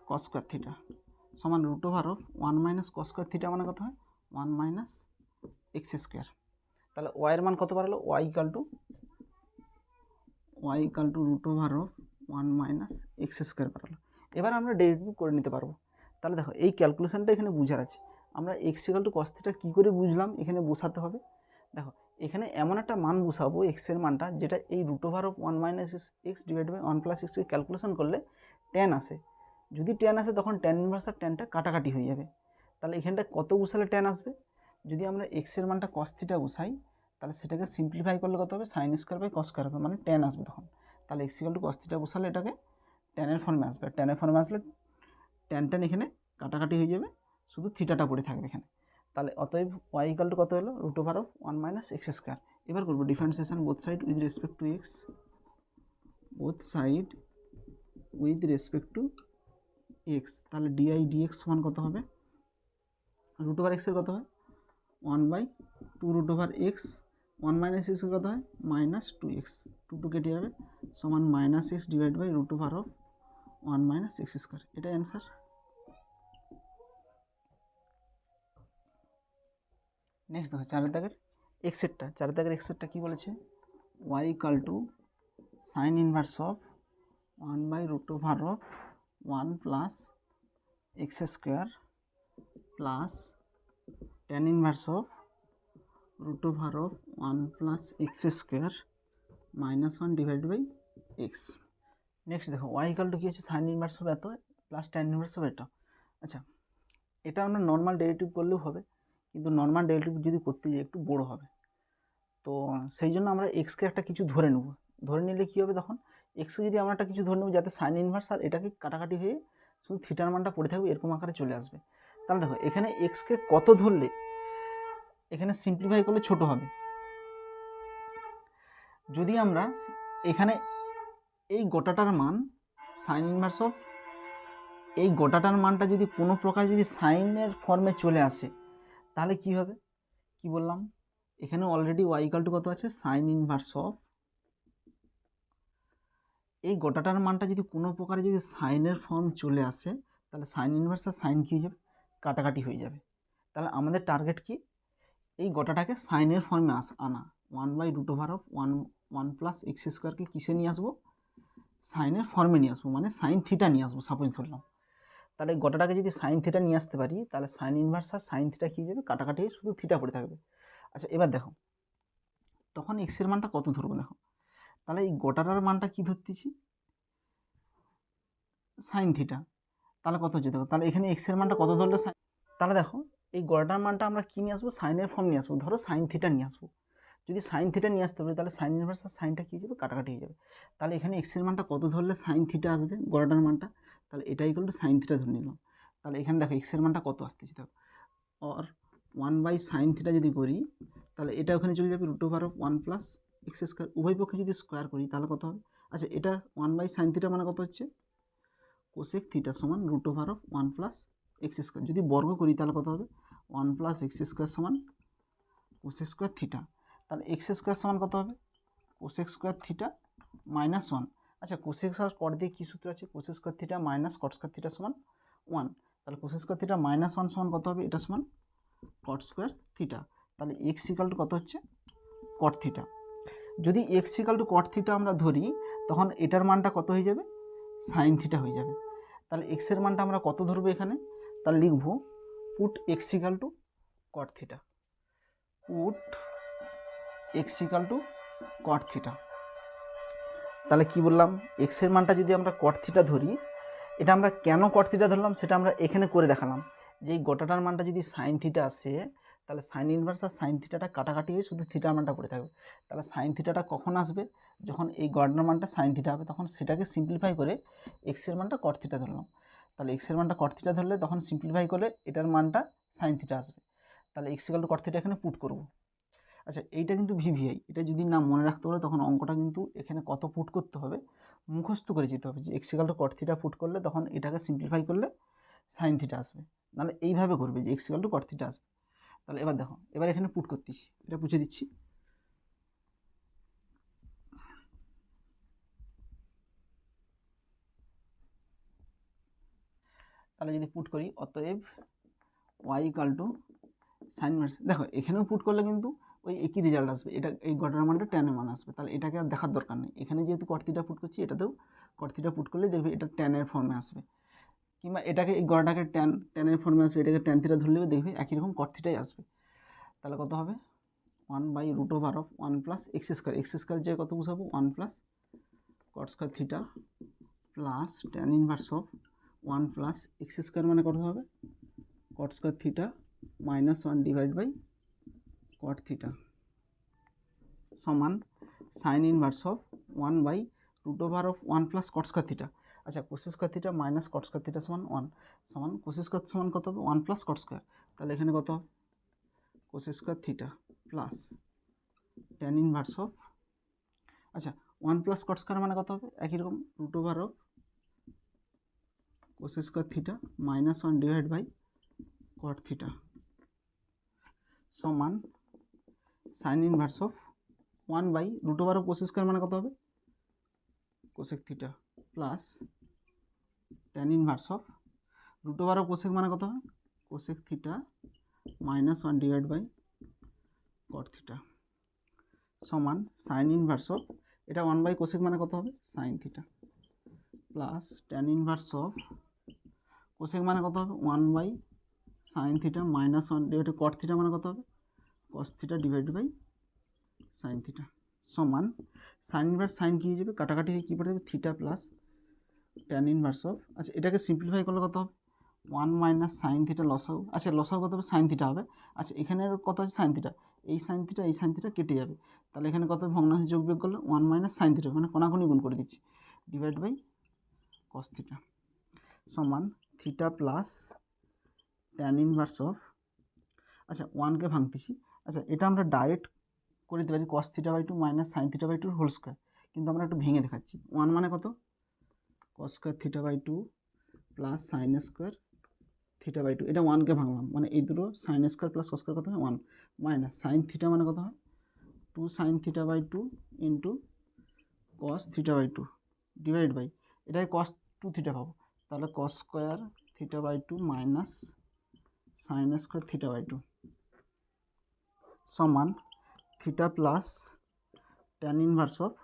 cos স্কোয়ার থিটা সমান root over of 1 minus cos square theta মানে কত হয় 1 মাইনাস এক্স স্কোয়ার। তাহলে ওয়াইয়ের মান কত বাড়ালো y equal to root over of 1 minus x square বাড়ালো। এবার আমরা ডেরিভেটিভ করে নিতে পারবো। তাহলে দেখো এই ক্যালকুলেশনটা এখানে বুঝার আছে, আমরা x equal to cos theta কী করে বুঝলাম এখানে বসাতে হবে। দেখো এখানে এমন একটা মান বসাবো এক্সের মানটা যেটা এই root over of 1 minus x divide by 1 plus এক্সকে ক্যালকুলেশন করলে tan আসে, যদি tan আসে তখন tan ইনভার্স আর ট্যানটা কাটাকাটি হয়ে যাবে, তাহলে এখানটা কত বসালে ট্যান আসবে? যদি আমরা এক্সের মানটা কস থিটা বসাই তাহলে সেটাকে সিম্পলিফাই করলে কত হবে? Sine square by cos square হবে, মানে ট্যান আসবে তখন। তাহলে x equal to cos theta বসালে এটাকে ট্যানের ফর্মে আসবে। ট্যানের ফর্মে আসলে ট্যান এখানে কাটাকাটি হয়ে যাবে, শুধু থিটাটা পড়ে থাকবে এখানে। তাহলে অতএব ওয়াই ইকুয়াল টু কত হলো? Root over of 1 minus x square. এবার করবো differentiation both side with respect to x, both side with respect to x. তাহলে ডিআই ডিএক্স সমান কত হবে? রুট ওভার এক্সের কত হয়? 1/2 রুট ওভার এক্স, 1 মাইনাস এক্সের কত হয়? মাইনাস 2x, 2 কেটে যাবে, সমান minus x divide by root over of 1 minus x square. এটাই অ্যান্সার। নেক্সট দেখো চারের দাগের এক্সেরটা কী বলেছে? Y equal to sine inverse of 1/রুট over of 1 plus x square plus tan inverse of root over of 1 plus x square minus 1 divide by x. Next দেখো y equal to কী আছে? সাইন ইনভার্স অফ এত plus tan inverse of এটা। আচ্ছা, এটা আমরা normal derivative করলেও হবে, কিন্তু নর্মাল ডেরিভেটিভ যদি করতে যাই একটু বড়ো হবে, তো সেই জন্য আমরা এক্সকে একটা কিছু ধরে নেব। ধরে নিলে কী হবে? তখন এক্সকে যদি আমরা একটা কিছু ধরে নেব যাতে সাইন ইনভার্স আর এটাকে কাটাকাটি হয়ে শুধু থিটার মানটা পড়ে থাকবে, এরকম আকারে চলে আসবে। তাহলে দেখো এখানে এক্সকে কত ধরলে এখানে সিম্পলিফাই করলে ছোট হবে। যদি আমরা এখানে এই গোটাটার মান সাইন ইনভার্স অফ এই গোটাটার মানটা যদি কোনো প্রকার যদি সাইনের ফর্মে চলে আসে তাহলে কি হবে? কি বললাম? এখানে অলরেডি ওয়াই ইকাল টু কত আছে? সাইন ইনভার্স অফ এই গোটাটার মানটা যদি কোনো প্রকারে যদি সাইনের ফর্ম চলে আসে তাহলে সাইন ইনভার্স আর সাইন কী হয়ে যাবে? কাটাকাটি হয়ে যাবে। তাহলে আমাদের টার্গেট কি? এই গোটাটাকে সাইনের ফর্মে আনা। 1/রুট ওভার অফ 1 প্লাস এক্স স্কোয়ারকে কিসে নিয়ে আসবো? সাইনের ফর্মে নিয়ে আসবো, মানে সাইন থিটা নিয়ে আসবো সাপোজ ধরলাম। তাহলে গোটাটাকে যদি সাইন থিটা নিয়ে আসতে পারি তাহলে সাইন ইনভার্স আর সাইন থিটা কী যাবে? কাটাকাটি হয়ে শুধু থিটা পড়ে থাকবে। আচ্ছা, এবার দেখো তখন এক্সের মানটা কত ধরবো? দেখো তাহলে এই গোটাটার মানটা কী ধরতেছি? Sine theta. তাহলে কত হচ্ছে দেখো, তাহলে এখানে এক্সের মানটা কত ধরলে সাইন, তাহলে দেখো এই গোটাটার মানটা আমরা কী নিয়ে আসবো? সাইনের ফর্ম নিয়ে আসবো। ধরো সাইন থিটা নিয়ে আসবো। যদি সাইন থিটা নিয়ে আসতে পারি তাহলে সাইন ইনভার্স আর সাইনটা কী যাবে? কাটাকাটি হয়ে যাবে। তাহলে এখানে এক্সের মানটা কত ধরলে সাইন থিটা আসবে গোটাটার মানটা? তাহলে এটা ইকুয়াল টু সাইন থিটা ধরে নিলাম। তাহলে এখানে দেখো এক্সের মানটা কত আসতেছে দেখো, আর 1/সাইন থিটা যদি করি তাহলে এটা ওখানে চলে যাবে root over of 1 plus x square. উভয় পক্ষে যদি স্কোয়ার করি তাহলে কত হবে? আচ্ছা, এটা 1/সাইন থিটা মানে কত হচ্ছে? কোসেক থিটা সমান root over of 1 plus x square. যদি বর্গ করি তাহলে কত হবে? 1 প্লাস এক্স স্কোয়ার সমান কোসেক স্কোয়ার থিটা। তাহলে এক্স স্কোয়ার সমান কত হবে? Cosec square theta minus 1। আচ্ছা, কোসেক স্কোয়ার কট দিয়ে কী সূত্র আছে? Cosec square theta minus cot square theta সমান 1। তাহলে কোসেক স্কোয়ার থিটা মাইনাস 1 সমান কত হবে? এটা সমান কট স্কোয়ার থিটা। তাহলে এক্স ইকাল টু কত হচ্ছে? Cot theta. যদি x equal to cot theta আমরা ধরি তখন এটার মানটা কত হয়ে যাবে? সাইন থিটা হয়ে যাবে। তাহলে এক্সের মানটা আমরা কত ধরবো এখানে? তাহলে লিখবো put x equal to cot theta, put x equal to cot theta. তাহলে কি বললাম? এক্সের মানটা যদি আমরা কট থিটা ধরি, এটা আমরা কেন কট থিটা ধরলাম সেটা আমরা এখানে করে দেখালাম যে এই গোটাটার মানটা যদি সাইন থিটা আসে তাহলে সাইন ইনভার্স আর সাইন থিটাটা কাটাকাটি হয়ে শুধু থিটার মানটা পড়ে থাকবে। তাহলে সাইন থিটাটা কখন আসবে? যখন এই গোটাটার মানটা সাইন থিটা হবে, তখন সেটাকে সিম্পলিফাই করে এক্সের মানটা কট থিটা ধরলাম। তাহলে এক্সের মানটা কট থিটা ধরলে তখন সিম্পলিফাই করলে এটার মানটা সাইন থিটা আসবে। তাহলে x equal two cot theta এখানে পুট করব। আচ্ছা, এইটা কিন্তু ভিভিআই, এটা যদি না মনে রাখতে পারো তখন অঙ্কটা কিন্তু এখানে কত পুট করতে হবে মুখস্থ করে যেতে হবে, যে x equal two cot theta put করলে তখন এটাকে সিম্পলিফাই করলে সাইন থিটা আসবে। নাহলে এইভাবে করবে যে x equal two cot theta আসবে। তাহলে এবার দেখো, এবার এখানে পুট করতেছি, এটা পুছে দিচ্ছি। তাহলে যদি পুট করি অতএব y equal to sine inverse, দেখো এখানেও পুট করলে কিন্তু ওই একই রেজাল্ট আসবে, এটা এই গোটার মানটা ট্যানের মান আসবে। তাহলে এটাকে আর দেখার দরকার নেই, এখানে যেহেতু কট থিটা পুট করছি এটাতেও কট থিটা পুট করলে দেখবে এটা ট্যানের ফর্মে আসবে, কিংবা এটাকে এই গোটাটাকে ট্যানের ফর্মে আসবে, এটাকে ট্যান থিটা ধরলেও দেখবে একই রকম কট থিটাই আসবে। তাহলে কত হবে? 1/রুট over of 1 plus x square যে কত বসাবো? 1 plus cot square theta plus tan inverse of 1 plus x square মানে কত হবে? Cot square theta minus 1 divide by cot theta সমান sine inverse of 1 by root over of 1 plus cot square theta. আচ্ছা cosec square theta minus cot square theta সমান 1 সমান cosec square সমান কত হবে 1 প্লাস কট স্কোয়ার। তাহলে এখানে কত হবে cosec square theta plus tan inverse of, আচ্ছা 1 প্লাস কট স্কোয়ার মানে কত হবে একই রকম root over of cosec square theta minus 1 divide by cot theta সমান sine inverse of 1 by root over of cosec square মানে কত হবে cosec theta plus tan inverse of root over of cosec মানে কত হবে cosec theta minus 1 divide by cot theta সমান sine inverse of, এটা 1 by cosec মানে কত হবে sine theta plus tan inverse of cosec মানে কত হবে 1 by sine theta minus 1 divide cot theta মানে কত হবে cos theta divide by sine theta সমান সাইন ইনভার্স সাইন কী হয়ে যাবে কাটাকাটি হয়ে কী পড়ে যাবে theta plus tan inverse of, আচ্ছা এটাকে সিম্পলিফাই করলে কত হবে 1 মাইনাস সাইন থিটা লসাগু, আচ্ছা লসাগু কত হবে সাইন থিটা হবে। আচ্ছা এখানে কত আছে সাইন থিটা, এই সাইন থিটা কেটে যাবে, তাহলে এখানে কত ভগ্নাংশ যোগ বিয়োগ করলে 1 মাইনাস সাইন থিটা মানে কোনাকুনি গুণ করে দিচ্ছি ডিভাইড বাই কস থিটা সমান theta plus tan inverse of, আচ্ছা 1কে ভাঙতেছি, আচ্ছা এটা আমরা ডাইরেক্ট করে দিতে পারি cos theta by 2 minus sine theta by 2 whole square, কিন্তু আমরা একটু ভেঙে দেখাচ্ছি 1 মানে কত cos square theta by 2 plus sine square theta by 2, এটা 1কে ভাঙলাম মানে এই দুটো sine square plus cos square কত হয় 1 মাইনাস সাইন থিটা মানে কত হয় 2 sine theta by 2 into cos theta by 2 divide by এটাই কস 2 থিটা পাবো, তাহলে cos square theta by 2 minus sine square theta by 2 সমান theta plus tan inverse of,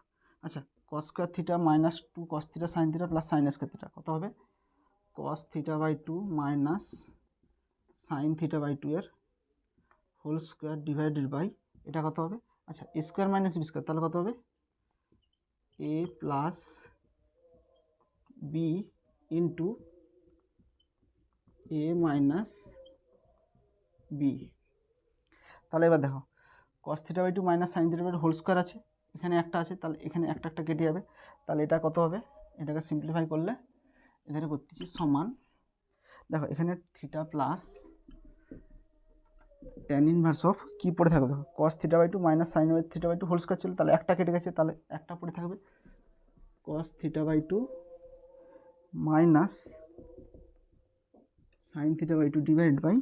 আচ্ছা cos square theta minus 2 cos theta sine theta plus sine square theta কত হবে cos theta by 2 minus sine theta by 2 এর whole square divided by এটা কত হবে, আচ্ছা A square minus B square তাহলে কত হবে এ প্লাস বি ইন্টু এ মাইনাস বি। তাহলে এবার দেখো cos theta by 2 minus sine theta by 2 whole square আছে, এখানে একটা আছে, তাহলে এখানে একটা কেটে যাবে, তাহলে এটা কত হবে এটাকে সিম্পলিফাই করলে এখানে করতেছি সমান, দেখো এখানে theta plus tan inverse of কী পড়ে থাকবে দেখো cos theta by 2 minus sine theta by 2 whole square ছিল, তাহলে একটা কেটে গেছে, তাহলে একটা পড়ে থাকবে cos theta by 2 minus sine theta by 2 divide by,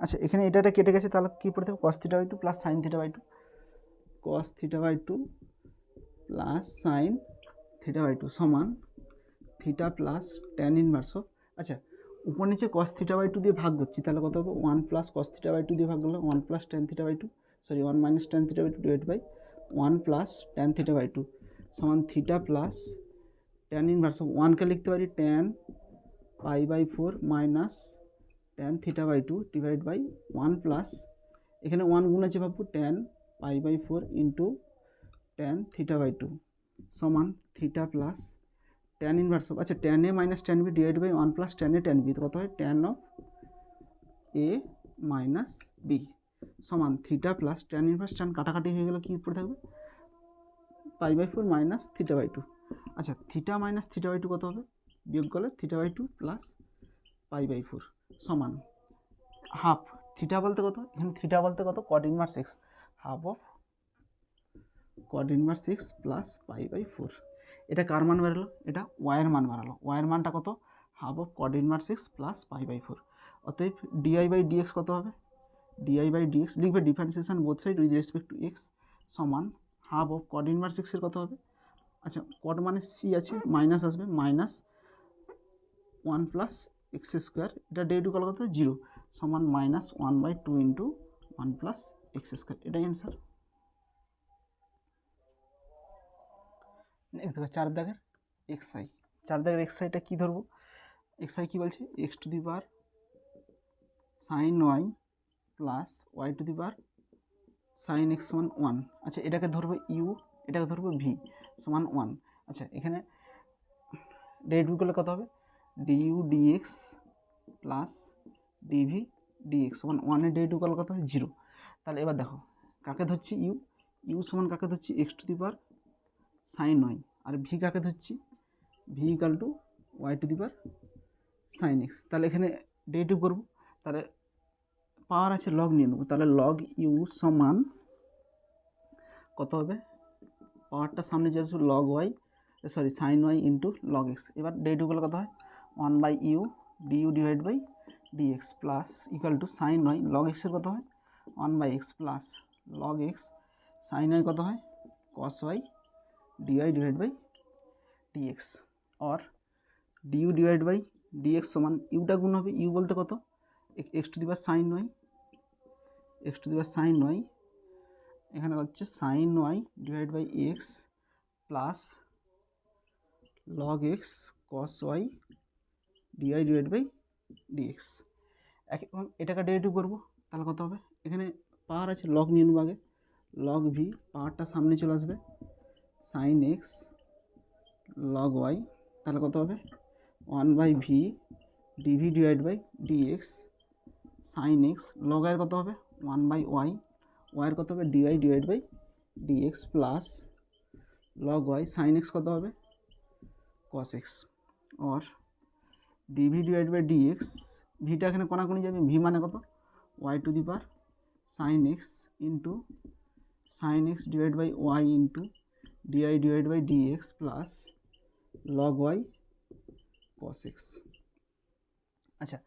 আচ্ছা এখানে এটা কেটে গেছে, তাহলে কী পড়ে থাকবে cos theta by 2 plus sine theta by 2 cos theta by 2 plus sine theta by 2 সমান theta plus tan inverse of, আচ্ছা উপর নিচে কস থিটা বাই 2 দিয়ে ভাগ করছি, তাহলে কত হবে 1 প্লাস কস থিটা বাই 2 দিয়ে ভাগ করলে 1 plus tan theta by 2 sorry 1 minus tan theta by 2 divide by 1 plus tan theta by 2 সমান theta plus tan inverse of 1কে লিখতে পারি tan pi by 4 minus tan theta by 2 divide by 1 plus এখানে 1 গুণ আছে ভাববো tan pi by 4 into tan theta by 2 সমান theta plus tan inverse of, আচ্ছা tan A minus tan B divide by 1 plus tan A tan B, কত হয় tan of A minus B সমান theta plus tan inverse tan কাটাকাটি হয়ে গেলে কী পড়ে থাকবে pi by 4 minus theta by 2, আচ্ছা থিটা মাইনাস থিটা বাই 2 কত হবে বিয়োগ করলে theta by 2 plus pi by 4 সমান হাফ, থিটা বলতে কত এখানে থিটা বলতে কত cot inverse x, half of cot inverse x plus pi by 4, এটা কার মান বেরোলো এটা ওয়াইয়ের মান বেরোলো, ওয়াইয়ের মানটা কত half of cot inverse x plus pi by 4, অতএব ডিআই বাই ডিএক্স কত হবে ডিআই বাই ডিএক্স লিখবে differentiation both side with respect to x সমান হাফ অফ কট ইনভার্স এক্সের কত হবে, আচ্ছা কট মানে সি আছে মাইনাস আসবে মাইনাস 1 প্লাস এক্স স্কোয়ার, এটা ডে টু কল কত 0 সমান মাইনাস 1 বাই 2 ইন্টু 1 প্লাস এক্স স্কোয়ার, এটাই অ্যান্সার। দেখো 4 দাগের এক্সআই, 4 দাগের এক্সআইটা কী ধরবো এক্সআই কী বলছে x to the power sine y plus y to the power sine x সমান 1, আচ্ছা এটাকে ধরবো ইউ এটাকে ধরবো ভি সমান 1, আচ্ছা এখানে ডেরিভেটিভ করলে কত হবে DU dx plus DV dx সমান 1-এর ডেরিভেটিভ করলে কত হয় 0। তাহলে এবার দেখো কাকে ধরছি ইউ সমান কাকে ধরছি x to the power sine y, আর ভি কাকে ধরছি v equal to y to the power sine x. তাহলে এখানে ডেরিভেটিভ করবো, তাহলে পাওয়ার আছে লগ নিয়ে নেবো, তাহলে লগ ইউ সমান কত হবে, পাওয়ারটা সামনে যে আসবে log y sorry sine y into log x. এবার ডেরিভেটিভগুলো কত হয় 1/u du divide by dx plus equal to sine y log এক্সের কত হয় 1/x plus log x sine y কত হয় cos y DI divide by dx. और ডিউ ডিভাইড বাই ডিএক্স সমান ইউটা গুণ হবে, ইউ বলতে কত x to the power sine y, x to the power sine y, এখানে হচ্ছে sign y divide by x plus log x cos y DI divide by dx. এখন এটাকে ডেরিভেটিভ করবো, তাহলে কত হবে, এখানে পাওয়ার আছে লগ নিয়ে নেবো আগে, লগ ভি পাওয়ারটা সামনে চলে আসবে সাইন এক্স লগ ওয়াই, তাহলে কত হবে 1/ভি DV divide by dx sine x log এর কত হবে 1/ওয়াই, ওয়াইয়ের কত হবে dy divide by dx plus log y sine x কত হবে কস এক্স। और ডিভি ডিভাইড বাই ডিএক্স ভিটা এখানে কোনাকুনি যাবে, ভি মানে কত y to the power sine x into sine x divide by y into DI divide by dx plus log y cos x. আচ্ছা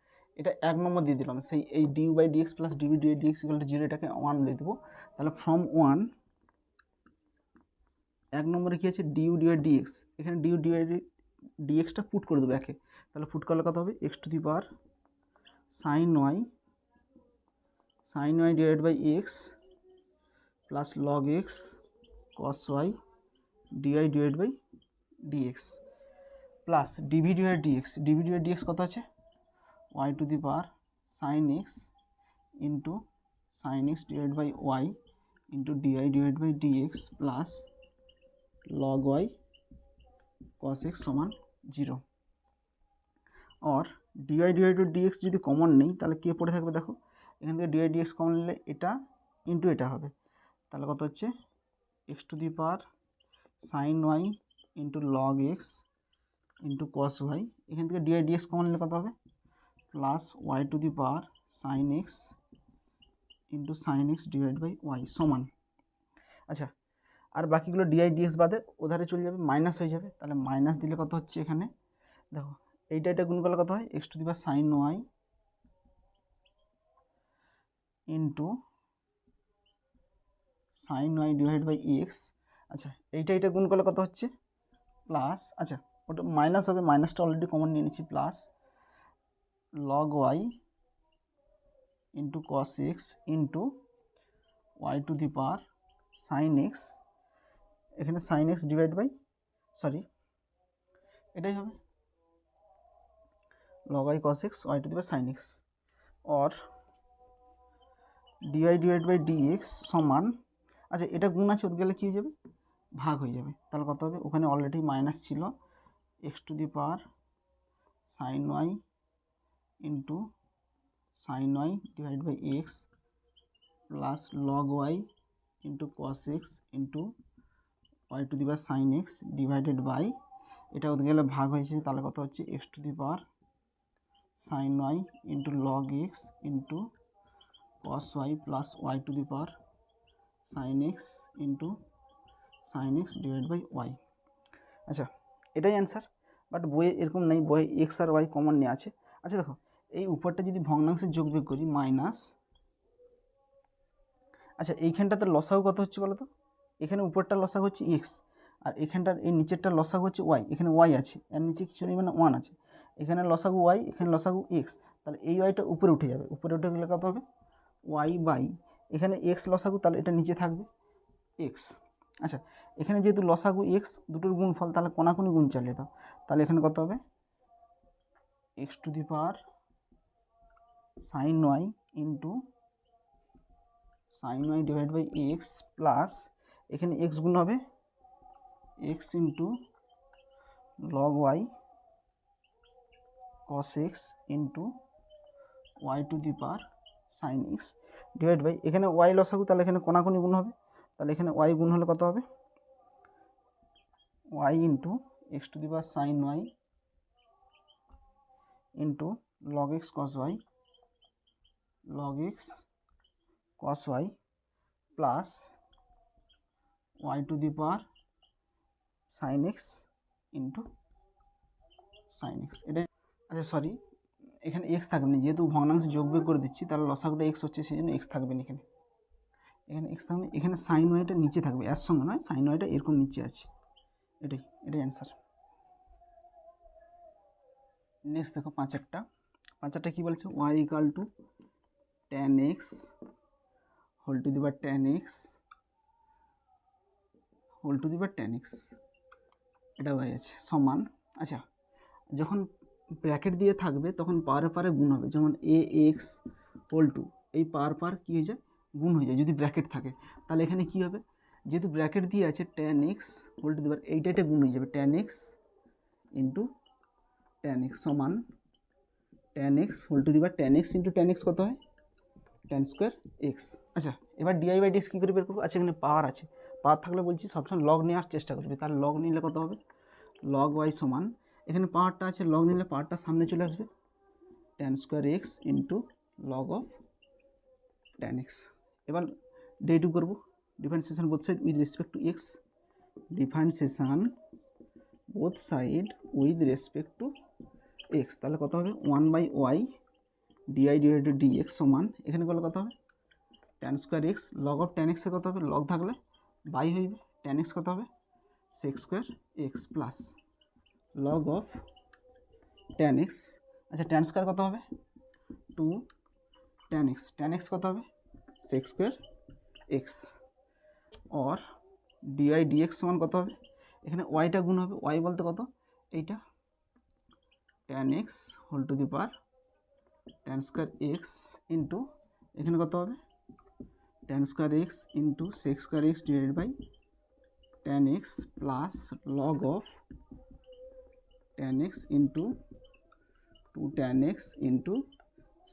এটা 1 নম্বর দিয়ে দিলাম, সেই এই du by dx plus dv dy dx equal to 0 এটাকে 1 দিয়ে দেবো। তাহলে ফ্রম 1 1 নম্বরে কী আছে ডিউ ডিভাইড ডিএক্স, এখানে ডিউ ডিভাইড ডিএক্সটা পুট করে দেবো একে, তাহলে পুট করলে কত হবে x to the power sine y divide by x plus log x cos y DI divide by dx plus DV divide dx কত আছে y to the power sine x into sine x divide by y into DI divide by dx plus log y cos x সমান 0। और DI divide by dx যদি common নেই তাহলে কে পড়ে থাকবে দেখো, এখান থেকে ডিআই ডিএক্স কমন নিলে এটা ইন্টু এটা হবে, তাহলে কত হচ্ছে x to the power sine y into log x into cos y, এখান থেকে ডিআই ডিএক্স কমন নিলে কত হবে plus y to the power sine x into sine x divide by y সমান। আচ্ছা আর বাকিগুলো ডিআই ডিএক্স বাদে ওধারে চলে যাবে মাইনাস হয়ে যাবে, তাহলে মাইনাস দিলে কত হচ্ছে এখানে দেখো এইটা গুণ করলে কত হয় x to the power sine y into sine y divide by x. আচ্ছা এইটা গুণ করলে কত হচ্ছে প্লাস, আচ্ছা ওটা মাইনাস হবে, মাইনাসটা অলরেডি কমন নিয়ে নিচ্ছি, plus log y into cos x into y to the power sine x, এখানে sine x divide by sorry এটাই হবে log y cos x y to the power sine x. और DI divide by dx সমান, আচ্ছা এটা গুণ আছে ওদের গেলে কী হয়ে যাবে ভাগ হয়ে যাবে, তাহলে কত হবে ওখানে অলরেডি মাইনাস ছিল x to the power sine y into sine y divide by x plus log y into cos x into y to the power sine x divided by এটা ওদের গেলে ভাগ হয়েছে, তাহলে কত হচ্ছে x to the power sine y into log x into cos y plus y to the power sine x into sine x divide by y. আচ্ছা এটাই অ্যান্সার, বাট বইয়ে এরকম নেই, বইয়ে এক্স আর ওয়াই কমন নিয়ে আছে। আচ্ছা দেখো এই উপরটা যদি ভগ্নাংশের যোগ বিয়োগ করি মাইনাস, আচ্ছা এইখানটাতে লসাগু কত হচ্ছে বলো তো, এখানে উপরটা লসাগু হচ্ছে এক্স আর এখানটার এই নিচেরটা লসাগু হচ্ছে ওয়াই, এখানে ওয়াই আছে এর নিচে কিছু নেই মানে 1 আছে, এখানে লসাগু ওয়াই এখানে লসাগু এক্স, তাহলে এই ওয়াইটা উপরে উঠে যাবে, উপরে উঠে গেলে কত হবে ওয়াই বাই এখানে এক্স লসাগু, তাহলে এটা নিচে থাকবে এক্স। আচ্ছা এখানে যেহেতু লসাগু এক্স দুটোর গুণফল, তাহলে কোনাকুনি গুণ চালিয়ে দাও, তাহলে এখানে কত হবে x to the power sine y into sine y divide by x plus এখানে এক্স গুণ হবে x into log y cos x into y to the power sine x divide by, এখানে ওয়াই লসাগু, তাহলে এখানে কোনাকুনি গুণ হবে, তাহলে এখানে ওয়াই গুণ হলে কত হবে, y into x to the power sine y into log x cos y, log x cos y plus y to the power sine x into sine x. এটা আচ্ছা সরি, এখানে এক্স থাকবে না, যেহেতু ভগ্নাংশ যোগ বিয়োগ করে দিচ্ছি, তাহলে লসাগুটা এক্স হচ্ছে, সেই জন্য এক্স থাকবে না এখানে, এখানে এক্স থাকবে না। এখানে সাইন ওয়াইটা নিচে থাকবে, এর সঙ্গে নয়, সাইন ওয়াইটা এরকম নিচে আছে, এটাই অ্যান্সার। নেক্সট দেখো 5 কী বলছে, y equal to tan x whole to the power tan x whole to the power tan x, এটা হয়ে যাচ্ছে সমান। আচ্ছা, যখন ব্র্যাকেট দিয়ে থাকবে তখন পারে গুণ হবে, যেমন এ এক্স হোল টু, এই পার কী হয়ে যায়, গুণ হয়ে যায় যদি ব্র্যাকেট থাকে। তাহলে এখানে কী হবে, যেহেতু ব্র্যাকেট দিয়ে আছে tan x whole to the power, এইটা গুণ হয়ে যাবে, tan x into tan x সমান tan x whole to the power tan x into tan x কত হয়, ট্যান স্কোয়ার এক্স। আচ্ছা, এবার ডিআই বাই ডিএক্স কী করে বের করবো, আচ্ছা এখানে পাওয়ার আছে, পাওয়ার থাকলে বলছি সবসময় লগ নেওয়ার চেষ্টা করবে, তাহলে লগ নিলে কত হবে, লগ ওয়াই সমান, এখানে পাওয়ারটা আছে, লগ নিলে পাওয়ারটা সামনে চলে আসবে, tan square x into log of tan x. এবার ডেরিভেটিভ করবো, differentiation both side with respect to x, differentiation both side with respect to x, তাহলে কত হবে, 1/y ডিআই ডিভাইডেড ডিএক্স সমান, এখানে করলে কত হবে, tan square x, log of tan এক্সে কত হবে, লগ থাকলে বাই হইবে, ট্যান এক্স কত হবে, sec square x plus log of tan x. আচ্ছা, ট্যান স্কোয়ার কত হবে, 2 ট্যান এক্স কত হবে, sec square x, or dy dx সমান কত হবে, এখানে ওয়াইটা গুণ হবে, ওয়াই বলতে কত, এইটা tan x whole to the power tan square x into এখানে কত হবে, tan square x into sec square x divided by tan x plus log of tan x into 2 tan x into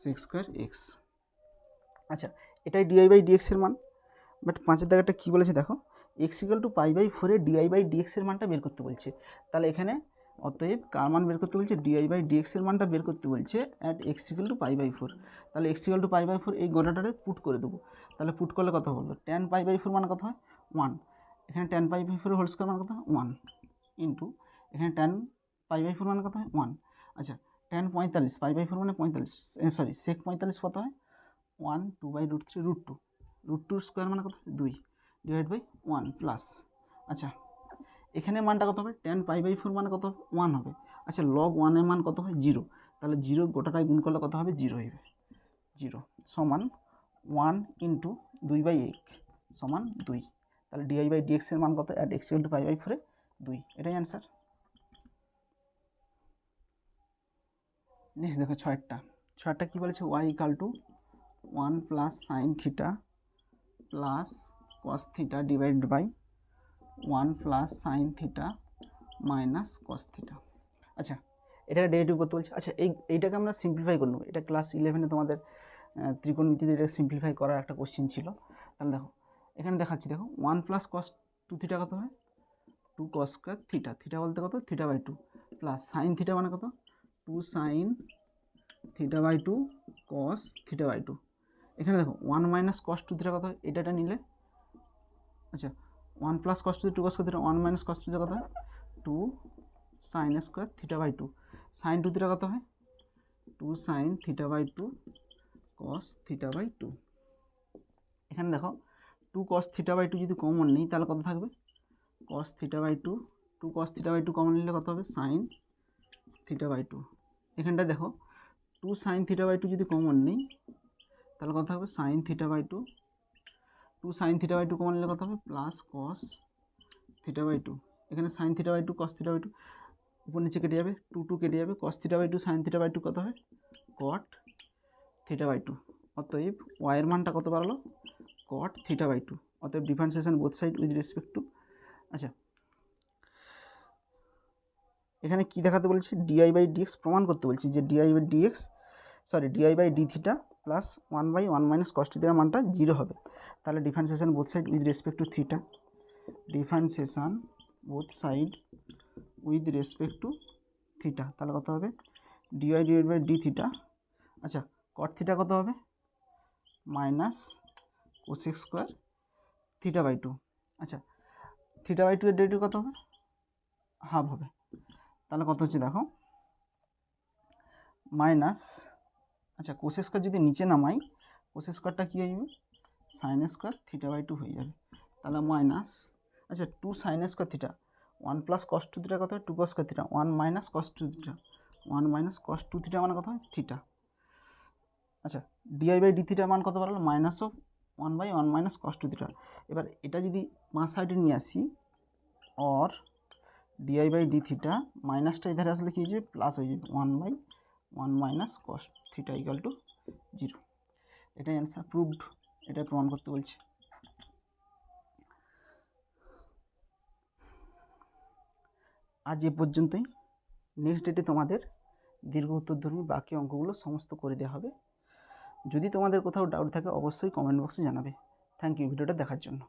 sec square x. আচ্ছা, এটাই DI by ডিএক্সের মান, but 5 দাগেরটা কী বলেছে দেখো, x equal to π/4 dy by ডিএক্সের মানটা বের করতে বলছে, তাহলে এখানে অতএব কার মান বের করতে বলছে, ডিআই বাই ডিএক্সের মানটা বের করতে বলছে অ্যাট এক্স ইকাল টু π/4, তাহলে এক্স ইকাল টু π/4 এই গোটাটাতে পুট করে দেবো, তাহলে পুট করলে কত হলো, ট্যান π/4 মানে কত হয় 1, এখানে ট্যান π/4 হোল স্কোয়ার মানে কত হয় 1 ইন্টু এখানে ট্যান π/4 মানে কত হয় 1। আচ্ছা, ট্যান 45 π/4 মানে 45, সরি সেক 45 কত হয় 1 2/√3 √2, √2 স্কোয়ার মানে কত হয় 2 ডিভাইড বাই 1 প্লাস। আচ্ছা, এখানে মানটা কত হবে, ট্যান π/4 মানে কত হবে 1 হবে। আচ্ছা, লগ 1 এর মান কত হয় 0, তাহলে 0 গোটাটায় গুণ করলে কত হবে 0 হবে, 0 সমান 1 ইন্টু 2/8 সমান 2, তাহলে ডিআই বাই ডিএক্সের মান কত, অ্যাট এক্স ইকুয়াল টু π/4 2, এটাই অ্যান্সার। নেক্সট দেখো 6টা কী বলেছে, y equal to 1 plus sine theta plus cos theta divide by 1 plus sine theta minus cos theta. আচ্ছা, এটাকে ডেরিভেটিভ করতে বলছে। আচ্ছা, এইটাকে আমরা সিম্পলিফাই করে নেব, এটা ক্লাস 11-এ তোমাদের ত্রিকোণমিতিতে এটা সিম্পলিফাই করার একটা কোশ্চেন ছিল। তাহলে দেখো এখানে দেখাচ্ছি, দেখো 1 প্লাস কস 2 থিটা কত হয় 2 কস স্কোয়ার থিটা, থিটা বলতে কত θ/2 প্লাস সাইন থিটা মানে কত 2 সাইন θ/2 কস θ/2। এখানে দেখো 1 মাইনাস কস 2 থিটা কত হয়, এটা নিলে, আচ্ছা 1 প্লাস কস 2 কস থিটা, 1 মাইনাস কস 2 কত হয় 2 সাইন স্কোয়ার θ/2, সাইন 2 থিটা কত হয় 2 সাইন θ/2 কস θ/2। এখানে দেখো 2 cos θ/2 যদি কমন নেই তাহলে কত থাকবে cos θ/2, 2 cos θ/2 কমন নিলে কত হবে sin θ/2। এখানটা দেখো 2 sin θ/2 যদি কমন নেই তাহলে কত থাকবে sin θ/2, 2 sin θ/2 কমন নিলে কত হবে প্লাস cos θ/2। এখানে sin θ/2 cos θ/2 উপর নিচে কেটে যাবে, 2 কেটে যাবে, cos θ/2 sin θ/2 কত হয় cot θ/2। অতএব y এর মানটা কত পারলো cot θ/2। অতএব differentiation both side with respect two, আচ্ছা এখানে কি দেখাতে বলছি ডিআই বাই ডিএক্স প্রমাণ করতে বলছি যে dy by d theta plus 1/1 minus cos থিটার মানটা 0 হবে। তাহলে differentiation both side with respect to theta, differentiation both side with respect to theta, তাহলে কত হবে dy divide by d theta. আচ্ছা কট থিটা কত হবে minus cosec square theta by 2। আচ্ছা থিটা বাই 2 এর ডেরিভেটিভ কত হবে হাফ হবে। তাহলে কত হচ্ছে দেখো মাইনাস, আচ্ছা কোসেক স্কোয়ার যদি নিচে নামাই কোসেক স্কোয়ারটা কী হয়ে যাবে সাইন স্কোয়ার থিটা বাই 2 হয়ে যাবে। তাহলে মাইনাস, আচ্ছা 2 সাইন স্কোয়ার থিটা 1 প্লাস কস 2 থিটা কত হয় 2 কস square theta 1 minus cos 2 theta 1 minus cos 2 theta মানে কত হয় থিটা। আচ্ছা ডিআই বাই ডি থিটার মান কত বললো minus of 1/1 minus cos 2 theta. এবার এটা যদি পাঁচ সাইডে নিয়ে আসি or dy by d theta মাইনাসটা এধারে আসলে কী হয়ে যাবে প্লাস হয়ে যাবে 1/1 minus cos theta equal to 0। এটাই অ্যান্সার, প্রুভড, এটাই প্রমাণ করতে বলছে। আজ এ পর্যন্তই। নেক্সট ডেটে তোমাদের দীর্ঘ উত্তরধর্মী বাকি অঙ্কগুলো সমস্ত করে দেওয়া হবে। যদি তোমাদের কোথাও ডাউট থাকে অবশ্যই কমেন্ট বক্সে জানাবে। থ্যাংক ইউ ভিডিওটা দেখার জন্য।